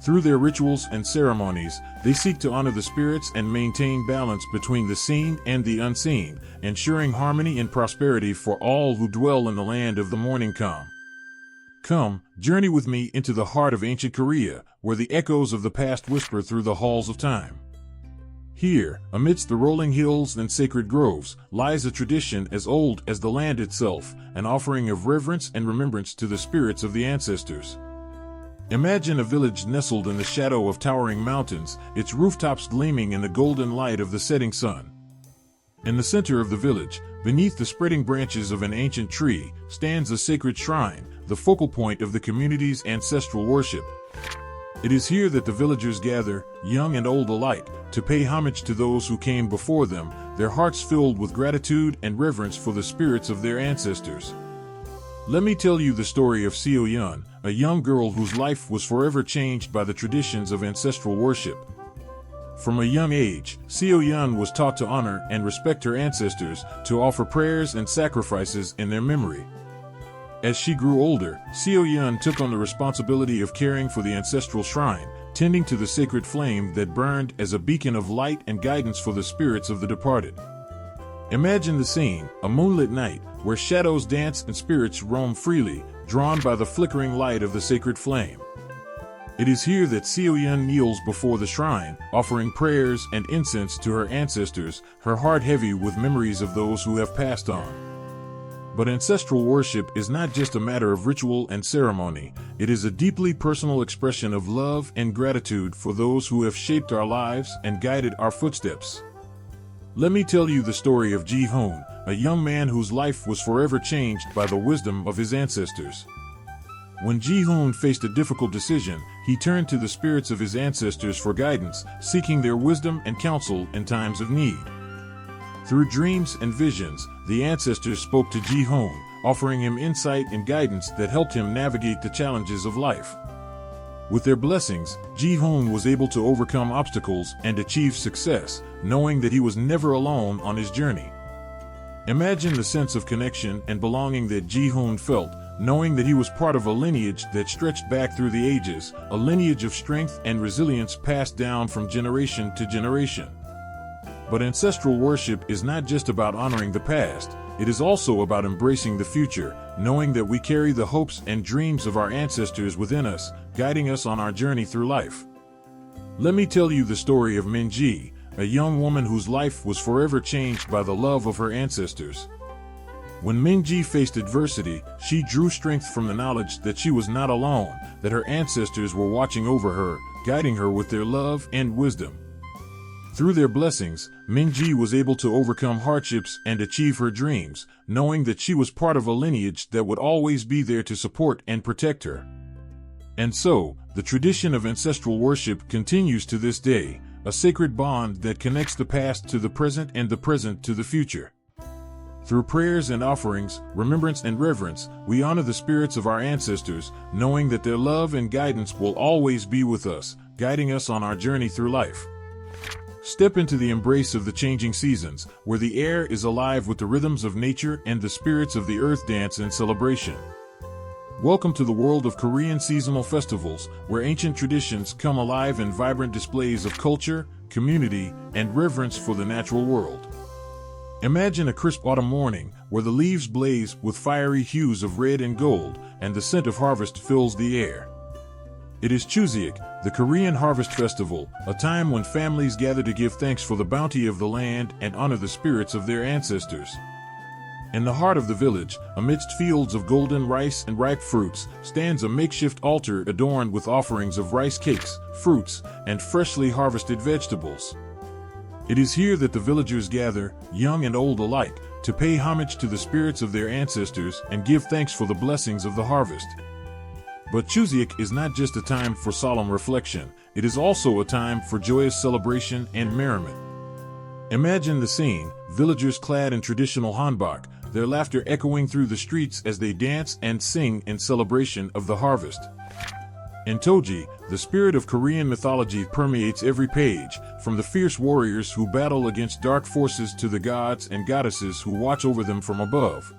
Through their rituals and ceremonies, they seek to honor the spirits and maintain balance between the seen and the unseen, ensuring harmony and prosperity for all who dwell in the land of the morning calm. Come, journey with me into the heart of ancient Korea, where the echoes of the past whisper through the halls of time. Here, amidst the rolling hills and sacred groves, lies a tradition as old as the land itself, an offering of reverence and remembrance to the spirits of the ancestors. Imagine a village nestled in the shadow of towering mountains, its rooftops gleaming in the golden light of the setting sun. In the center of the village, beneath the spreading branches of an ancient tree, stands a sacred shrine, the focal point of the community's ancestral worship. It is here that the villagers gather, young and old alike, to pay homage to those who came before them, their hearts filled with gratitude and reverence for the spirits of their ancestors. Let me tell you the story of Seo-yeon, a young girl whose life was forever changed by the traditions of ancestral worship. From a young age, Seo-yeon was taught to honor and respect her ancestors, to offer prayers and sacrifices in their memory. As she grew older, Seo-yeon took on the responsibility of caring for the ancestral shrine, tending to the sacred flame that burned as a beacon of light and guidance for the spirits of the departed. Imagine the scene, a moonlit night, where shadows dance and spirits roam freely, drawn by the flickering light of the sacred flame. It is here that Seo-yeon kneels before the shrine, offering prayers and incense to her ancestors, her heart heavy with memories of those who have passed on. But ancestral worship is not just a matter of ritual and ceremony, it is a deeply personal expression of love and gratitude for those who have shaped our lives and guided our footsteps. Let me tell you the story of Ji-hoon, a young man whose life was forever changed by the wisdom of his ancestors. When Ji-hoon faced a difficult decision, he turned to the spirits of his ancestors for guidance, seeking their wisdom and counsel in times of need. Through dreams and visions, the ancestors spoke to Ji-hoon, offering him insight and guidance that helped him navigate the challenges of life. With their blessings, Ji-hoon was able to overcome obstacles and achieve success, knowing that he was never alone on his journey. Imagine the sense of connection and belonging that Ji-hoon felt, knowing that he was part of a lineage that stretched back through the ages, a lineage of strength and resilience passed down from generation to generation. But ancestral worship is not just about honoring the past, it is also about embracing the future, knowing that we carry the hopes and dreams of our ancestors within us, guiding us on our journey through life. Let me tell you the story of Min-ji, a young woman whose life was forever changed by the love of her ancestors. When Min-ji faced adversity, she drew strength from the knowledge that she was not alone, that her ancestors were watching over her, guiding her with their love and wisdom. Through their blessings, Min-ji was able to overcome hardships and achieve her dreams, knowing that she was part of a lineage that would always be there to support and protect her. And so, the tradition of ancestral worship continues to this day, a sacred bond that connects the past to the present and the present to the future. Through prayers and offerings, remembrance and reverence, we honor the spirits of our ancestors, knowing that their love and guidance will always be with us, guiding us on our journey through life. Step into the embrace of the changing seasons, where the air is alive with the rhythms of nature and the spirits of the earth dance in celebration. Welcome to the world of Korean seasonal festivals, where ancient traditions come alive in vibrant displays of culture, community, and reverence for the natural world. Imagine a crisp autumn morning, where the leaves blaze with fiery hues of red and gold, and the scent of harvest fills the air. It is Chuseok, the Korean Harvest Festival, a time when families gather to give thanks for the bounty of the land and honor the spirits of their ancestors. In the heart of the village, amidst fields of golden rice and ripe fruits, stands a makeshift altar adorned with offerings of rice cakes, fruits, and freshly harvested vegetables. It is here that the villagers gather, young and old alike, to pay homage to the spirits of their ancestors and give thanks for the blessings of the harvest. But Chuseok is not just a time for solemn reflection, it is also a time for joyous celebration and merriment. Imagine the scene, villagers clad in traditional hanbok, their laughter echoing through the streets as they dance and sing in celebration of the harvest. In Teoju, the spirit of Korean mythology permeates every page, from the fierce warriors who battle against dark forces to the gods and goddesses who watch over them from above.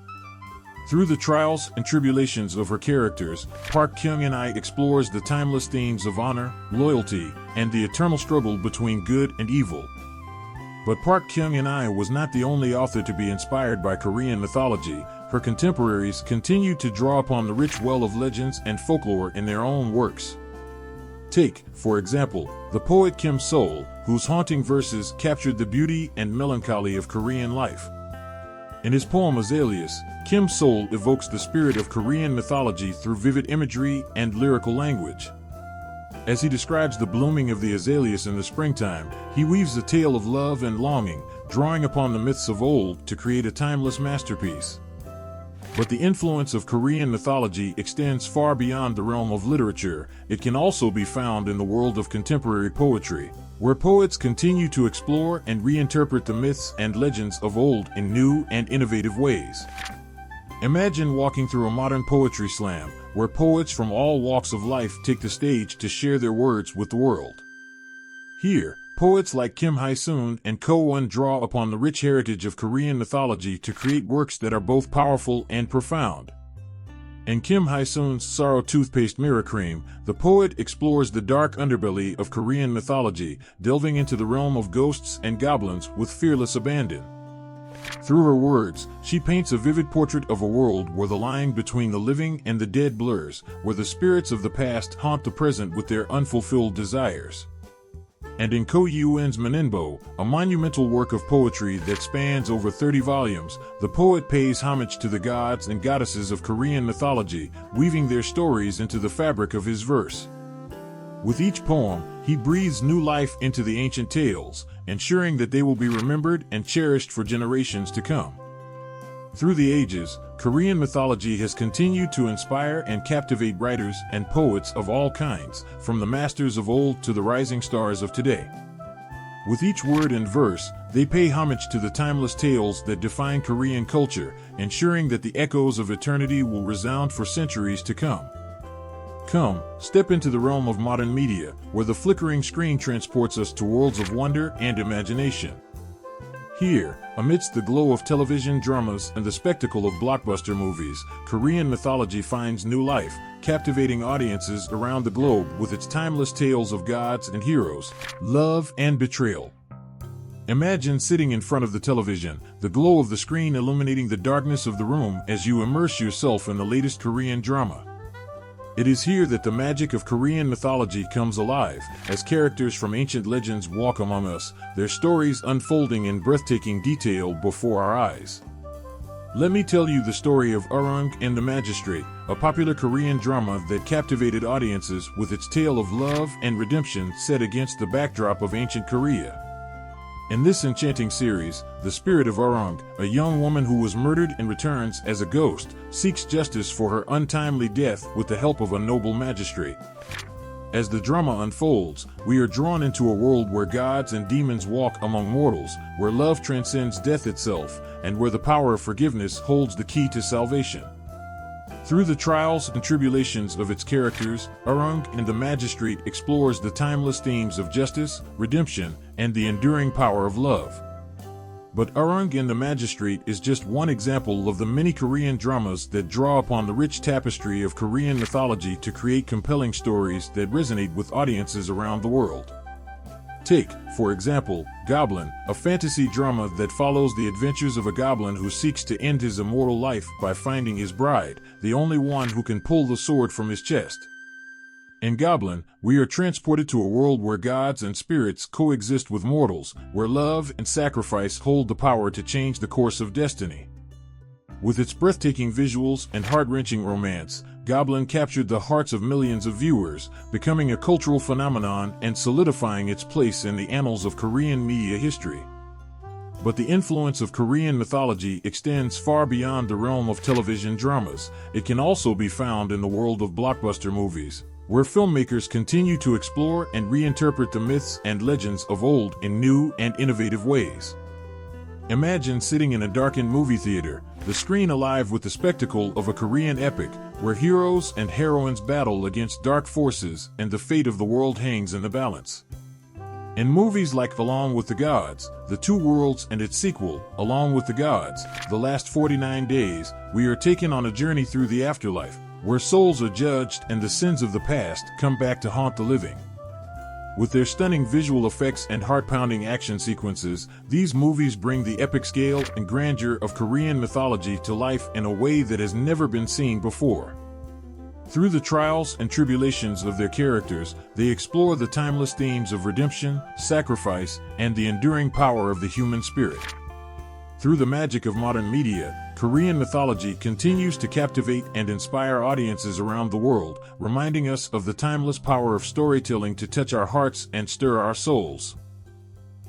Through the trials and tribulations of her characters, Park Kyung-in explores the timeless themes of honor, loyalty, and the eternal struggle between good and evil. But Park Kyung-in was not the only author to be inspired by Korean mythology. Her contemporaries continued to draw upon the rich well of legends and folklore in their own works. Take, for example, the poet Kim Sol, whose haunting verses captured the beauty and melancholy of Korean life. In his poem Azaleas, Kim's soul evokes the spirit of Korean mythology through vivid imagery and lyrical language. As he describes the blooming of the azaleas in the springtime, he weaves a tale of love and longing, drawing upon the myths of old to create a timeless masterpiece. But the influence of Korean mythology extends far beyond the realm of literature. It can also be found in the world of contemporary poetry, where poets continue to explore and reinterpret the myths and legends of old in new and innovative ways. Imagine walking through a modern poetry slam, where poets from all walks of life take the stage to share their words with the world. Here, poets like Kim Hae-soon and Ko Won draw upon the rich heritage of Korean mythology to create works that are both powerful and profound. In Kim Hae-soon's Sorrow Toothpaste Mirror Cream, the poet explores the dark underbelly of Korean mythology, delving into the realm of ghosts and goblins with fearless abandon. Through her words, she paints a vivid portrait of a world where the line between the living and the dead blurs, where the spirits of the past haunt the present with their unfulfilled desires. And in Ko Yuen's Maninbo, a monumental work of poetry that spans over 30 volumes, the poet pays homage to the gods and goddesses of Korean mythology, weaving their stories into the fabric of his verse. With each poem, he breathes new life into the ancient tales, ensuring that they will be remembered and cherished for generations to come. Through the ages, Korean mythology has continued to inspire and captivate writers and poets of all kinds, from the masters of old to the rising stars of today. With each word and verse, they pay homage to the timeless tales that define Korean culture, ensuring that the echoes of eternity will resound for centuries to come. Come, step into the realm of modern media, where the flickering screen transports us to worlds of wonder and imagination. Here, amidst the glow of television dramas and the spectacle of blockbuster movies, Korean mythology finds new life, captivating audiences around the globe with its timeless tales of gods and heroes, love and betrayal. Imagine sitting in front of the television, the glow of the screen illuminating the darkness of the room as you immerse yourself in the latest Korean drama. It is here that the magic of Korean mythology comes alive, as characters from ancient legends walk among us, their stories unfolding in breathtaking detail before our eyes. Let me tell you the story of Urung and the Magistrate, a popular Korean drama that captivated audiences with its tale of love and redemption set against the backdrop of ancient Korea. In this enchanting series, the spirit of Urung, a young woman who was murdered and returns as a ghost, seeks justice for her untimely death with the help of a noble magistrate. As the drama unfolds, we are drawn into a world where gods and demons walk among mortals, where love transcends death itself, and where the power of forgiveness holds the key to salvation. Through the trials and tribulations of its characters, Urung and the Magistrate explores the timeless themes of justice, redemption, and the enduring power of love. But Urung and the Magistrate is just one example of the many Korean dramas that draw upon the rich tapestry of Korean mythology to create compelling stories that resonate with audiences around the world. Take, for example, Goblin, a fantasy drama that follows the adventures of a goblin who seeks to end his immortal life by finding his bride, the only one who can pull the sword from his chest. In Goblin, we are transported to a world where gods and spirits coexist with mortals, where love and sacrifice hold the power to change the course of destiny. With its breathtaking visuals and heart-wrenching romance, Goblin captured the hearts of millions of viewers, becoming a cultural phenomenon and solidifying its place in the annals of Korean media history. But the influence of Korean mythology extends far beyond the realm of television dramas. It can also be found in the world of blockbuster movies, where filmmakers continue to explore and reinterpret the myths and legends of old in new and innovative ways. Imagine sitting in a darkened movie theater, the screen alive with the spectacle of a Korean epic, where heroes and heroines battle against dark forces and the fate of the world hangs in the balance. In movies like Along with the Gods, The Two Worlds and its sequel, Along with the Gods, The Last 49 Days, we are taken on a journey through the afterlife, where souls are judged and the sins of the past come back to haunt the living. With their stunning visual effects and heart-pounding action sequences, these movies bring the epic scale and grandeur of Korean mythology to life in a way that has never been seen before. Through the trials and tribulations of their characters, they explore the timeless themes of redemption, sacrifice, and the enduring power of the human spirit. Through the magic of modern media, Korean mythology continues to captivate and inspire audiences around the world, reminding us of the timeless power of storytelling to touch our hearts and stir our souls.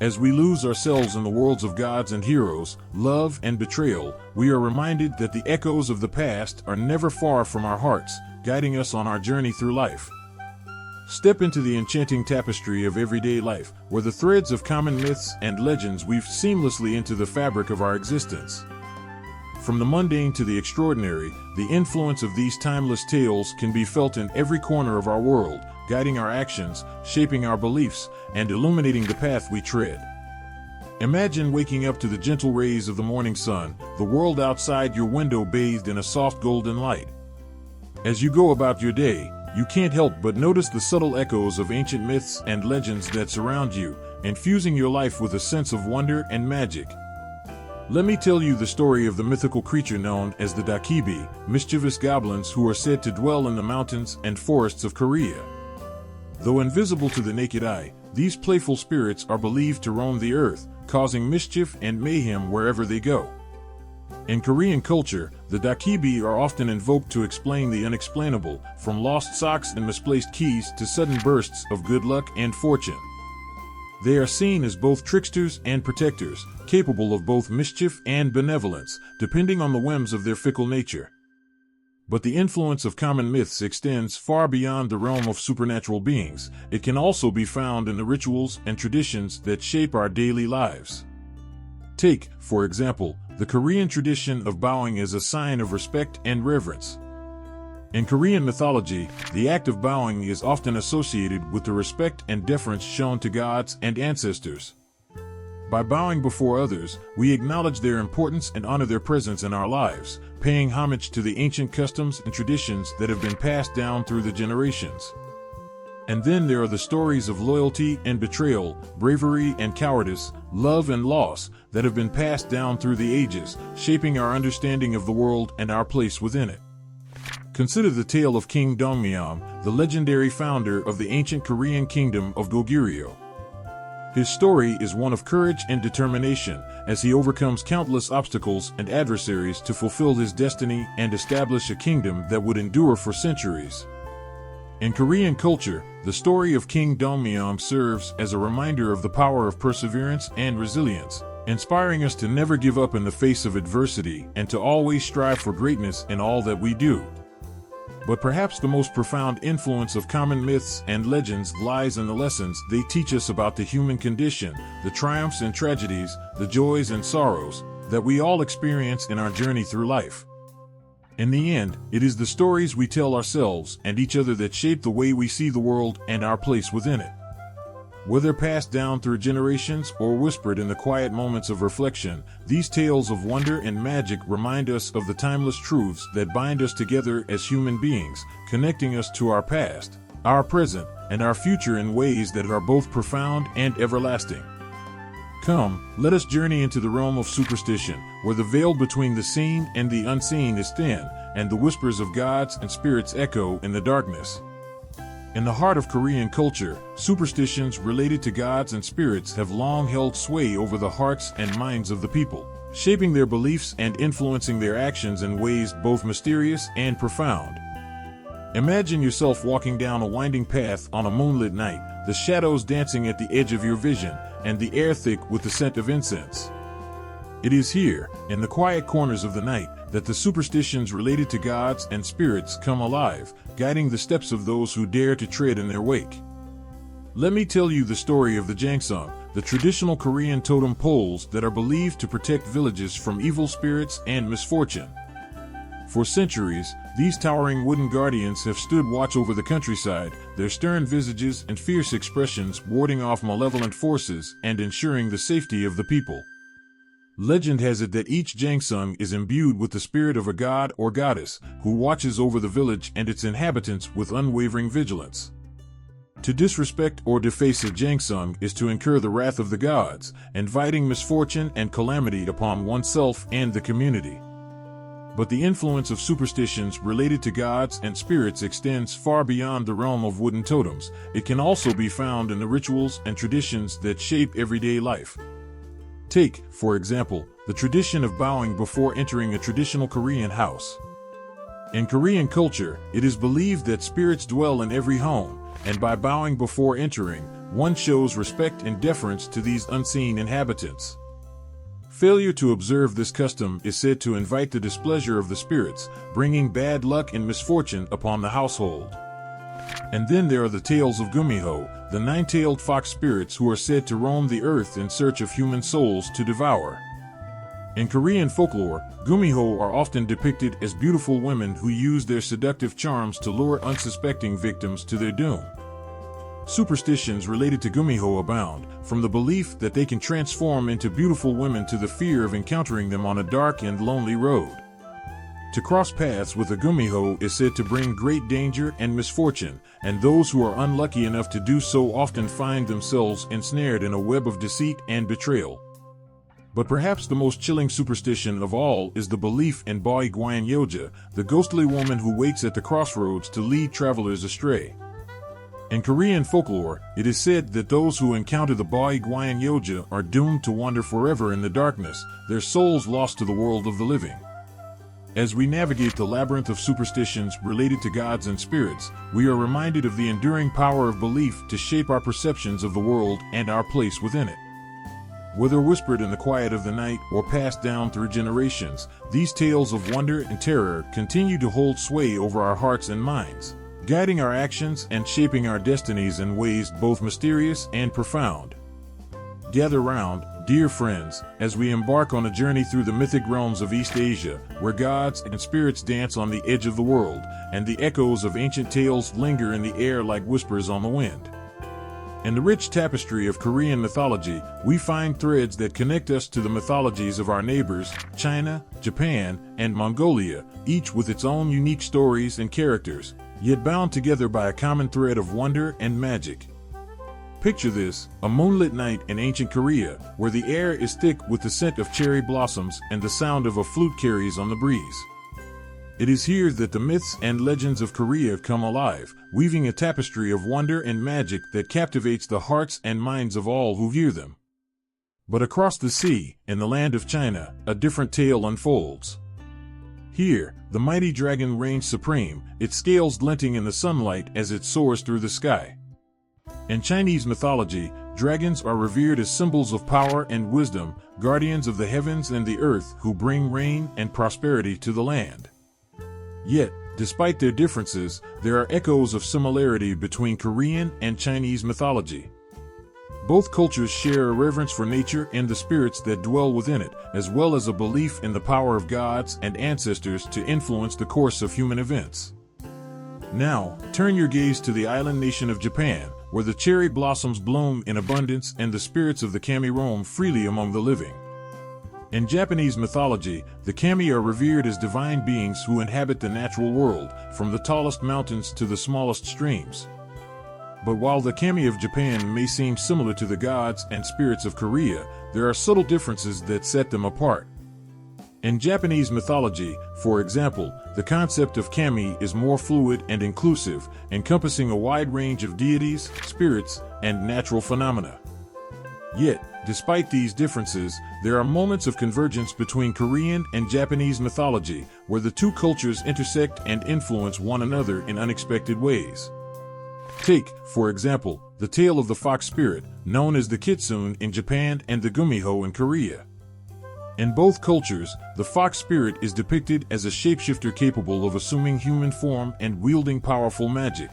As we lose ourselves in the worlds of gods and heroes, love and betrayal, we are reminded that the echoes of the past are never far from our hearts, guiding us on our journey through life. Step into the enchanting tapestry of everyday life, where the threads of common myths and legends weave seamlessly into the fabric of our existence. From the mundane to the extraordinary, the influence of these timeless tales can be felt in every corner of our world, guiding our actions, shaping our beliefs, and illuminating the path we tread. Imagine waking up to the gentle rays of the morning sun, the world outside your window bathed in a soft golden light. As you go about your day, you can't help but notice the subtle echoes of ancient myths and legends that surround you, infusing your life with a sense of wonder and magic. Let me tell you the story of the mythical creature known as the Dokkaebi, mischievous goblins who are said to dwell in the mountains and forests of Korea. Though invisible to the naked eye, these playful spirits are believed to roam the earth, causing mischief and mayhem wherever they go. In Korean culture, the Dokkaebi are often invoked to explain the unexplainable, from lost socks and misplaced keys to sudden bursts of good luck and fortune. They are seen as both tricksters and protectors, capable of both mischief and benevolence, depending on the whims of their fickle nature. But the influence of common myths extends far beyond the realm of supernatural beings. It can also be found in the rituals and traditions that shape our daily lives. Take, for example, the Korean tradition of bowing as a sign of respect and reverence. In Korean mythology, the act of bowing is often associated with the respect and deference shown to gods and ancestors. By bowing before others, we acknowledge their importance and honor their presence in our lives, paying homage to the ancient customs and traditions that have been passed down through the generations. And then there are the stories of loyalty and betrayal, bravery and cowardice, love and loss that have been passed down through the ages, shaping our understanding of the world and our place within it. Consider the tale of King Dongmyeong, the legendary founder of the ancient Korean kingdom of Gojoseon. His story is one of courage and determination, as he overcomes countless obstacles and adversaries to fulfill his destiny and establish a kingdom that would endure for centuries. In Korean culture, the story of King Dongmyeong serves as a reminder of the power of perseverance and resilience, inspiring us to never give up in the face of adversity and to always strive for greatness in all that we do. But perhaps the most profound influence of common myths and legends lies in the lessons they teach us about the human condition, the triumphs and tragedies, the joys and sorrows that we all experience in our journey through life. In the end, it is the stories we tell ourselves and each other that shape the way we see the world and our place within it. Whether passed down through generations or whispered in the quiet moments of reflection, these tales of wonder and magic remind us of the timeless truths that bind us together as human beings, connecting us to our past, our present, and our future in ways that are both profound and everlasting. Come, let us journey into the realm of superstition, where the veil between the seen and the unseen is thin, and the whispers of gods and spirits echo in the darkness. In the heart of Korean culture, superstitions related to gods and spirits have long held sway over the hearts and minds of the people, shaping their beliefs and influencing their actions in ways both mysterious and profound. Imagine yourself walking down a winding path on a moonlit night, the shadows dancing at the edge of your vision, and the air thick with the scent of incense. It is here, in the quiet corners of the night, that the superstitions related to gods and spirits come alive, guiding the steps of those who dare to tread in their wake. Let me tell you the story of the Jangsung, the traditional Korean totem poles that are believed to protect villages from evil spirits and misfortune. For centuries, these towering wooden guardians have stood watch over the countryside, their stern visages and fierce expressions warding off malevolent forces and ensuring the safety of the people. Legend has it that each Jangsung is imbued with the spirit of a god or goddess who watches over the village and its inhabitants with unwavering vigilance. To disrespect or deface a Jangsung is to incur the wrath of the gods, inviting misfortune and calamity upon oneself and the community. But the influence of superstitions related to gods and spirits extends far beyond the realm of wooden totems. It can also be found in the rituals and traditions that shape everyday life. Take, for example, the tradition of bowing before entering a traditional Korean house. In Korean culture, it is believed that spirits dwell in every home, and by bowing before entering, one shows respect and deference to these unseen inhabitants. Failure to observe this custom is said to invite the displeasure of the spirits, bringing bad luck and misfortune upon the household. And then there are the tales of Gumiho, the nine-tailed fox spirits who are said to roam the earth in search of human souls to devour. In Korean folklore, Gumiho are often depicted as beautiful women who use their seductive charms to lure unsuspecting victims to their doom. Superstitions related to Gumiho abound, from the belief that they can transform into beautiful women to the fear of encountering them on a dark and lonely road. To cross paths with a Gumiho is said to bring great danger and misfortune, and those who are unlucky enough to do so often find themselves ensnared in a web of deceit and betrayal. But perhaps the most chilling superstition of all is the belief in Bae Gwan Yoja, the ghostly woman who waits at the crossroads to lead travelers astray. In Korean folklore, it is said that those who encounter the Bae Gwan Yoja are doomed to wander forever in the darkness, their souls lost to the world of the living. As we navigate the labyrinth of superstitions related to gods and spirits, we are reminded of the enduring power of belief to shape our perceptions of the world and our place within it. Whether whispered in the quiet of the night or passed down through generations, these tales of wonder and terror continue to hold sway over our hearts and minds, guiding our actions and shaping our destinies in ways both mysterious and profound. Gather round, dear friends, as we embark on a journey through the mythic realms of East Asia, where gods and spirits dance on the edge of the world, and the echoes of ancient tales linger in the air like whispers on the wind. In the rich tapestry of Korean mythology, we find threads that connect us to the mythologies of our neighbors, China, Japan, and Mongolia, each with its own unique stories and characters, yet bound together by a common thread of wonder and magic. Picture this, a moonlit night in ancient Korea, where the air is thick with the scent of cherry blossoms and the sound of a flute carries on the breeze. It is here that the myths and legends of Korea come alive, weaving a tapestry of wonder and magic that captivates the hearts and minds of all who view them. But across the sea, in the land of China, a different tale unfolds. Here, the mighty dragon reigns supreme, its scales glinting in the sunlight as it soars through the sky. In Chinese mythology, dragons are revered as symbols of power and wisdom, guardians of the heavens and the earth who bring rain and prosperity to the land. Yet, despite their differences, there are echoes of similarity between Korean and Chinese mythology. Both cultures share a reverence for nature and the spirits that dwell within it, as well as a belief in the power of gods and ancestors to influence the course of human events. Now, turn your gaze to the island nation of Japan, where the cherry blossoms bloom in abundance and the spirits of the kami roam freely among the living. In Japanese mythology, the kami are revered as divine beings who inhabit the natural world, from the tallest mountains to the smallest streams. But while the kami of Japan may seem similar to the gods and spirits of Korea, there are subtle differences that set them apart. In Japanese mythology, for example, the concept of kami is more fluid and inclusive, encompassing a wide range of deities, spirits, and natural phenomena. Yet, despite these differences, there are moments of convergence between Korean and Japanese mythology, where the two cultures intersect and influence one another in unexpected ways. Take, for example, the tale of the fox spirit, known as the kitsune in Japan and the gumiho in Korea. In both cultures, the fox spirit is depicted as a shapeshifter capable of assuming human form and wielding powerful magic.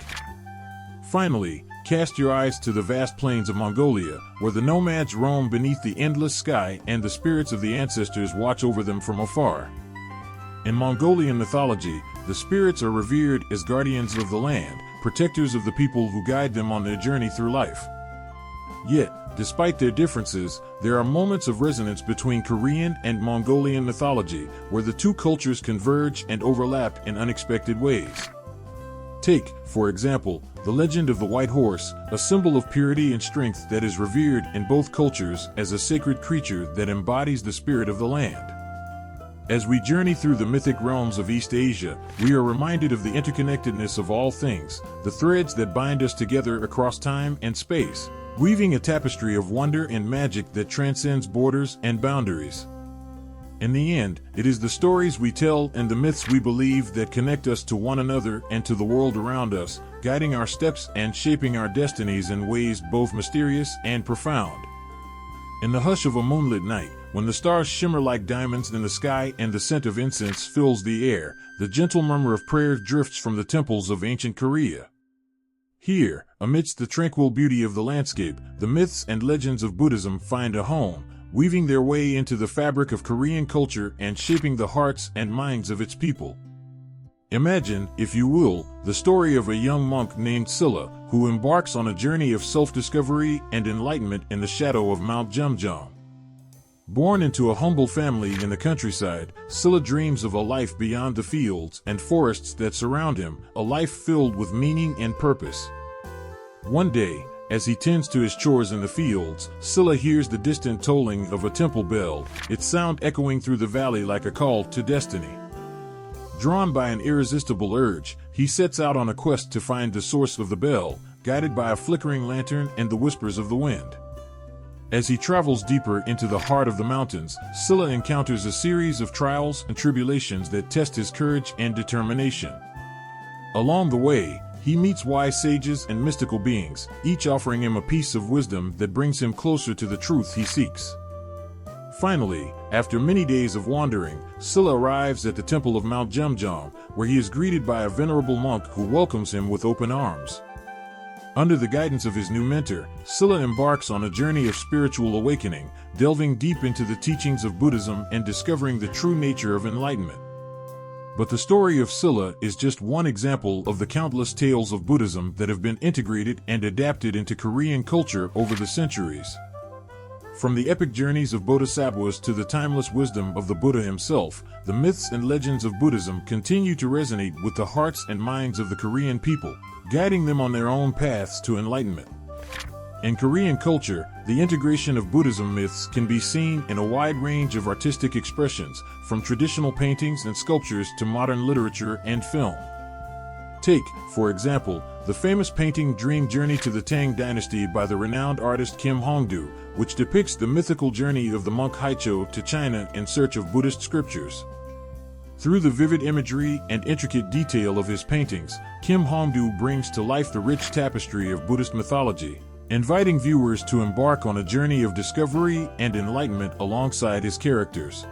Finally, cast your eyes to the vast plains of Mongolia, where the nomads roam beneath the endless sky and the spirits of the ancestors watch over them from afar. In Mongolian mythology, the spirits are revered as guardians of the land, protectors of the people who guide them on their journey through life. Yet, despite their differences, there are moments of resonance between Korean and Mongolian mythology, where the two cultures converge and overlap in unexpected ways. Take, for example, the legend of the white horse, a symbol of purity and strength that is revered in both cultures as a sacred creature that embodies the spirit of the land. As we journey through the mythic realms of East Asia, we are reminded of the interconnectedness of all things, the threads that bind us together across time and space, weaving a tapestry of wonder and magic that transcends borders and boundaries. In the end, it is the stories we tell and the myths we believe that connect us to one another and to the world around us, guiding our steps and shaping our destinies in ways both mysterious and profound. In the hush of a moonlit night, when the stars shimmer like diamonds in the sky and the scent of incense fills the air, the gentle murmur of prayer drifts from the temples of ancient Korea. Here, amidst the tranquil beauty of the landscape, the myths and legends of Buddhism find a home, weaving their way into the fabric of Korean culture and shaping the hearts and minds of its people. Imagine, if you will, the story of a young monk named Silla, who embarks on a journey of self-discovery and enlightenment in the shadow of Mount Gyeomjeong. Born into a humble family in the countryside, Silla dreams of a life beyond the fields and forests that surround him, a life filled with meaning and purpose. One day, as he tends to his chores in the fields, Silla hears the distant tolling of a temple bell, its sound echoing through the valley like a call to destiny. Drawn by an irresistible urge, he sets out on a quest to find the source of the bell, guided by a flickering lantern and the whispers of the wind. As he travels deeper into the heart of the mountains, Silla encounters a series of trials and tribulations that test his courage and determination. Along the way, he meets wise sages and mystical beings, each offering him a piece of wisdom that brings him closer to the truth he seeks. Finally, after many days of wandering, Silla arrives at the temple of Mount Gyeomjeong, where he is greeted by a venerable monk who welcomes him with open arms. Under the guidance of his new mentor, Silla embarks on a journey of spiritual awakening, delving deep into the teachings of Buddhism and discovering the true nature of enlightenment. But the story of Silla is just one example of the countless tales of Buddhism that have been integrated and adapted into Korean culture over the centuries. From the epic journeys of bodhisattvas to the timeless wisdom of the Buddha himself, the myths and legends of Buddhism continue to resonate with the hearts and minds of the Korean people, guiding them on their own paths to enlightenment. In Korean culture, the integration of Buddhism myths can be seen in a wide range of artistic expressions, from traditional paintings and sculptures to modern literature and film. Take, for example, the famous painting Dream Journey to the Tang Dynasty by the renowned artist Kim Hongdu, which depicts the mythical journey of the monk Haicho to China in search of Buddhist scriptures. Through the vivid imagery and intricate detail of his paintings, Kim Hongdu brings to life the rich tapestry of Buddhist mythology, inviting viewers to embark on a journey of discovery and enlightenment alongside his characters.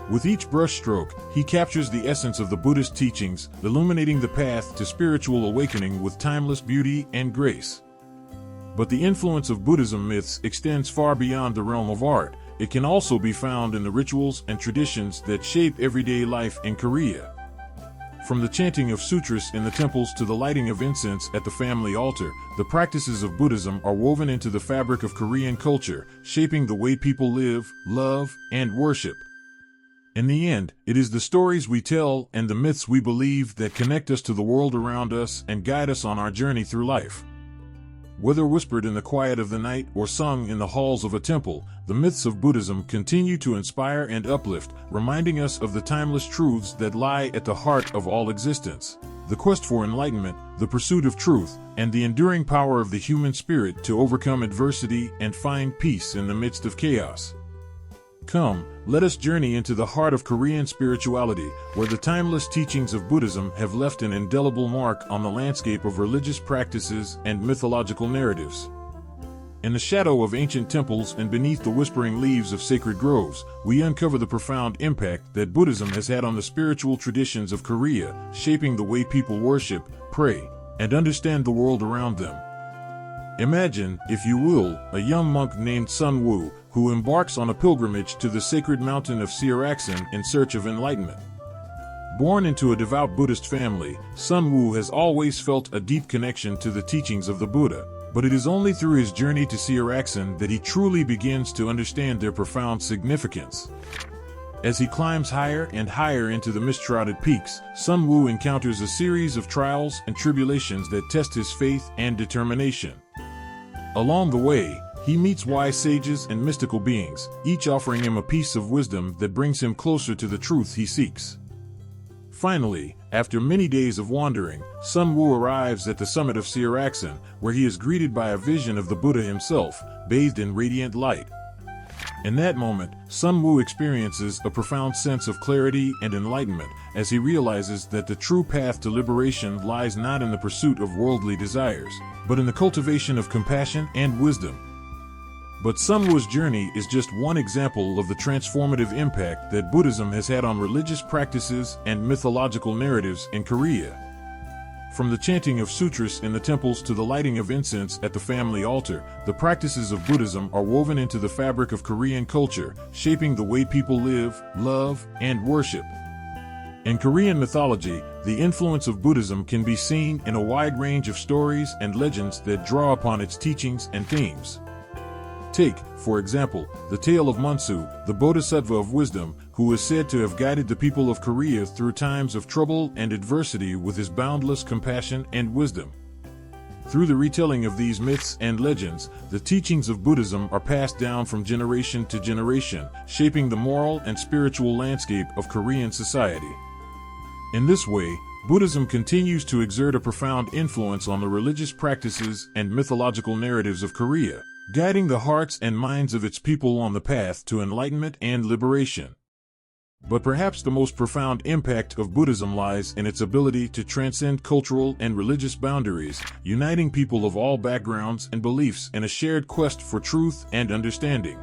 With each brushstroke, he captures the essence of the Buddhist teachings, illuminating the path to spiritual awakening with timeless beauty and grace. But the influence of Buddhism myths extends far beyond the realm of art. It can also be found in the rituals and traditions that shape everyday life in Korea. From the chanting of sutras in the temples to the lighting of incense at the family altar, the practices of Buddhism are woven into the fabric of Korean culture, shaping the way people live, love, and worship. In the end, it is the stories we tell and the myths we believe that connect us to the world around us and guide us on our journey through life. Whether whispered in the quiet of the night or sung in the halls of a temple, the myths of Buddhism continue to inspire and uplift, reminding us of the timeless truths that lie at the heart of all existence: the quest for enlightenment, the pursuit of truth, and the enduring power of the human spirit to overcome adversity and find peace in the midst of chaos. Come, let us journey into the heart of Korean spirituality, where the timeless teachings of Buddhism have left an indelible mark on the landscape of religious practices and mythological narratives. In the shadow of ancient temples and beneath the whispering leaves of sacred groves, we uncover the profound impact that Buddhism has had on the spiritual traditions of Korea, shaping the way people worship, pray, and understand the world around them. Imagine, if you will, a young monk named Sun Woo, who embarks on a pilgrimage to the sacred mountain of Seoraksan in search of enlightenment. Born into a devout Buddhist family, Sun Woo has always felt a deep connection to the teachings of the Buddha, but it is only through his journey to Seoraksan that he truly begins to understand their profound significance. As he climbs higher and higher into the mist-shrouded peaks, Sun Woo encounters a series of trials and tribulations that test his faith and determination. Along the way, He meets wise sages and mystical beings, each offering him a piece of wisdom that brings him closer to the truth he seeks. Finally, after many days of wandering, Sun Wu arrives at the summit of Siraxin, where he is greeted by a vision of the Buddha himself, bathed in radiant light. In that moment, Sun Wu experiences a profound sense of clarity and enlightenment as he realizes that the true path to liberation lies not in the pursuit of worldly desires, but in the cultivation of compassion and wisdom. But Sun Wu's journey is just one example of the transformative impact that Buddhism has had on religious practices and mythological narratives in Korea. From the chanting of sutras in the temples to the lighting of incense at the family altar, the practices of Buddhism are woven into the fabric of Korean culture, shaping the way people live, love, and worship. In Korean mythology, the influence of Buddhism can be seen in a wide range of stories and legends that draw upon its teachings and themes. Take, for example, the tale of Munsu, the Bodhisattva of wisdom, who is said to have guided the people of Korea through times of trouble and adversity with his boundless compassion and wisdom. Through the retelling of these myths and legends, the teachings of Buddhism are passed down from generation to generation, shaping the moral and spiritual landscape of Korean society. In this way, Buddhism continues to exert a profound influence on the religious practices and mythological narratives of Korea, guiding the hearts and minds of its people on the path to enlightenment and liberation. But perhaps the most profound impact of Buddhism lies in its ability to transcend cultural and religious boundaries, uniting people of all backgrounds and beliefs in a shared quest for truth and understanding.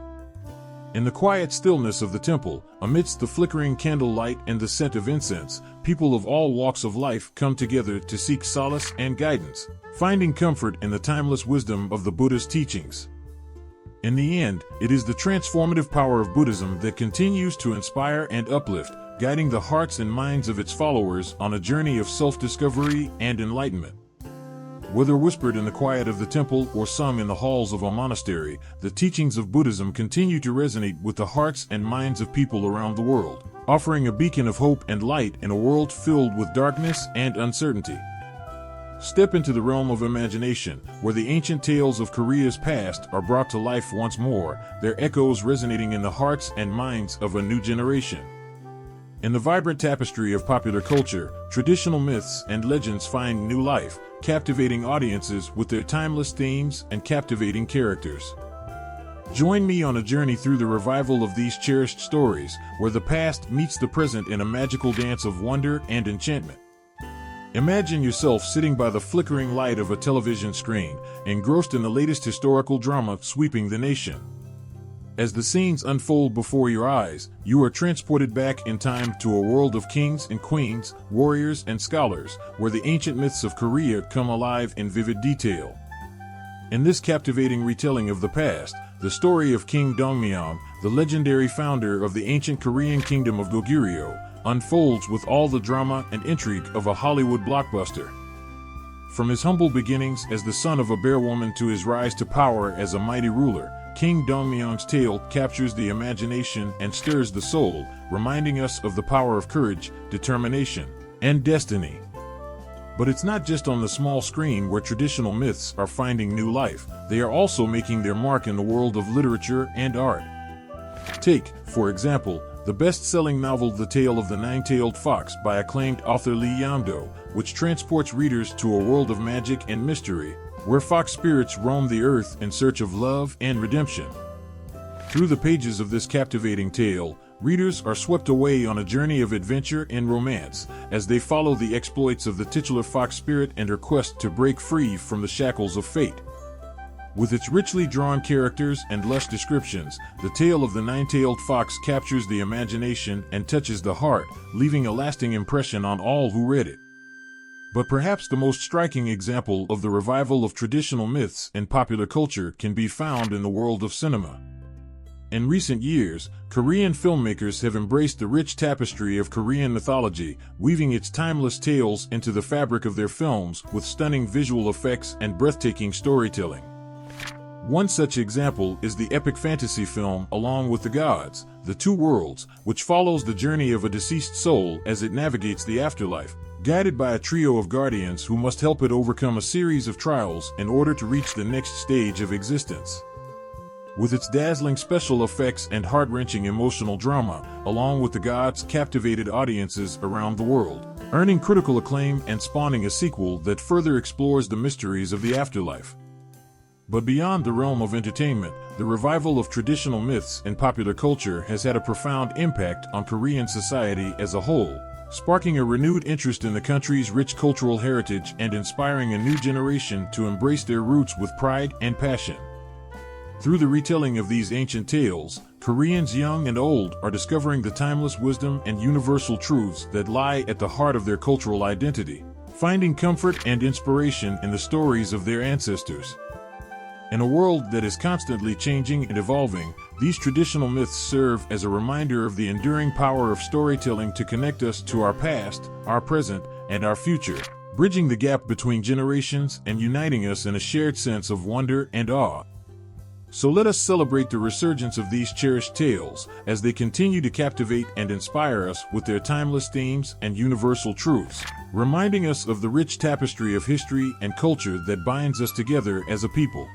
In the quiet stillness of the temple, amidst the flickering candlelight and the scent of incense, people of all walks of life come together to seek solace and guidance, finding comfort in the timeless wisdom of the Buddha's teachings. In the end, it is the transformative power of Buddhism that continues to inspire and uplift, guiding the hearts and minds of its followers on a journey of self-discovery and enlightenment. Whether whispered in the quiet of the temple or sung in the halls of a monastery, the teachings of Buddhism continue to resonate with the hearts and minds of people around the world, offering a beacon of hope and light in a world filled with darkness and uncertainty. Step into the realm of imagination, where the ancient tales of Korea's past are brought to life once more, their echoes resonating in the hearts and minds of a new generation. In the vibrant tapestry of popular culture, traditional myths and legends find new life, captivating audiences with their timeless themes and captivating characters. Join me on a journey through the revival of these cherished stories, where the past meets the present in a magical dance of wonder and enchantment. Imagine yourself sitting by the flickering light of a television screen, engrossed in the latest historical drama sweeping the nation. As the scenes unfold before your eyes, you are transported back in time to a world of kings and queens, warriors and scholars, where the ancient myths of Korea come alive in vivid detail. In this captivating retelling of the past, the story of King Dongmyeong, the legendary founder of the ancient Korean kingdom of Gojoseon, unfolds with all the drama and intrigue of a Hollywood blockbuster. From his humble beginnings as the son of a bear woman to his rise to power as a mighty ruler, King Dongmyeong's tale captures the imagination and stirs the soul, reminding us of the power of courage, determination, and destiny. But it's not just on the small screen where traditional myths are finding new life, they are also making their mark in the world of literature and art. Take, for example, the best-selling novel The Tale of the Nine-Tailed Fox by acclaimed author Lee Yamdo, which transports readers to a world of magic and mystery, where fox spirits roam the earth in search of love and redemption. Through the pages of this captivating tale, readers are swept away on a journey of adventure and romance, as they follow the exploits of the titular fox spirit and her quest to break free from the shackles of fate. With its richly drawn characters and lush descriptions, the tale of the nine-tailed fox captures the imagination and touches the heart, leaving a lasting impression on all who read it. But perhaps the most striking example of the revival of traditional myths in popular culture can be found in the world of cinema. In recent years, Korean filmmakers have embraced the rich tapestry of Korean mythology, weaving its timeless tales into the fabric of their films with stunning visual effects and breathtaking storytelling. One such example is the epic fantasy film Along with the Gods, The Two Worlds, which follows the journey of a deceased soul as it navigates the afterlife, guided by a trio of guardians who must help it overcome a series of trials in order to reach the next stage of existence. with its dazzling special effects and heart-wrenching emotional drama, along with the gods, captivated audiences around the world, earning critical acclaim and spawning a sequel that further explores the mysteries of the afterlife. But beyond the realm of entertainment, the revival of traditional myths in popular culture has had a profound impact on Korean society as a whole, sparking a renewed interest in the country's rich cultural heritage and inspiring a new generation to embrace their roots with pride and passion. Through the retelling of these ancient tales, Koreans young and old are discovering the timeless wisdom and universal truths that lie at the heart of their cultural identity, finding comfort and inspiration in the stories of their ancestors. In a world that is constantly changing and evolving, these traditional myths serve as a reminder of the enduring power of storytelling to connect us to our past, our present, and our future, bridging the gap between generations and uniting us in a shared sense of wonder and awe. So let us celebrate the resurgence of these cherished tales as they continue to captivate and inspire us with their timeless themes and universal truths, reminding us of the rich tapestry of history and culture that binds us together as a people.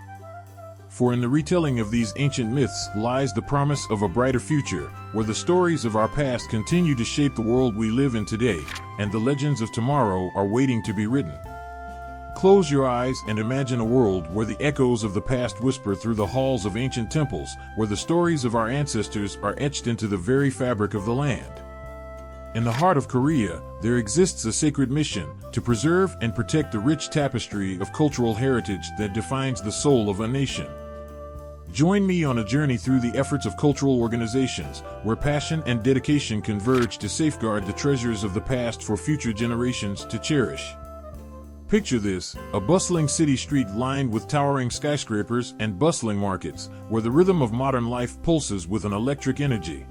For in the retelling of these ancient myths lies the promise of a brighter future, where the stories of our past continue to shape the world we live in today, and the legends of tomorrow are waiting to be written. Close your eyes and imagine a world where the echoes of the past whisper through the halls of ancient temples, where the stories of our ancestors are etched into the very fabric of the land. In the heart of Korea, there exists a sacred mission to preserve and protect the rich tapestry of cultural heritage that defines the soul of a nation. Join me on a journey through the efforts of cultural organizations, where passion and dedication converge to safeguard the treasures of the past for future generations to cherish. Picture this, a bustling city street lined with towering skyscrapers and bustling markets, where the rhythm of modern life pulses with an electric energy.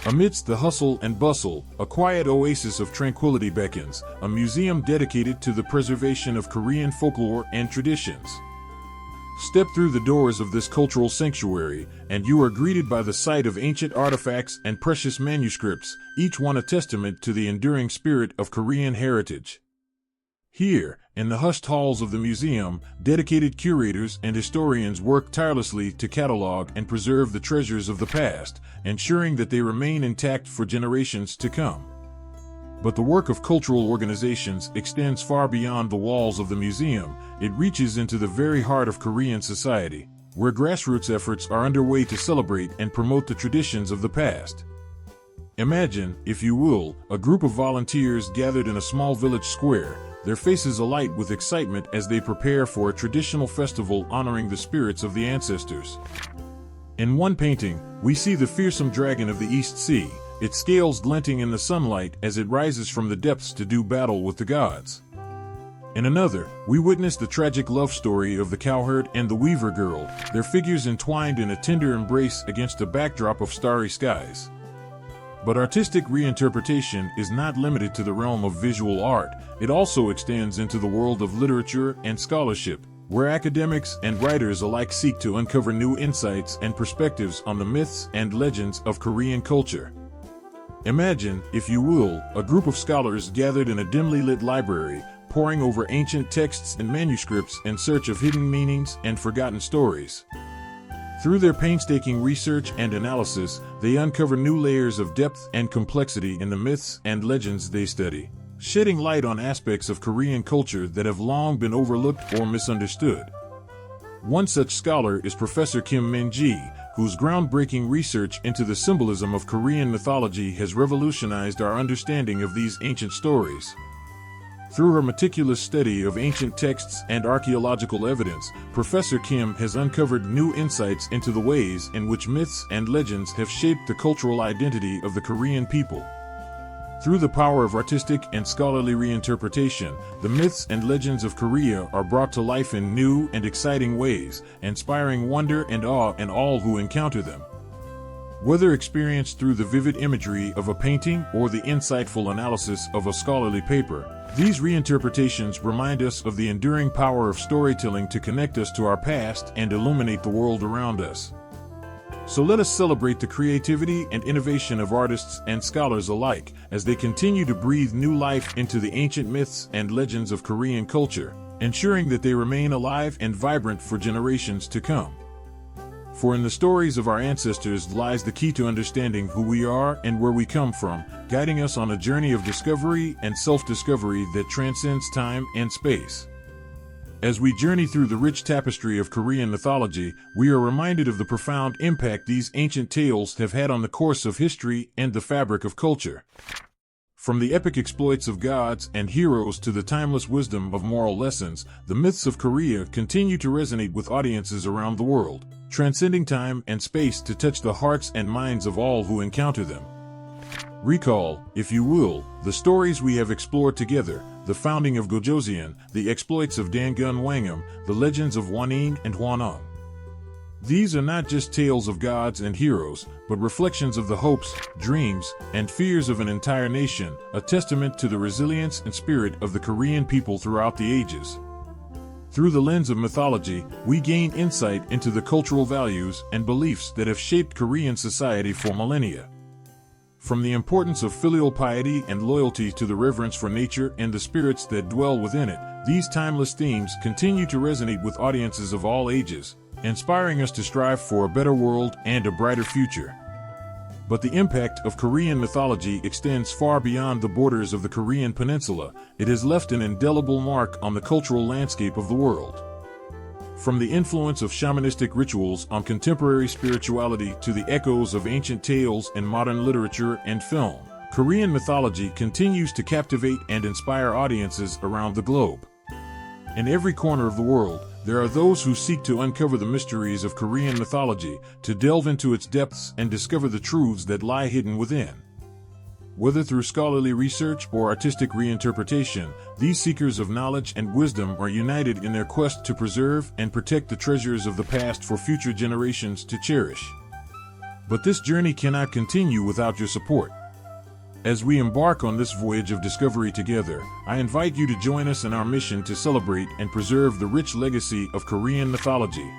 Amidst the hustle and bustle, a quiet oasis of tranquility beckons, a museum dedicated to the preservation of Korean folklore and traditions. Step through the doors of this cultural sanctuary, and you are greeted by the sight of ancient artifacts and precious manuscripts, each one a testament to the enduring spirit of Korean heritage. Here, in the hushed halls of the museum, dedicated curators and historians work tirelessly to catalog and preserve the treasures of the past, ensuring that they remain intact for generations to come. But the work of cultural organizations extends far beyond the walls of the museum. It reaches into the very heart of Korean society, where grassroots efforts are underway to celebrate and promote the traditions of the past. Imagine, if you will, a group of volunteers gathered in a small village square, their faces alight with excitement as they prepare for a traditional festival honoring the spirits of the ancestors. In one painting, we see the fearsome dragon of the East Sea, its scales glinting in the sunlight as it rises from the depths to do battle with the gods. In another, we witness the tragic love story of the cowherd and the weaver girl, their figures entwined in a tender embrace against a backdrop of starry skies. But artistic reinterpretation is not limited to the realm of visual art. It also extends into the world of literature and scholarship, where academics and writers alike seek to uncover new insights and perspectives on the myths and legends of Korean culture. Imagine, if you will, a group of scholars gathered in a dimly lit library, poring over ancient texts and manuscripts in search of hidden meanings and forgotten stories. Through their painstaking research and analysis, they uncover new layers of depth and complexity in the myths and legends they study, shedding light on aspects of Korean culture that have long been overlooked or misunderstood. One such scholar is Professor Kim Min-ji, whose groundbreaking research into the symbolism of Korean mythology has revolutionized our understanding of these ancient stories. Through her meticulous study of ancient texts and archaeological evidence, Professor Kim has uncovered new insights into the ways in which myths and legends have shaped the cultural identity of the Korean people. Through the power of artistic and scholarly reinterpretation, the myths and legends of Korea are brought to life in new and exciting ways, inspiring wonder and awe in all who encounter them. Whether experienced through the vivid imagery of a painting or the insightful analysis of a scholarly paper, these reinterpretations remind us of the enduring power of storytelling to connect us to our past and illuminate the world around us. So let us celebrate the creativity and innovation of artists and scholars alike as they continue to breathe new life into the ancient myths and legends of Korean culture, ensuring that they remain alive and vibrant for generations to come. For in the stories of our ancestors lies the key to understanding who we are and where we come from, guiding us on a journey of discovery and self-discovery that transcends time and space. As we journey through the rich tapestry of Korean mythology, we are reminded of the profound impact these ancient tales have had on the course of history and the fabric of culture. From the epic exploits of gods and heroes to the timeless wisdom of moral lessons, the myths of Korea continue to resonate with audiences around the world, transcending time and space to touch the hearts and minds of all who encounter them. Recall, if you will, the stories we have explored together: the founding of Gojoseon, the exploits of Dangun Wanggeom, the legends of Wanggeom and Hwanong. These are not just tales of gods and heroes, but reflections of the hopes, dreams, and fears of an entire nation, a testament to the resilience and spirit of the Korean people throughout the ages. Through the lens of mythology, we gain insight into the cultural values and beliefs that have shaped Korean society for millennia. From the importance of filial piety and loyalty to the reverence for nature and the spirits that dwell within it, these timeless themes continue to resonate with audiences of all ages, inspiring us to strive for a better world and a brighter future. But the impact of Korean mythology extends far beyond the borders of the Korean peninsula. It has left an indelible mark on the cultural landscape of the world. From the influence of shamanistic rituals on contemporary spirituality to the echoes of ancient tales in modern literature and film, Korean mythology continues to captivate and inspire audiences around the globe. In every corner of the world, there are those who seek to uncover the mysteries of Korean mythology, to delve into its depths and discover the truths that lie hidden within. Whether through scholarly research or artistic reinterpretation, these seekers of knowledge and wisdom are united in their quest to preserve and protect the treasures of the past for future generations to cherish. But this journey cannot continue without your support. As we embark on this voyage of discovery together, I invite you to join us in our mission to celebrate and preserve the rich legacy of Korean mythology.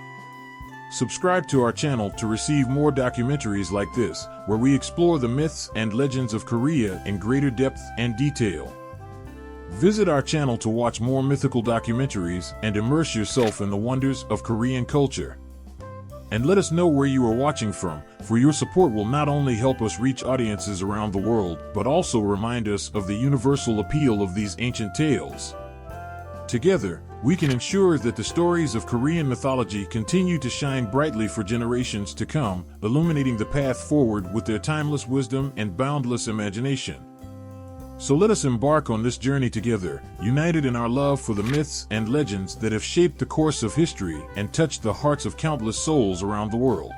Subscribe to our channel to receive more documentaries like this, where we explore the myths and legends of Korea in greater depth and detail. Visit our channel to watch more mythical documentaries and immerse yourself in the wonders of Korean culture. And let us know where you are watching from, for your support will not only help us reach audiences around the world, but also remind us of the universal appeal of these ancient tales. Together, we can ensure that the stories of Korean mythology continue to shine brightly for generations to come, illuminating the path forward with their timeless wisdom and boundless imagination. So let us embark on this journey together, united in our love for the myths and legends that have shaped the course of history and touched the hearts of countless souls around the world.